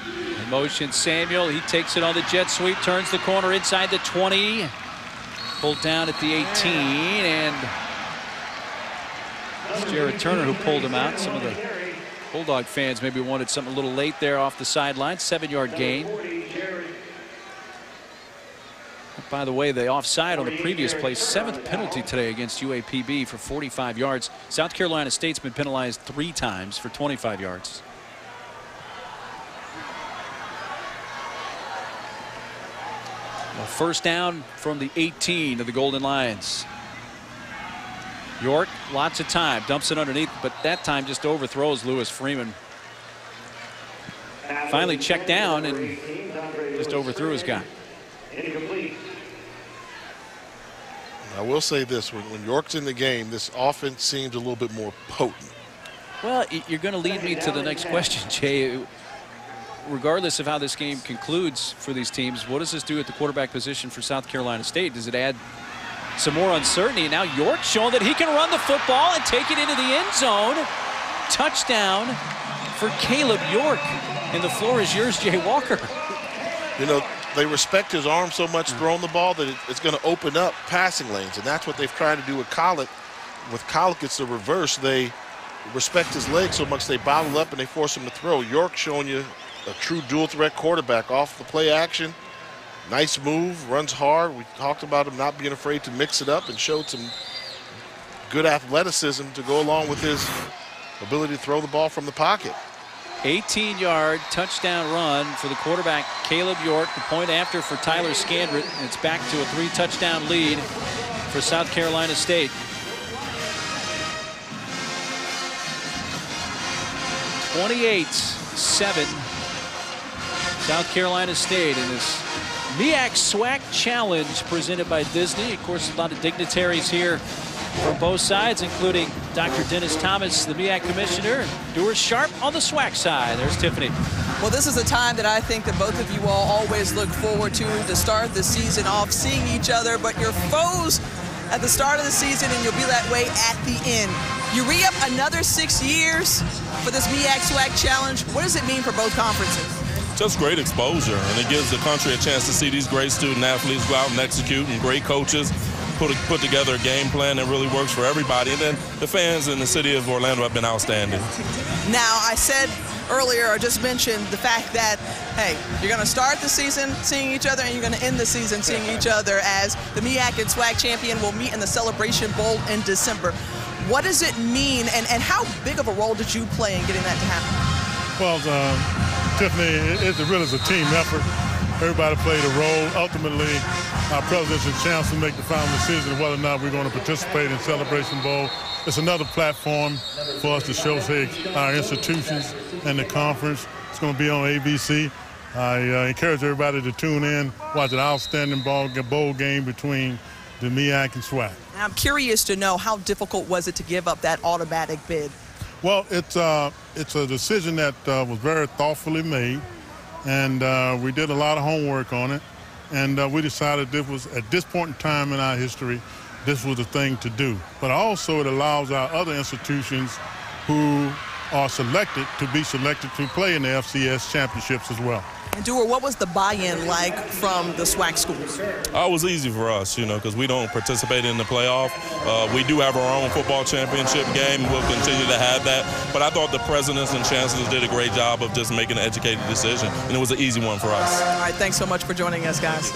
In motion, Samuel, he takes it on the jet sweep, turns the corner inside the 20, pulled down at the 18, and it's Jared Turner who pulled him out. Some of the Bulldog fans maybe wanted something a little late there off the sideline. 7-yard gain. By the way, the offside on the previous play, 7th penalty today against UAPB for 45 yards. South Carolina State's been penalized 3 times for 25 yards. A first down from the 18 of the Golden Lions. York, lots of time, dumps it underneath, but that time just overthrows Lewis Freeman. Finally checked down and just overthrew his guy. I will say this, when York's in the game, this offense seems a little bit more potent. Well, you're going to lead me to the next question, Jay. Regardless of how this game concludes for these teams, what does this do at the quarterback position for South Carolina State? Does it add some more uncertainty? Now York showing that he can run the football and take it into the end zone. Touchdown for Caleb York. And the floor is yours, Jay Walker. You know, they respect his arm so much throwing the ball that it's going to open up passing lanes, and that's what they've tried to do with Collick. With Collick, it's the reverse. They respect his legs so much they bottle up and they force him to throw. York showing you a true dual-threat quarterback off the play action. Nice move, runs hard. We talked about him not being afraid to mix it up and showed some good athleticism to go along with his ability to throw the ball from the pocket. 18-yard touchdown run for the quarterback, Caleb York. The point after for Tyler Scandrett, and it's back to a 3-touchdown lead for South Carolina State. 28-7. South Carolina State in this MEAC SWAC Challenge presented by Disney. Of course, a lot of dignitaries here from both sides, including Dr. Dennis Thomas, the MEAC commissioner, Doers Sharp on the SWAC side. There's Tiffany. Well, this is a time that I think that both of you all always look forward to start the season off, seeing each other, but you're foes at the start of the season, and you'll be that way at the end. You re-up another 6 years for this MEAC SWAC Challenge. What does it mean for both conferences? Just great exposure, and it gives the country a chance to see these great student athletes go out and execute, and great coaches put together a game plan that really works for everybody. And then the fans in the city of Orlando have been outstanding. Now, I said earlier, or just mentioned the fact that, hey, you're going to start the season seeing each other and you're going to end the season seeing each other, as the MEAC and SWAC champion will meet in the Celebration Bowl in December. What does it mean, and how big of a role did you play in getting that to happen? Well, Tiffany, it really is a team effort. Everybody played a role. Ultimately, our presidents and chancellors make the final decision of whether or not we're going to participate in Celebration Bowl. It's another platform for us to show, our institutions and the conference. It's going to be on ABC. I encourage everybody to tune in, watch an outstanding bowl game between the MEAC and SWAC. I'm curious to know, how difficult was it to give up that automatic bid? Well, it's a decision that was very thoughtfully made, and we did a lot of homework on it, and we decided this was, at this point in time in our history, this was the thing to do. But also it allows our other institutions who are selected to be selected to play in the FCS championships as well. And Dewar, what was the buy-in like from the SWAC schools? It was easy for us, because we don't participate in the playoff. We do have our own football championship game. We'll continue to have that. But I thought the presidents and chancellors did a great job of just making an educated decision, and it was an easy one for us. All right, thanks so much for joining us, guys.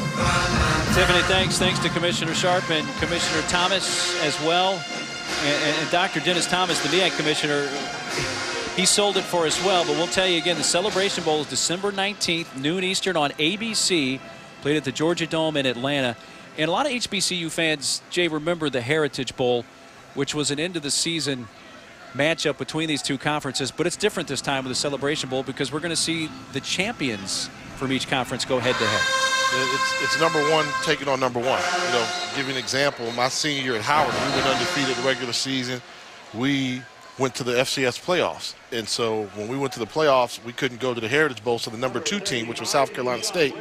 Tiffany, thanks. Thanks to Commissioner Sharp and Commissioner Thomas as well. And Dr. Dennis Thomas, the MEAC commissioner, he sold it for us well, but we'll tell you again, the Celebration Bowl is December 19th, noon Eastern on ABC, played at the Georgia Dome in Atlanta. And a lot of HBCU fans, Jay, remember the Heritage Bowl, which was an end-of-the-season matchup between these two conferences. But it's different this time with the Celebration Bowl because we're going to see the champions from each conference go head-to-head. It's number one taking on number one. Give you an example. My senior year at Howard, we went undefeated the regular season. We went to the FCS playoffs. And so when we went to the playoffs, we couldn't go to the Heritage Bowl. So the number 2 team, which was South Carolina State,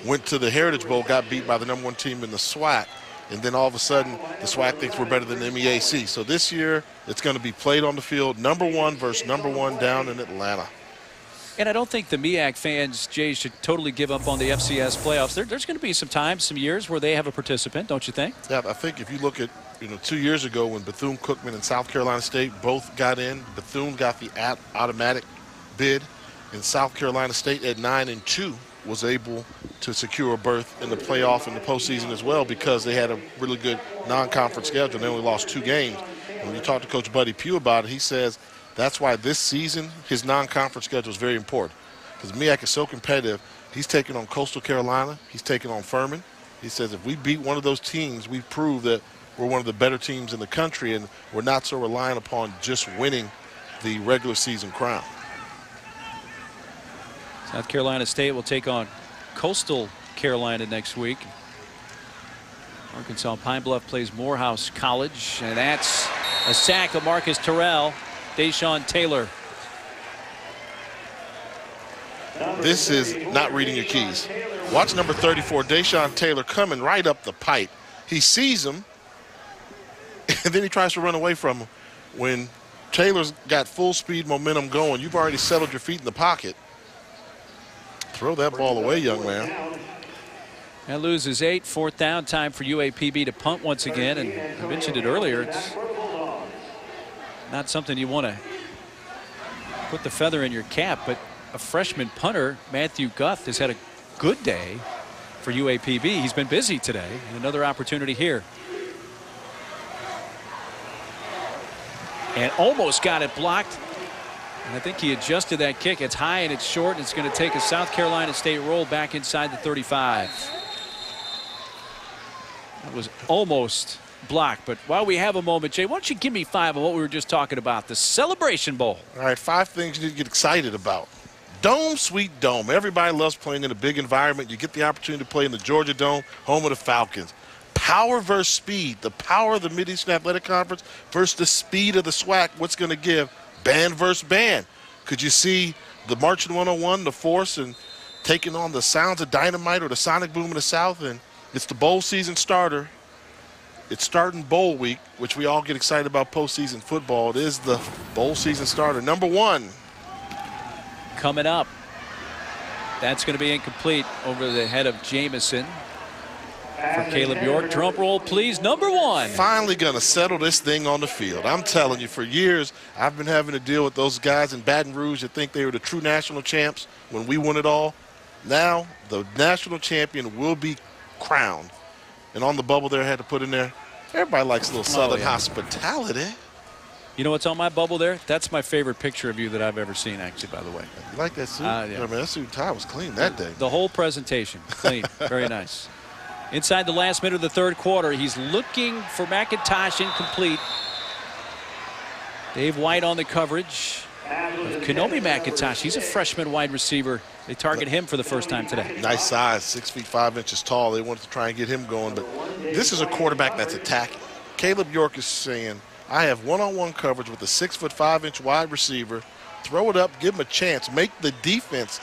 went to the Heritage Bowl, got beat by the number 1 team in the SWAC. And then all of a sudden, the SWAC thinks we're better than the MEAC. So this year, it's going to be played on the field, number 1 versus number 1 down in Atlanta. And I don't think the MEAC fans, Jay, should totally give up on the FCS playoffs. There's going to be some times, some years where they have a participant, don't you think? Yeah, I think if you look at 2 years ago when Bethune-Cookman and South Carolina State both got in, Bethune got the automatic bid, and South Carolina State at 9-2 was able to secure a berth in the playoff and the postseason as well because they had a really good non-conference schedule. They only lost 2 games. And when you talk to Coach Buddy Pugh about it, he says that's why this season his non-conference schedule is very important because MEAC is so competitive. He's taking on Coastal Carolina. He's taking on Furman. He says if we beat one of those teams, we prove that we're one of the better teams in the country, and we're not so reliant upon just winning the regular season crown. South Carolina State will take on Coastal Carolina next week. Arkansas Pine-Bluff plays Morehouse College, and that's a sack of Marcus Terrell. Deshaun Taylor. This is not reading your keys. Watch number 34, Deshaun Taylor, coming right up the pipe. He sees him, and then he tries to run away from him. When Taylor's got full speed momentum going, you've already settled your feet in the pocket. Throw that ball away, young man. That loses 8. 4th down, time for UAPB to punt once again. And I mentioned it earlier, it's not something you want to put the feather in your cap, but a freshman punter, Matthew Guth, has had a good day for UAPB. He's been busy today, and another opportunity here. And almost got it blocked. And I think he adjusted that kick. It's high and it's short, and it's going to take a South Carolina State roll back inside the 35. That was almost blocked. But while we have a moment, Jay, why don't you give me 5 of what we were just talking about, the Celebration Bowl. All right, 5 things you need to get excited about. Dome, sweet dome. Everybody loves playing in a big environment. You get the opportunity to play in the Georgia Dome, home of the Falcons. Power versus speed. The power of the Mid-Eastern Athletic Conference versus the speed of the SWAC. What's going to give? Band versus band. Could you see the Marching 101, the Force, and taking on the Sounds of Dynamite or the Sonic Boom of the South? And it's the bowl season starter. It's starting bowl week, which we all get excited about postseason football. It is the bowl season starter. Number 1. Coming up. That's going to be incomplete over the head of Jamison. For Caleb York, drum roll please, number 1. Finally going to settle this thing on the field. I'm telling you, for years, I've been having to deal with those guys in Baton Rouge that think they were the true national champs when we won it all. Now, the national champion will be crowned. And on the bubble there, I had to put in there, everybody likes a little Southern hospitality. You know what's on my bubble there? That's my favorite picture of you that I've ever seen, actually, by the way. You like that suit? Yeah. I mean, that suit and tie was clean that day. The whole presentation, clean, very nice. Inside the last minute of the 3rd quarter, he's looking for McIntosh, incomplete. Dave White on the coverage of Kenobi McIntosh. He's a freshman wide receiver. They target him for the first time today. Nice size, 6 feet 5 inches tall. They wanted to try and get him going, but this is a quarterback that's attacking. Caleb York is saying, I have one-on-one coverage with a 6 foot 5 inch wide receiver. Throw it up, give him a chance, make the defense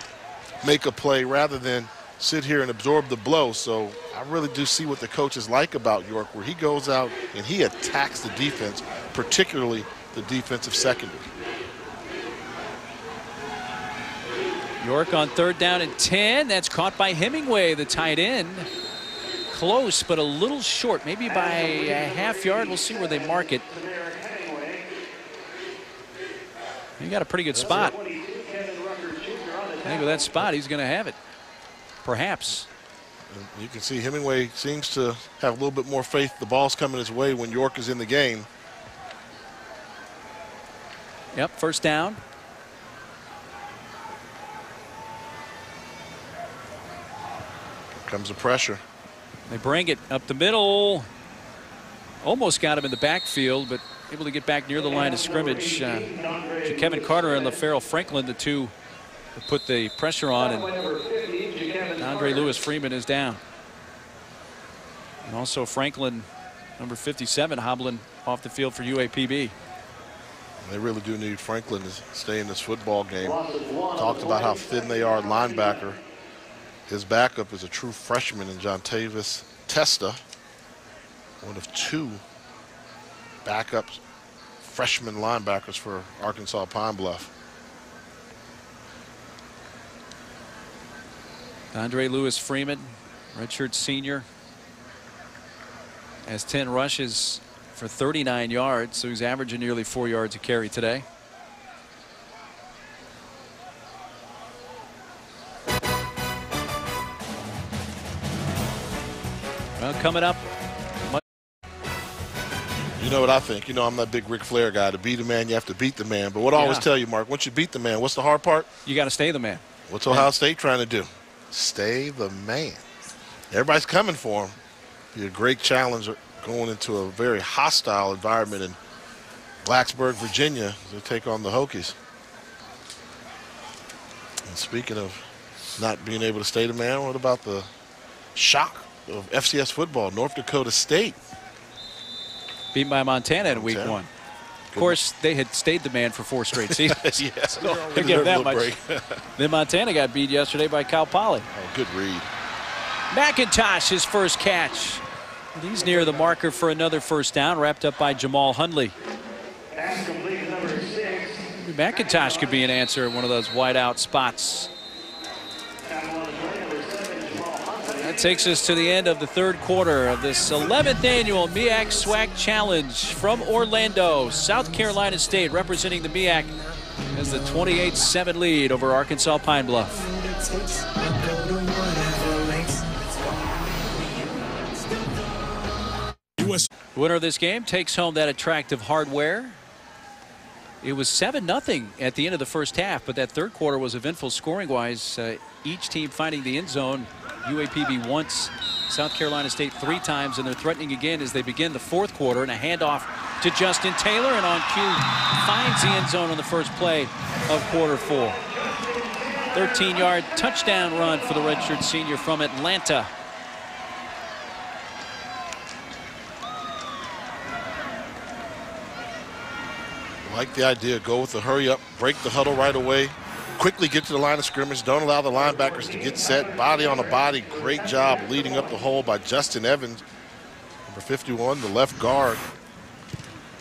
make a play rather than sit here and absorb the blow. So I really do see what the coaches like about York, where he goes out and he attacks the defense, particularly the defensive secondary. York on 3rd down and 10. That's caught by Hemingway, the tight end. Close, but a little short, maybe by a half yard. We'll see where they mark it. He got a pretty good spot. I think with that spot, he's going to have it. Perhaps. And you can see Hemingway seems to have a little bit more faith the ball's coming his way when York is in the game. Yep, 1st down. Here comes the pressure. They bring it up the middle. Almost got him in the backfield, but able to get back near the line of scrimmage. Kevin Carter and LaFarrell Franklin, the two that put the pressure on, and Andre Lewis Freeman is down. And also Franklin, number 57, hobbling off the field for UAPB. They really do need Franklin to stay in this football game. Talked about how thin they are at linebacker. His backup is a true freshman in John Tavis Testa, one of 2 backup freshman linebackers for Arkansas Pine-Bluff. Andre Lewis Freeman, redshirt senior, has 10 rushes for 39 yards, so he's averaging nearly 4 yards a carry today. Well, coming up. You know what I think? You know I'm that big Ric Flair guy. To beat a man, you have to beat the man. But what I always tell you, Mark, once you beat the man, what's the hard part? You got to stay the man. What's Ohio State trying to do? Stay the man. Everybody's coming for him. Be a great challenge going into a very hostile environment in Blacksburg, Virginia, to take on the Hokies. And speaking of not being able to stay the man, what about the shock of FCS football? North Dakota State beat by Montana in week 1. Of course, they had stayed the man for 4 straight seasons. Yes, so they give that much. Then Montana got beat yesterday by Cal Poly. Oh, good read. McIntosh, his first catch. He's near the marker for another first down, wrapped up by Jamal Hundley. McIntosh could be an answer in one of those wide out spots. That takes us to the end of the 3rd quarter of this 11th annual MEAC SWAC Challenge from Orlando. South Carolina State representing the MEAC has the 28-7 lead over Arkansas Pine-Bluff. Winner of this game takes home that attractive hardware. It was 7-0 at the end of the first half, but that 3rd quarter was eventful scoring-wise. Each team finding the end zone. UAPB once, South Carolina State 3 times, and they're threatening again as they begin the 4th quarter. And a handoff to Justin Taylor, and on cue finds the end zone on the first play of quarter 4. 13-yard touchdown run for the redshirt senior from Atlanta. I like the idea. Go with the hurry up, break the huddle right away, quickly get to the line of scrimmage. Don't allow the linebackers to get set. Body on a body. Great job leading up the hole by Justin Evans. Number 51, the left guard.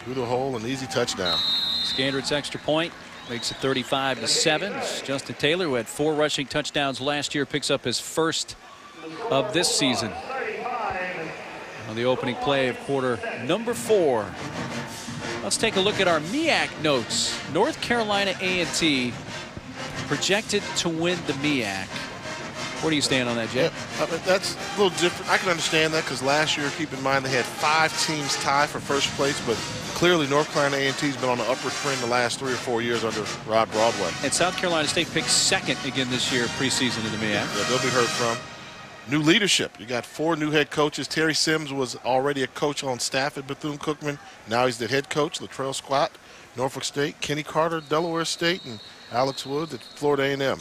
Through the hole, an easy touchdown. Scandrett's extra point makes it 35-7. Justin Taylor, who had 4 rushing touchdowns last year, picks up his first of this season. On the opening play of quarter number 4. Let's take a look at our MEAC notes. North Carolina A&T projected to win the MEAC. Where do you stand on that, Jay? Yeah, I mean, that's a little different. I can understand that because last year, keep in mind, they had 5 teams tied for first place, but clearly North Carolina A&T has been on the upward trend the last 3 or 4 years under Rod Broadway. And South Carolina State picked 2nd again this year preseason in the MEAC. Yeah, they'll be heard from. New leadership. You got 4 new head coaches. Terry Sims was already a coach on staff at Bethune-Cookman. Now he's the head coach. Latrell Scott, Norfolk State. Kenny Carter, Delaware State, and Alex Woods at Florida A&M. And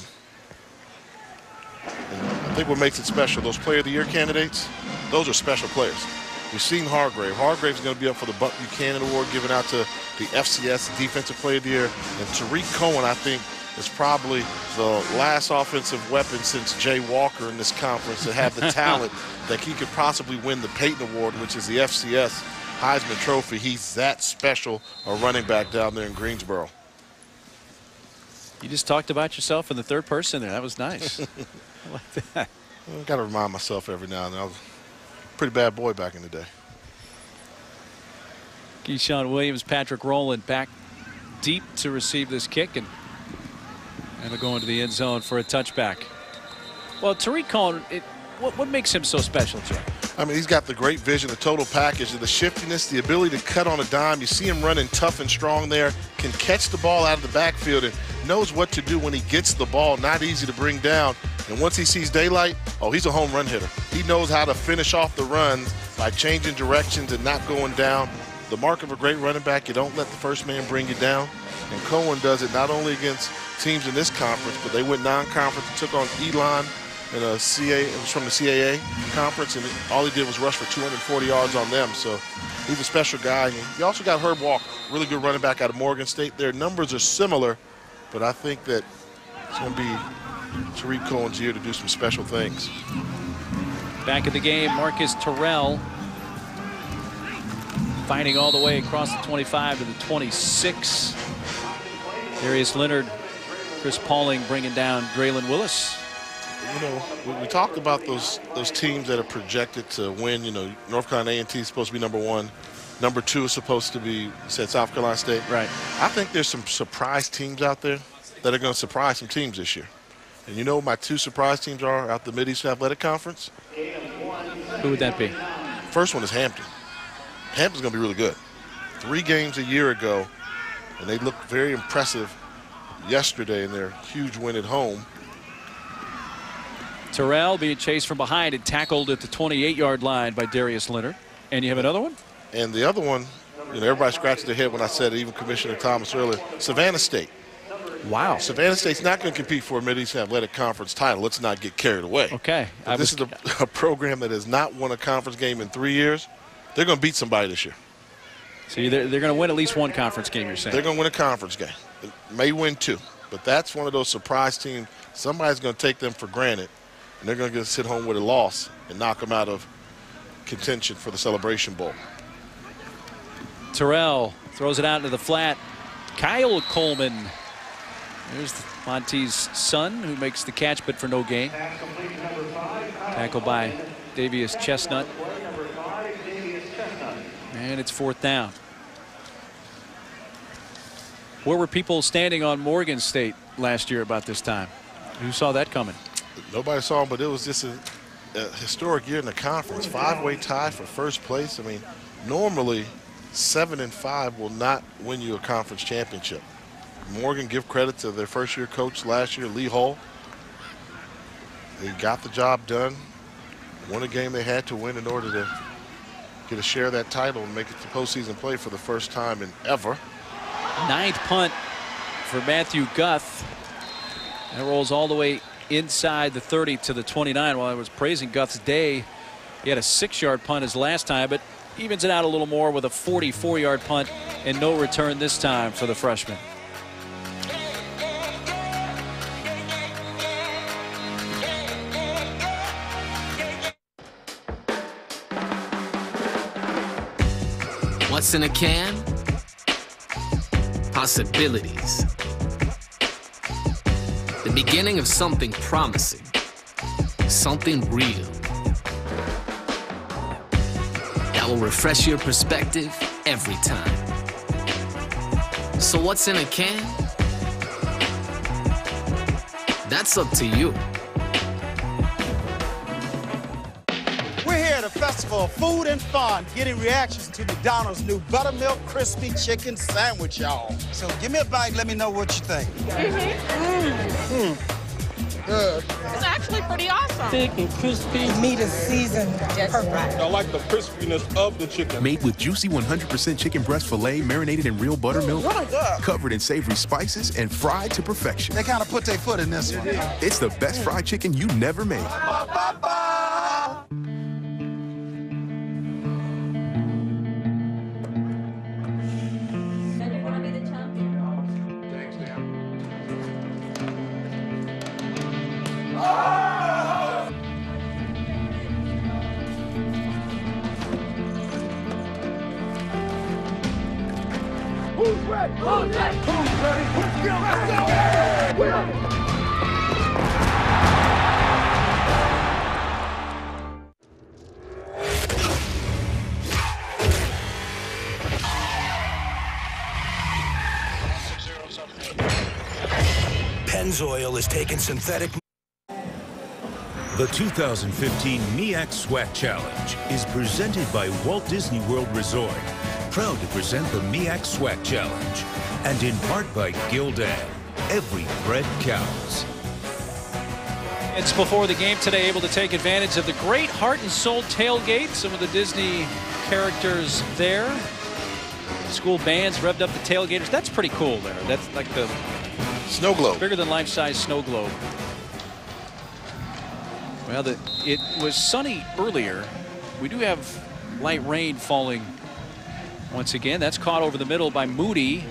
I think what makes it special, those Player of the Year candidates, those are special players. We've seen Hargrave. Hargrave's going to be up for the Buck Buchanan Award given out to the FCS Defensive Player of the Year. And Tariq Cohen, I think, is probably the last offensive weapon since Jay Walker in this conference to have the talent that he could possibly win the Peyton Award, which is the FCS Heisman Trophy. He's that special a running back down there in Greensboro. You just talked about yourself in the 3rd person there. That was nice. I like that. Well, I got to remind myself every now and then. I was a pretty bad boy back in the day. Keyshawn Williams, Patrick Rowland back deep to receive this kick, and it'll go into the end zone for a touchback. Well, Tariq Cohen, what makes him so special, Jay? I mean, he's got the great vision, the total package, the shiftiness, the ability to cut on a dime. You see him running tough and strong there, can catch the ball out of the backfield and knows what to do when he gets the ball. Not easy to bring down. And once he sees daylight, oh, he's a home run hitter. He knows how to finish off the runs by changing directions and not going down. The mark of a great running back, you don't let the first man bring you down. And Cohen does it not only against teams in this conference, but they went non-conference and took on Elon in a it was from the CAA conference, and all he did was rush for 240 yards on them. So he's a special guy. And you also got Herb Walker, really good running back out of Morgan State. Their numbers are similar, but I think that it's going to be Tariq Cohen's year to do some special things. Back in the game, Marcus Terrell fighting all the way across the 25 to the 26. Darius Leonard, Chris Pauling bringing down Draylon Willis. You know, we talked about those teams that are projected to win. You know, North Carolina A&T is supposed to be number 1. Number 2 is supposed to be, you said, South Carolina State. Right. I think there's some surprise teams out there that are going to surprise some teams this year. And you know my 2 surprise teams are out the Mid-East Athletic Conference? Who would that be? First one is Hampton. Hampton's going to be really good. 3 games a year ago, and they looked very impressive yesterday in their huge win at home. Terrell being chased from behind and tackled at the 28-yard line by Darius Leonard. And you have another one? And the other one, you know, everybody scratched their head when I said it, even Commissioner Thomas earlier, Savannah State. Wow. Savannah State's not going to compete for a Mid-East Athletic Conference title. Let's not get carried away. Okay. This is a program that has not won a conference game in 3 years. They're going to beat somebody this year. So they're going to win at least one conference game, you're saying? They're going to win a conference game. They may win 2. But that's one of those surprise teams. Somebody's going to take them for granted, and they're going to sit home with a loss and knock them out of contention for the Celebration Bowl. Terrell throws it out into the flat. Kyle Coleman. There's Monty's son who makes the catch, but for no gain. Tackled by Davius Chestnut. And it's 4th down. Where were people standing on Morgan State last year about this time? Who saw that coming? Nobody saw him, but it was just a historic year in the conference. 5-way tie for first place. I mean, normally 7-5 will not win you a conference championship. Morgan, give credit to their first-year coach last year, Lee Hull. They got the job done. Won a game they had to win in order to get a share of that title and make it to postseason play for the first time in ever. 9th punt for Matthew Guth. That rolls all the way inside the 30 to the 29. While I was praising Guth's day, he had a 6-yard punt his last time, but evens it out a little more with a 44-yard punt and no return this time for the freshman. What's in a can? Possibilities. The beginning of something promising. Something real. That will refresh your perspective every time. So what's in a can? That's up to you. Festival of Food and Fun, getting reactions to McDonald's new Buttermilk Crispy Chicken Sandwich, y'all. So give me a bite and let me know what you think. Good. It's actually pretty awesome. Thick and crispy. Meat is seasoned. Perfect. I like the crispiness of the chicken. Made with juicy 100% chicken breast filet marinated in real buttermilk, Really good. covered in savory spices, and fried to perfection. They kind of put their foot in this one. It's the best fried chicken you never made. Who's ready? Who's ready? Who's ready? Let's go! Let's go! Pennzoil is taking synthetic. The 2015 MEAC SWAC Challenge is presented by Walt Disney World Resort. Proud to present the MEAC SWAC Challenge. And in part by Gildan. Every bread counts. It's before the game today, able to take advantage of the great Heart and Soul tailgate. Some of the Disney characters there. School bands revved up the tailgaters. That's pretty cool there. That's like the snow globe. Bigger than life-size snow globe. Well, it was sunny earlier. We do have light rain falling once again. That's caught over the middle by Moody.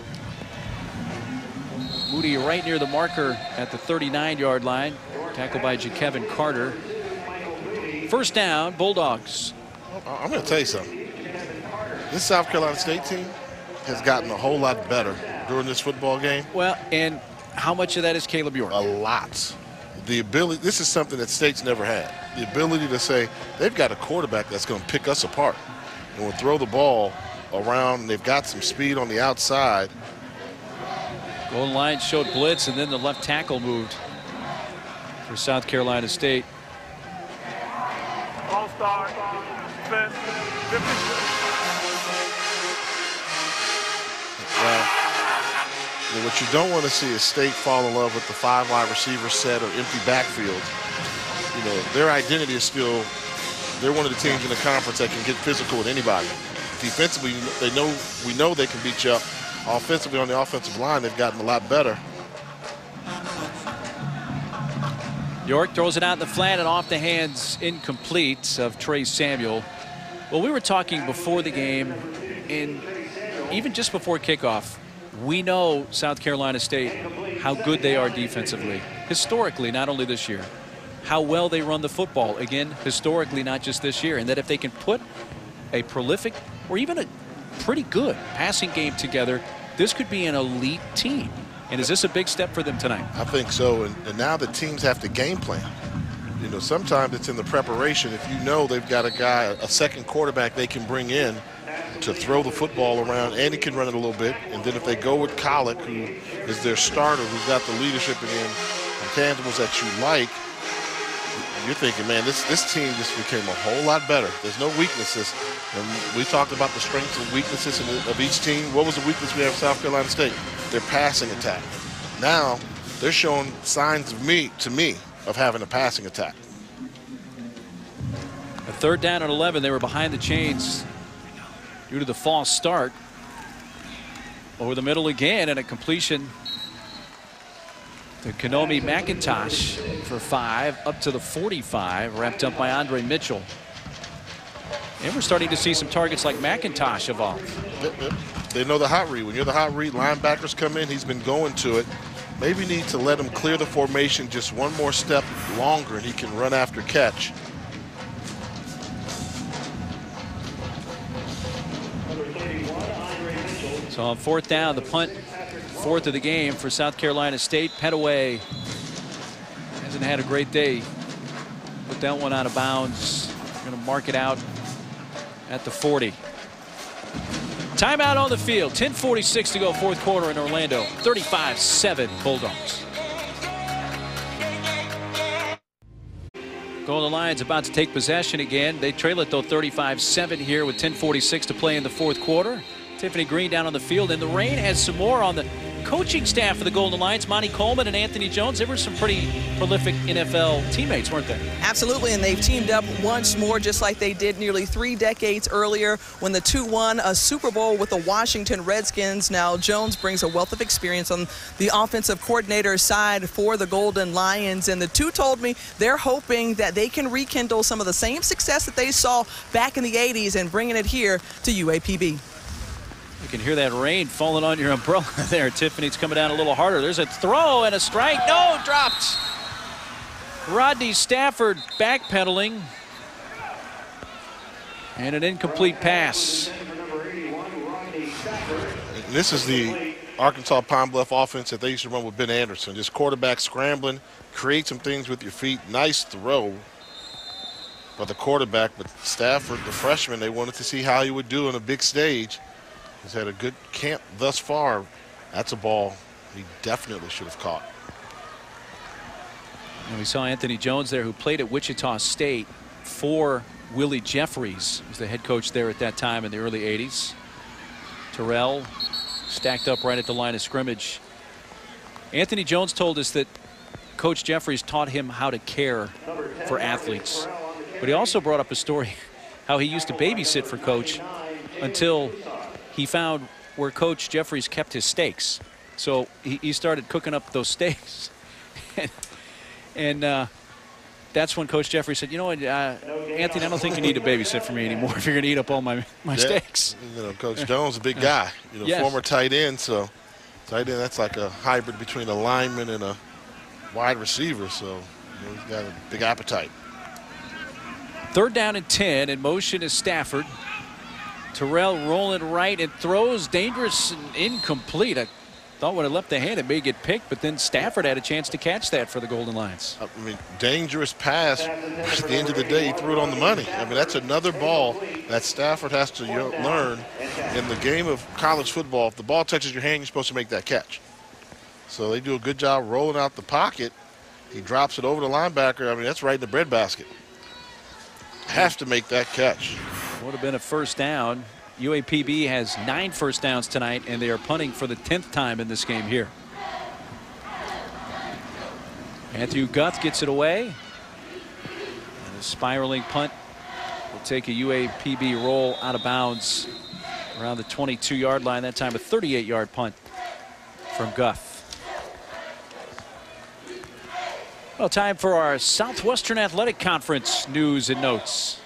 Moody right near the marker at the 39-yard line. Tackled by Kevin Carter. First down, Bulldogs. I'm going to tell you something. This South Carolina State team has gotten a whole lot better during this football game. Well, and how much of that is Caleb York? A lot. The ability, this is something that State's never had. The ability to say, they've got a quarterback that's going to pick us apart. And we'll throw the ball around, and they've got some speed on the outside. Golden Lions showed blitz, and then the left tackle moved for South Carolina State. All star, defense, 56. Well, what you don't want to see is State fall in love with the 5 wide receiver set or empty backfield you know, their identity is still, they're one of the teams in the conference that can get physical with anybody. Defensively, we know they can beat you up. Offensively, on the offensive line, they've gotten a lot better. York throws it out in the flat and off the hands, incomplete, of Trey Samuel. Well, we were talking before the game, and even just before kickoff, we know South Carolina State, how good they are defensively. Historically, not only this year. How well they run the football. Again, historically, not just this year. And that if they can put a prolific or even a pretty good passing game together, this could be an elite team. And is this a big step for them tonight? I think so. And now the teams have to game plan. You know, sometimes it's in the preparation. If you know they've got a guy, a second quarterback they can bring in to throw the football around, and he can run it a little bit. And then if they go with Collick, who is their starter, who's got the leadership and intangibles that you like, you're thinking, man, this team just became a whole lot better. There's no weaknesses. And we talked about the strengths and weaknesses of each team. What was the weakness we have at South Carolina State? Their passing attack. Now they're showing signs to me of having a passing attack. A 3rd down and 11. They were behind the chains due to the false start. Over the middle again, and a completion to Kanomi McIntosh for 5, up to the 45, wrapped up by Andre Mitchell. And we're starting to see some targets like McIntosh evolve. They know the hot read. When you're the hot read, linebackers come in. He's been going to it. Maybe need to let him clear the formation just one more step longer, and he can run after catch. So on 4th down, the punt, 4th of the game for South Carolina State. Pettaway hasn't had a great day. Put that one out of bounds. Going to mark it out at the 40. Timeout on the field. 10:46 to go, 4th quarter in Orlando. 35-7 Bulldogs. Golden Lions about to take possession again. They trail it though 35-7 here with 10:46 to play in the 4th quarter. Tiffany Green down on the field, and the rain has some more on the coaching staff of the Golden Lions. Monty Coleman and Anthony Jones, they were some pretty prolific NFL teammates, weren't they? Absolutely, and they've teamed up once more just like they did nearly 3 decades earlier when the two won a Super Bowl with the Washington Redskins. Now Jones brings a wealth of experience on the offensive coordinator side for the Golden Lions, and the two told me they're hoping that they can rekindle some of the same success that they saw back in the 80s and bringing it here to UAPB. You can hear that rain falling on your umbrella there. Tiffany's coming down a little harder. There's a throw and a strike. No, dropped. Rodney Stafford backpedaling. And an incomplete pass. This is the Arkansas Pine-Bluff offense that they used to run with Ben Anderson. Just quarterback scrambling, create some things with your feet. Nice throw by the quarterback, but Stafford, the freshman, they wanted to see how he would do on a big stage. He's had a good camp thus far. That's a ball he definitely should have caught. And we saw Anthony Jones there, who played at Wichita State for Willie Jeffries, who was the head coach there at that time in the early 80s. Terrell stacked up right at the line of scrimmage. Anthony Jones told us that Coach Jeffries taught him how to care for athletes. But he also brought up a story how he used to babysit for Coach until he found where Coach Jeffries kept his steaks. So he started cooking up those steaks. and that's when Coach Jeffries said, you know what, Anthony, I don't think you need to babysit for me anymore if you're going to eat up all my steaks. You know, Coach Jones is a big guy. You know, yes. Former tight end, so tight end, that's like a hybrid between a lineman and a wide receiver. So you know, he's got a big appetite. 3rd down and 10. In motion is Stafford. Terrell rolling right and throws, dangerous and incomplete. I thought when it left the hand it may get picked, but then Stafford had a chance to catch that for the Golden Lions. I mean, dangerous pass. At the end of the day, he threw it on the money. I mean, that's another ball that Stafford has to learn. In the game of college football, if the ball touches your hand, you're supposed to make that catch. So they do a good job rolling out the pocket. He drops it over the linebacker. I mean, that's right in the breadbasket. Has to make that catch. Would have been a 1st down. UAPB has 9 first downs tonight, and they are punting for the 10th time in this game here. Matthew Guth gets it away. spiraling punt will take a UAPB roll out of bounds around the 22-yard line. That time a 38-yard punt from Guth. Well, time for our Southwestern Athletic Conference news and notes.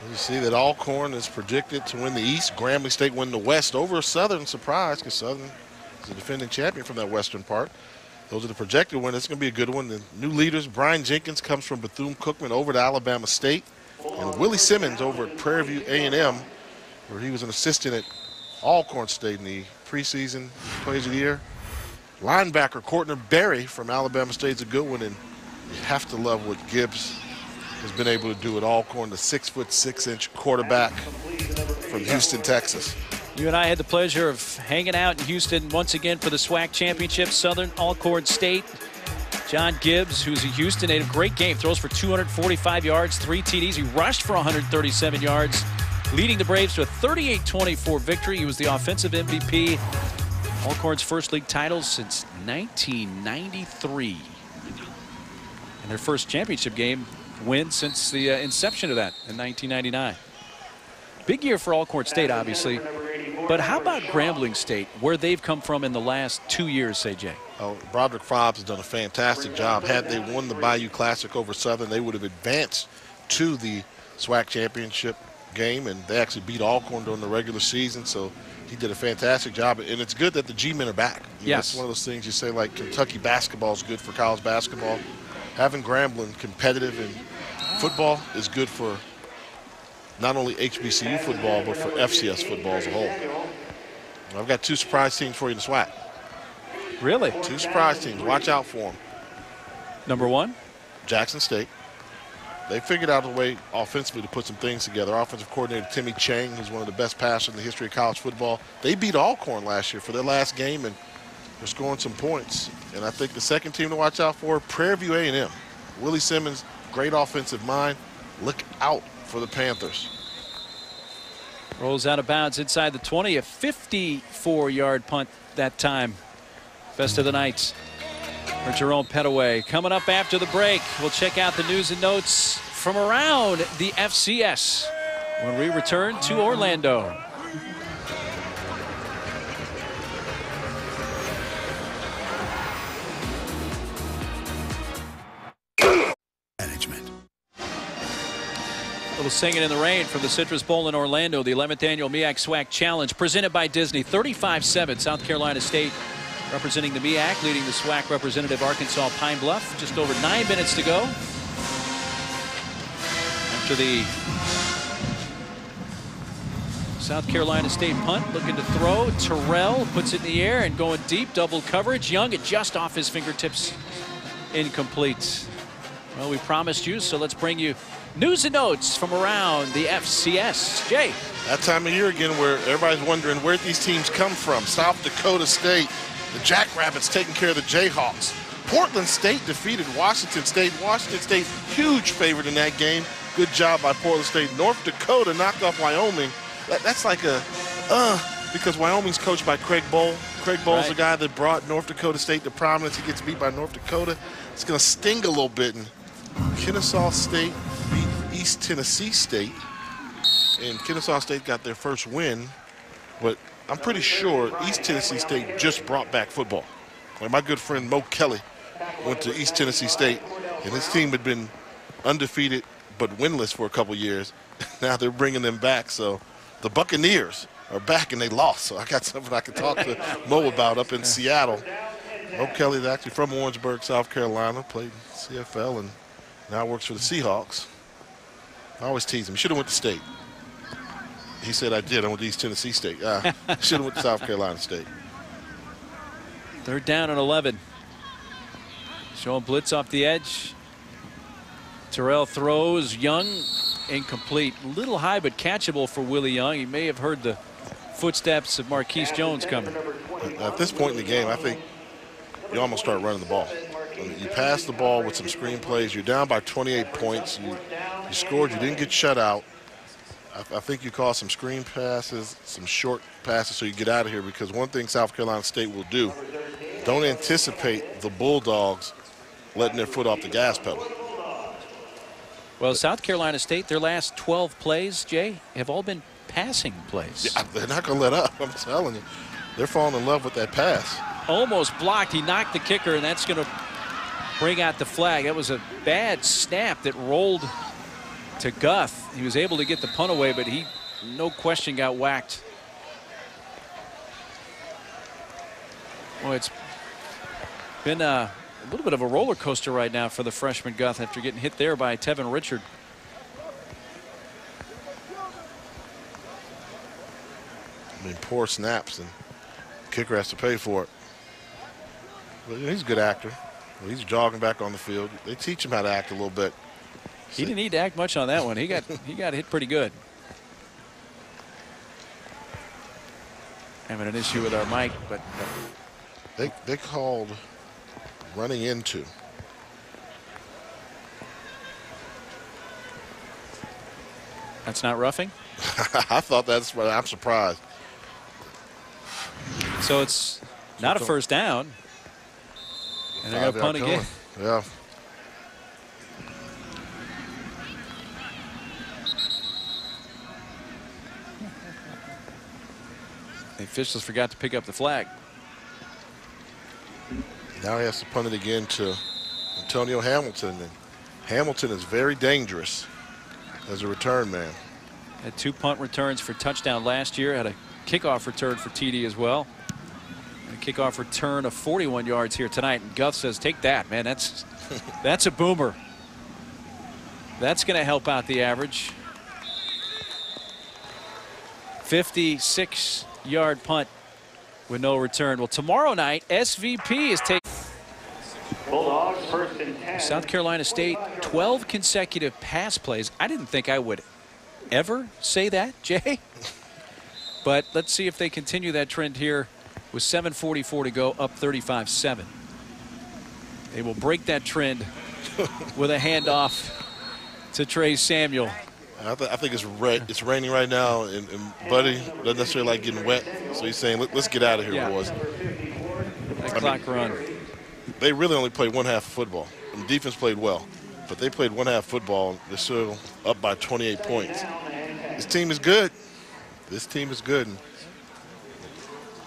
You see that Alcorn is predicted to win the East. Grambling State win the West over Southern. Surprise, because Southern is the defending champion from that Western part. Those are the projected winners. It's going to be a good one. The new leaders, Brian Jenkins comes from Bethune-Cookman over to Alabama State. And Willie Simmons over at Prairie View A&M, where he was an assistant at Alcorn State in the preseason plays of the year. Linebacker Courtner Berry from Alabama State is a good one, and you have to love what Gibbs has been able to do at Alcorn, the 6'6" quarterback from Houston, Texas. You and I had the pleasure of hanging out in Houston once again for the SWAC Championship. Southern Alcorn State. John Gibbs, who's a Houston native, great game. Throws for 245 yards, 3 TDs. He rushed for 137 yards, leading the Braves to a 38-24 victory. He was the offensive MVP. Alcorn's first league title since 1993. And their first championship game win since the inception of that in 1999. Big year for Alcorn State, obviously. But how about Grambling State, where they've come from in the last 2 years, say, Jay? Oh, Broderick Fobbs has done a fantastic job. Had they won the Bayou Classic over Southern, they would have advanced to the SWAC championship game, and they actually beat Alcorn during the regular season. So he did a fantastic job, and it's good that the G-men are back. Yes. It's one of those things you say, like Kentucky basketball is good for college basketball. Having Grambling competitive in football is good for not only HBCU football, but for FCS football as a whole. I've got 2 surprise teams for you in the SWAC. Really? 2 surprise teams. Watch out for them. Number 1? Jackson State. They figured out a way offensively to put some things together. Offensive coordinator Timmy Chang, who's one of the best passers in the history of college football. They beat Alcorn last year for their last game, and they're scoring some points. And I think the second team to watch out for, Prairie View A&M. Willie Simmons, great offensive mind. Look out for the Panthers. Rolls out of bounds inside the 20, a 54-yard punt that time. Best of the night for Jerome Petaway. Coming up after the break, we'll check out the news and notes from around the FCS when we return to Orlando. A little singing in the rain from the Citrus Bowl in Orlando, the 11th annual MEAC SWAC Challenge presented by Disney. 35-7 South Carolina State representing the MEAC, leading the SWAC representative Arkansas Pine-Bluff. Just over 9 minutes to go. After the South Carolina State punt, looking to throw. Terrell puts it in the air and going deep, double coverage. Young, it just off his fingertips, incomplete. Well, we promised you, so let's bring you news and notes from around the FCS. Jay. That time of year again where everybody's wondering where these teams come from. South Dakota State, the Jackrabbits taking care of the Jayhawks. Portland State defeated Washington State. Washington State, huge favorite in that game. Good job by Portland State. North Dakota knocked off Wyoming. That's like a, because Wyoming's coached by Craig Bowl. Craig Bowl's the guy that brought North Dakota State to prominence. He gets beat by North Dakota. It's going to sting a little bit. And Kennesaw State beat East Tennessee State, and Kennesaw State got their first win, but I'm pretty sure East Tennessee State just brought back football. Like my good friend Mo Kelly went to East Tennessee State, and his team had been undefeated but winless for a couple years. Now they're bringing them back, so the Buccaneers are back and they lost, so I got something I can talk to Mo about up in Seattle. Mo Kelly is actually from Orangeburg, South Carolina, played CFL, and now works for the Seahawks. I always tease him. He should have went to State. He said, I did. I went to East Tennessee State. Should have went to South Carolina State. 3rd down and 11. Showing blitz off the edge. Terrell throws. Young, incomplete. Little high, but catchable for Willie Young. He may have heard the footsteps of Marquise Jones coming. At this point in the game, I think you almost start running the ball. I mean, you pass the ball with some screen plays. You're down by 28 points. You scored. You didn't get shut out. I think you call some screen passes, some short passes so you get out of here, because one thing South Carolina State will do, don't anticipate the Bulldogs letting their foot off the gas pedal. Well, South Carolina State, their last 12 plays, Jay, have all been passing plays. Yeah, they're not going to let up, I'm telling you. They're falling in love with that pass. Almost blocked. He knocked the kicker, and that's going to bring out the flag. That was a bad snap that rolled to Guth. He was able to get the punt away, but he, no question, got whacked. Well, it's been a little bit of a roller coaster right now for the freshman Guth after getting hit there by Tevin Richard. I mean, poor snaps, and kicker has to pay for it. But he's a good actor. He's jogging back on the field. They teach him how to act a little bit. He didn't need to act much on that one. He got hit pretty good. Having an issue with our mic, but they called running into. That's not roughing? I thought that's what I'm surprised. So it's not a first down. And they're going to punt again. Yeah. The officials forgot to pick up the flag. Now he has to punt it again to Antonio Hamilton. And Hamilton is very dangerous as a return man. Had 2 punt returns for touchdown last year. Had a kickoff return for TD as well. A kickoff return of 41 yards here tonight. And Guth says, take that, man. That's a boomer. That's going to help out the average. 56-yard punt with no return. Well, tomorrow night, SVP is taking Bulldogs first and 10. South Carolina State, 12 consecutive pass plays. I didn't think I would ever say that, Jay. But let's see if they continue that trend here with 7:44 to go, up 35-7. They will break that trend with a handoff to Trey Samuel. I think it's raining right now, and Buddy doesn't necessarily like getting wet, so he's saying, let's get out of here, boys. That clock run. They really only played one half of football. And the defense played well, but they played one half football, and they're still up by 28 points. This team is good. This team is good. And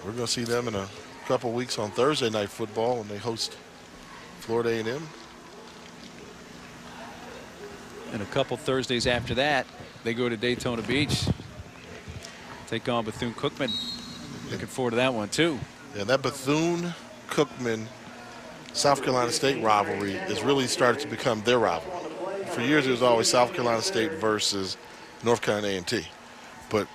we're going to see them in a couple weeks on Thursday Night Football when they host Florida A&M. And a couple Thursdays after that, they go to Daytona Beach. Take on Bethune-Cookman. Looking forward to that one, too. Yeah, that Bethune-Cookman South Carolina State rivalry has really started to become their rivalry. For years, it was always South Carolina State versus North Carolina A&T. But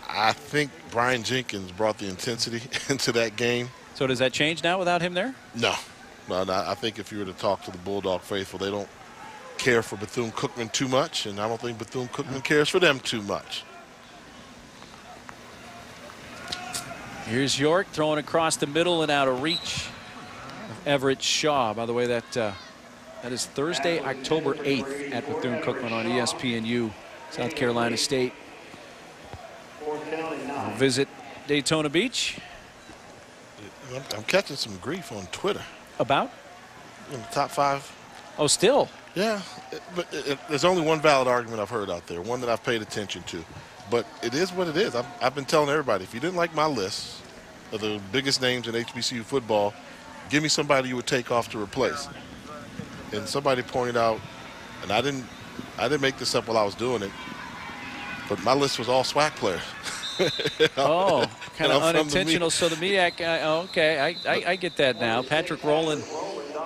I think Brian Jenkins brought the intensity into that game. So does that change now without him there? No. I think if you were to talk to the Bulldog faithful, they don't care for Bethune-Cookman too much, and I don't think Bethune-Cookman cares for them too much. Here's York throwing across the middle and out of reach of Everett Shaw. By the way, that is Thursday, October 8th at Bethune-Cookman on ESPN2, South Carolina State. We'll visit Daytona Beach. I'm catching some grief on Twitter. About? In the top 5. Oh, still? Yeah, but there's only one valid argument I've heard out there, one that I've paid attention to. But it is what it is. I've been telling everybody, if you didn't like my list of the biggest names in HBCU football, give me somebody you would take off to replace. And somebody pointed out, and I didn't make this up while I was doing it, but my list was all SWAC players. Oh, kind of unintentional. So the MEAC, okay, I get that now. Patrick Rowland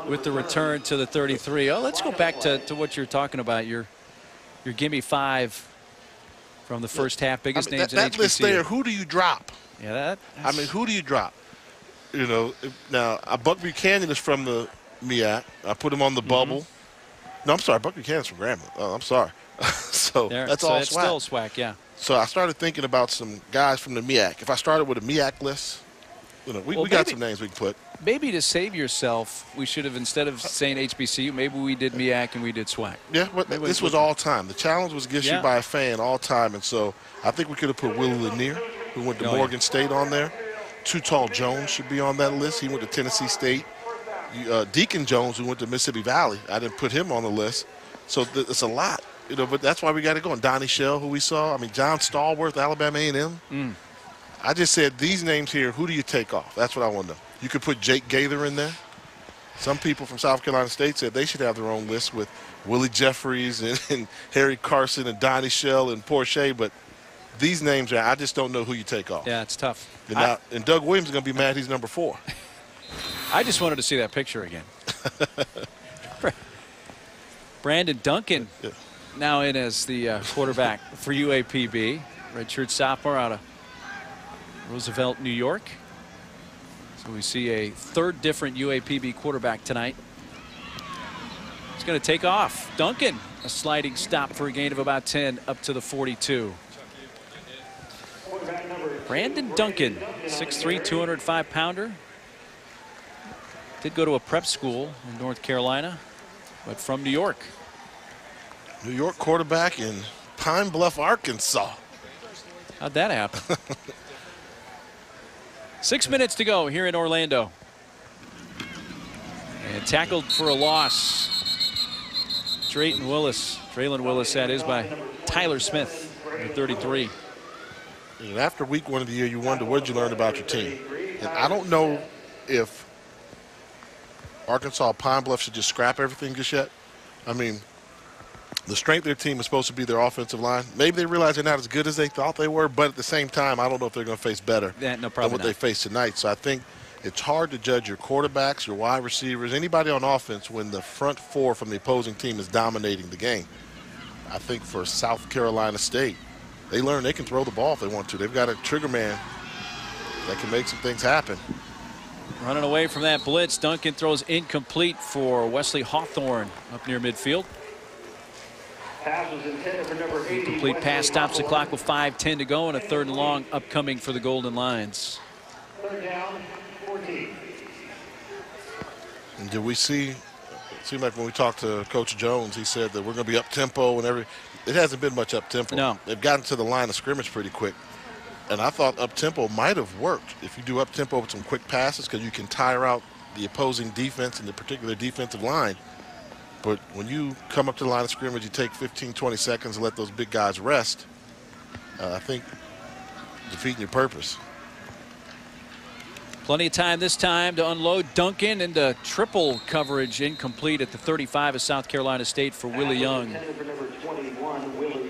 with the return to the 33. Oh, let's go back to what you're talking about. Your gimme 5 from the first half, biggest names in HBCU. That list there, who do you drop? Yeah, who do you drop? You know, now Buck Buchanan is from the MEAC. I put him on the bubble. No, I'm sorry, Buck Buchanan's from Grambling. Oh, I'm sorry. So that's all SWAC. It's still SWAC, yeah. So I started thinking about some guys from the MEAC. If I started with a MEAC list, you know, we got some names we can put. Maybe to save yourself, we should have, instead of saying HBCU, maybe we did MEAC and we did SWAC. Yeah, but this was all time. The challenge was issued by a fan all time, and so I think we could have put Willie Lanier, who went to Morgan State, on there. Too Tall Jones should be on that list. He went to Tennessee State. Deacon Jones, who went to Mississippi Valley, I didn't put him on the list. So it's a lot, you know. But that's why we got to go. And Donnie Shell, who we saw. I mean, John Stallworth, Alabama A&M. I just said these names here. Who do you take off? That's what I want to know. You could put Jake Gaither in there. Some people from South Carolina State said they should have their own list with Willie Jeffries and Harry Carson and Donnie Shell and Porsche, but these names, I just don't know who you take off. Yeah, it's tough. And Doug Williams is going to be mad he's number 4. I just wanted to see that picture again. Brandon Duncan now in as the quarterback for UAPB. Redshirt sophomore out of Roosevelt, New York. So we see a third different UAPB quarterback tonight. He's going to take off. Duncan, a sliding stop for a gain of about 10 up to the 42. Brandon Duncan, 6'3", 205-pounder. Did go to a prep school in North Carolina, but from New York. New York quarterback in Pine-Bluff, Arkansas. How'd that happen? 6 minutes to go here in Orlando. And tackled for a loss. Traylon Willis, that is, by Tyler Smith, number 33. And after week 1 of the year, you wonder what did you learn about your team. And I don't know if Arkansas Pine-Bluff should just scrap everything just yet. I mean, the strength of their team is supposed to be their offensive line. Maybe they realize they're not as good as they thought they were, but at the same time, I don't know if they're going to face better than what they face tonight. So I think it's hard to judge your quarterbacks, your wide receivers, anybody on offense when the front 4 from the opposing team is dominating the game. I think for South Carolina State, they learn they can throw the ball if they want to. They've got a trigger man that can make some things happen. Running away from that blitz, Duncan throws incomplete for Wesley Hawthorne up near midfield. Incomplete pass stops the clock with 5:10 to go, and a 3rd and long upcoming for the Golden Lions. 3rd down, 14. And did we see? It seemed like when we talked to Coach Jones, he said that we're going to be up tempo and it hasn't been much up tempo. No. They've gotten to the line of scrimmage pretty quick. And I thought up tempo might have worked if you do up tempo with some quick passes, because you can tire out the opposing defense and the particular defensive line. But when you come up to the line of scrimmage, you take 15, 20 seconds and let those big guys rest, I think defeating your purpose. Plenty of time this time to unload. Duncan into triple coverage, incomplete at the 35 of South Carolina State for Willie Young.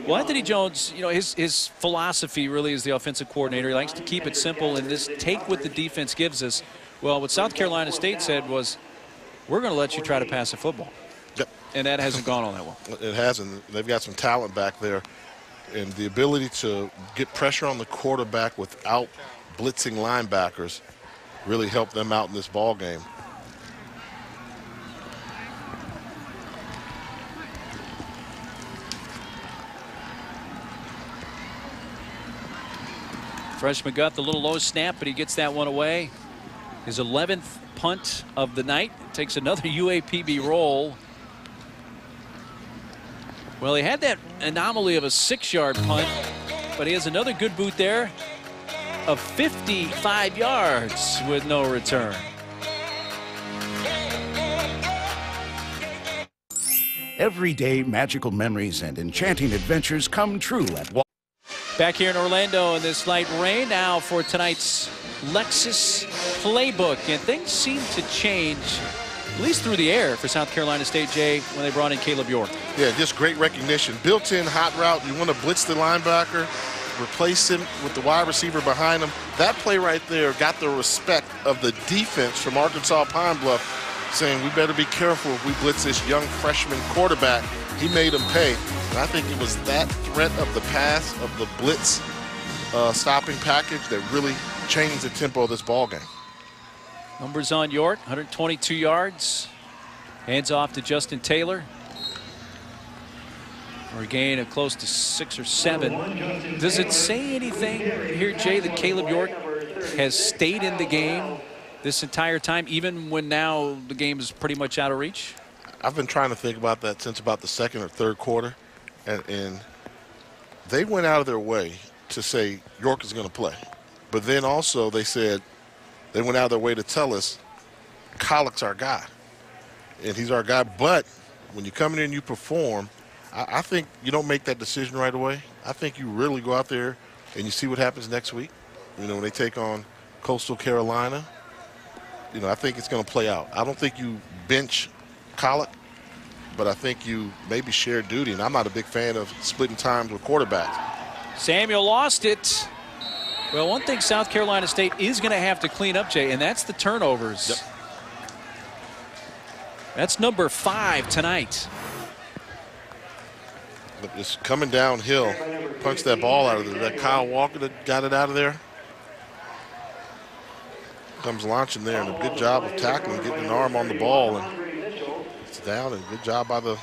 Well, Anthony Jones, you know, his philosophy really is the offensive coordinator. He likes to keep it simple and just take what the defense gives us. Well, what South Carolina State said was, we're going to let you try to pass the football. Yep. And that hasn't gone all that well. It hasn't. They've got some talent back there. And the ability to get pressure on the quarterback without blitzing linebackers really helped them out in this ball game. Freshman got the little low snap, but he gets that one away. His 11th punt of the night. Takes another UAPB roll. Well, he had that anomaly of a 6-yard punt, but he has another good boot there of 55 yards with no return. Everyday magical memories and enchanting adventures come true at Walt. Back here in Orlando in this light rain now for tonight's Lexus Playbook. And things seem to change, at least through the air, for South Carolina State, Jay, when they brought in Caleb York. Yeah, just great recognition. Built-in hot route. You want to blitz the linebacker, replace him with the wide receiver behind him. That play right there got the respect of the defense from Arkansas Pine-Bluff, saying we better be careful if we blitz this young freshman quarterback. He made him pay. And I think it was that threat of the pass, of the blitz stopping package that really changed the tempo of this ball game. Numbers on York, 122 yards. Hands off to Justin Taylor. Or a gain of close to 6 or 7. Does it say anything here, Jay, that Caleb York has stayed in the game this entire time, even when now the game is pretty much out of reach? I've been trying to think about that since about the 2nd or 3rd quarter. And they went out of their way to say York is going to play. But then also they said, they went out of their way to tell us Collick's our guy. And he's our guy, but when you come in and you perform, I think you don't make that decision right away. I think you really go out there and you see what happens next week. You know, when they take on Coastal Carolina, you know, I think it's going to play out. I don't think you bench Collett, but I think you maybe share duty. And I'm not a big fan of splitting times with quarterbacks. Samuel lost it. Well, one thing South Carolina State is going to have to clean up, Jay, and that's the turnovers. Yep. That's number 5 tonight. Just coming downhill, punched that ball out of there. That Kyle Walker that got it out of there. Comes launching there, and a good job of tackling, getting an arm on the ball, and it's down, and good job by the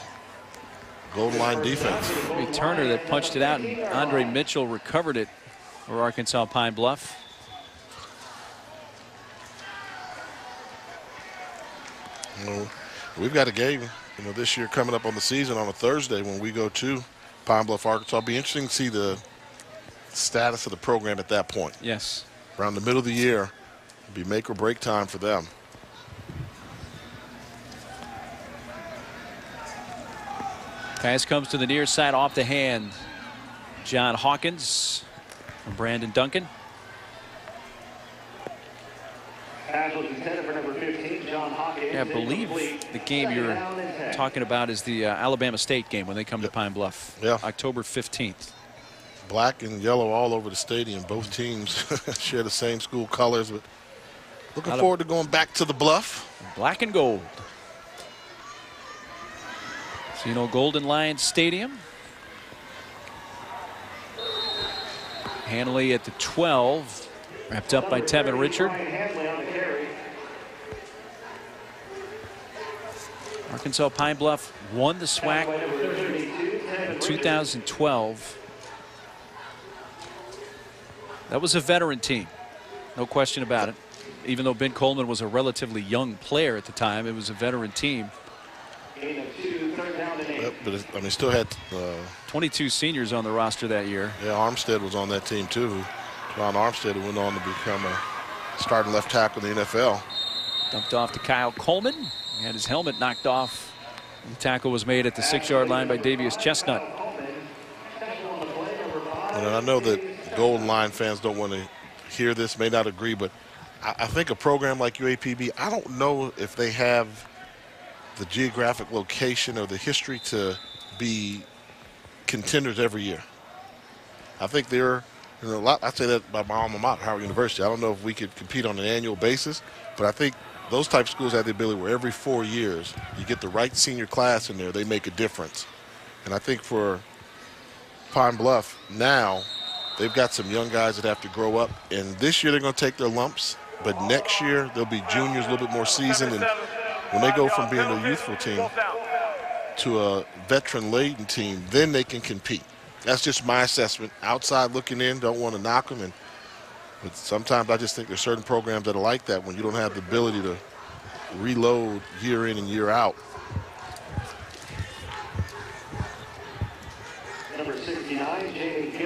Golden Line defense. Turner that punched it out, and Andre Mitchell recovered it for Arkansas Pine-Bluff. You know, we've got a game, you know, this year coming up on the season on a Thursday when we go to Pine-Bluff, Arkansas. It'll be interesting to see the status of the program at that point. Yes. Around the middle of the year, it'll be make or break time for them. Pass comes to the near side off the hand. John Hawkins from Brandon Duncan. Yeah, I believe the game you're talking about is the Alabama State game when they come to Pine Bluff. Yeah. October 15th. Black and yellow all over the stadium. Both teams share the same school colors, but looking forward to going back to the Bluff. Black and gold. So, you know, Golden Lions Stadium. Hanley at the 12, wrapped up by Tevin Richard. Arkansas Pine Bluff won the SWAC in 2012. That was a veteran team, no question about it. Even though Ben Coleman was a relatively young player at the time, it was a veteran team. Yep, but I mean, still had 22 seniors on the roster that year. Yeah, Armstead was on that team too. Ron Armstead went on to become a starting left tackle in the NFL. Dumped off to Kyle Coleman. He had his helmet knocked off. The tackle was made at the 6-yard line by Davius Chestnut. And I know that Golden Line fans don't want to hear this, may not agree, but I think a program like UAPB, I don't know if they have the geographic location or the history to be contenders every year. I think they're, you know, a lot. I say that about my alma mater, Howard University. I don't know if we could compete on an annual basis, but I think those type of schools have the ability where every 4 years you get the right senior class in there, they make a difference. And I think for Pine Bluff now, they've got some young guys that have to grow up. And this year they're going to take their lumps, but next year they'll be juniors, a little bit more seasoned. And when they go from being a youthful team to a veteran-laden team, then they can compete. That's just my assessment. Outside looking in, don't want to knock them. But sometimes I just think there's certain programs that are like that when you don't have the ability to reload year in and year out.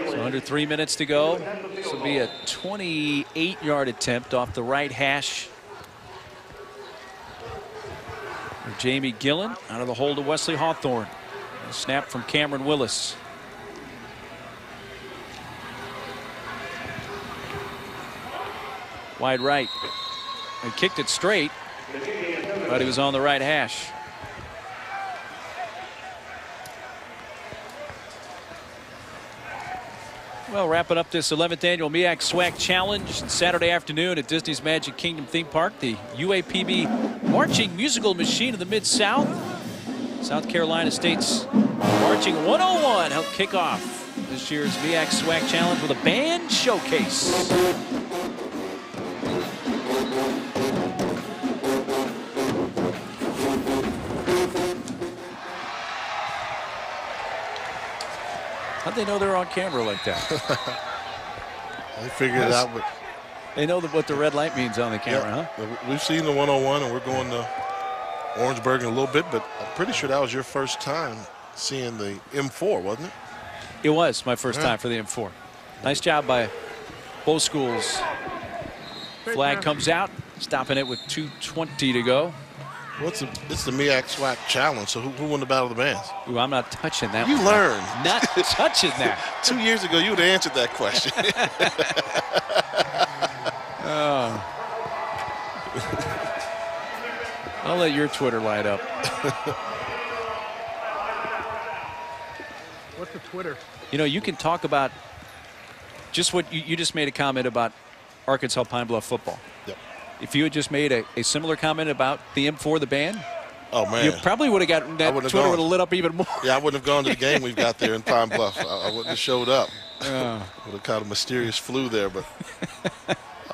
So under 3 minutes to go. This will be a 28-yard attempt off the right hash. Jamie Gillen out of the hold of Wesley Hawthorne. A snap from Cameron Willis. Wide right. He kicked it straight, but he was on the right hash. Well, wrapping up this 11th annual MEAC SWAC Challenge Saturday afternoon at Disney's Magic Kingdom theme park. The UAPB marching musical machine of the Mid-South. South Carolina State's Marching 101 helped kick off this year's MEAC SWAC Challenge with a band showcase. How'd they know they're on camera like that? They figured it out. But they know what the red light means on the camera, huh? We've seen the 101, and we're going to Orangeburg in a little bit, but I'm pretty sure that was your first time seeing the M4, wasn't it? It was my first time for the M4. Nice job by both schools. Flag comes out, stopping it with 2:20 to go. It's the MEAC SWAC challenge. So who won the Battle of the Bands? Ooh, I'm not touching that. You one. learned. Not touching that. 2 years ago, you would have answered that question. I'll let your Twitter light up. What's the Twitter? You know, you can talk about just what you just made a comment about Arkansas Pine-Bluff football. Yep. If you had just made a similar comment about the M4, the band, oh man, you probably would have gotten that. Twitter would have lit up even more. Yeah, I wouldn't have gone to the game we've got there in Pine-Bluff. I wouldn't have showed up. Would have caught a mysterious flu there, but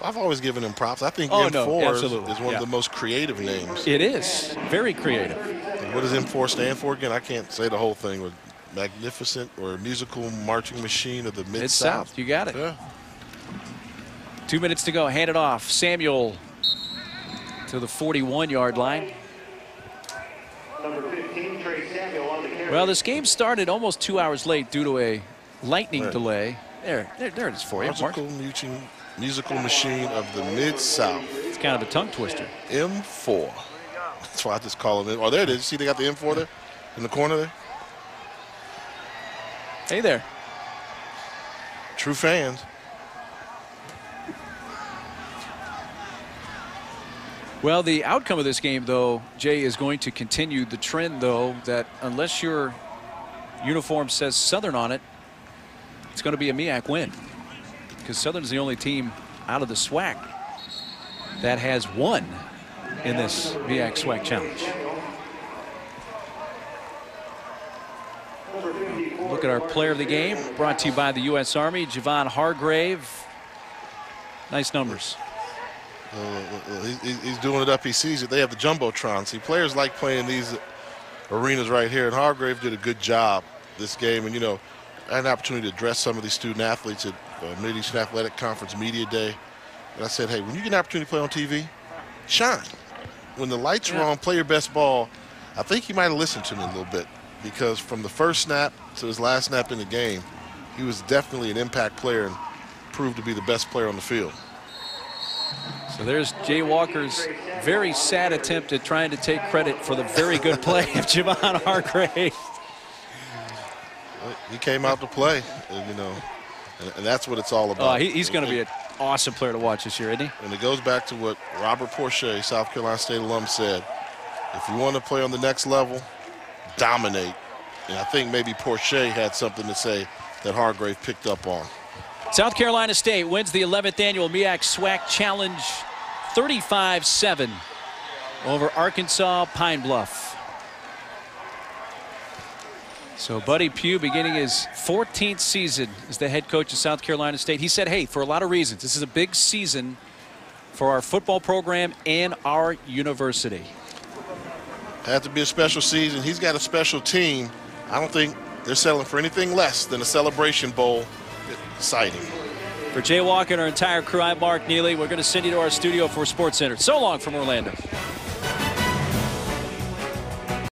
I've always given him props. I think M4 is one of the most creative names. It is very creative. And what does M4 stand for again? I can't say the whole thing. With magnificent or musical marching machine of the Mid-South. You got it. Yeah. 2 minutes to go. Hand it off. Samuel to the 41-yard line. Number 15, Trey Samuel on the carry. Well, this game started almost 2 hours late due to a lightning delay. There it is for you, Mark. Musical machine of the Mid-South. It's kind of a tongue twister. M4. That's why I just call it. Oh, there it is. You see they got the M4 there in the corner there? Hey there. True fans. Well, the outcome of this game, though, Jay, is going to continue the trend, though, that unless your uniform says Southern on it, it's going to be a MEAC win. Because Southern's the only team out of the SWAC that has won in this MEAC SWAC challenge. Look at our player of the game, brought to you by the U.S. Army, Javon Hargrave. Nice numbers. He's doing it up. He sees it. They have the Jumbotron. See, players like playing these arenas right here, and Hargrave did a good job this game. And, you know, I had an opportunity to address some of these student athletes at Mid-Eastern Athletic Conference Media Day. And I said, hey, when you get an opportunity to play on TV, shine. When the lights were on, play your best ball. I think he might have listened to me a little bit, because from the first snap to his last snap in the game, he was definitely an impact player and proved to be the best player on the field. So there's Jay Walker's very sad attempt at trying to take credit for the very good play of Javon Hargrave. He came out to play, and, you know, and that's what it's all about. He's going to be an awesome player to watch this year, isn't he? And it goes back to what Robert Porcher, South Carolina State alum, said. If you want to play on the next level, dominate. And I think maybe Porcher had something to say that Hargrave picked up on. South Carolina State wins the 11th annual MEAC SWAC Challenge 35-7 over Arkansas Pine-Bluff. So Buddy Pugh beginning his 14th season as the head coach of South Carolina State. He said, hey, for a lot of reasons, this is a big season for our football program and our university. Had to be a special season. He's got a special team. I don't think they're settling for anything less than a Celebration Bowl sighting. For Jay Walker and our entire crew, I'm Mark Neely. We're going to send you to our studio for SportsCenter. So long from Orlando.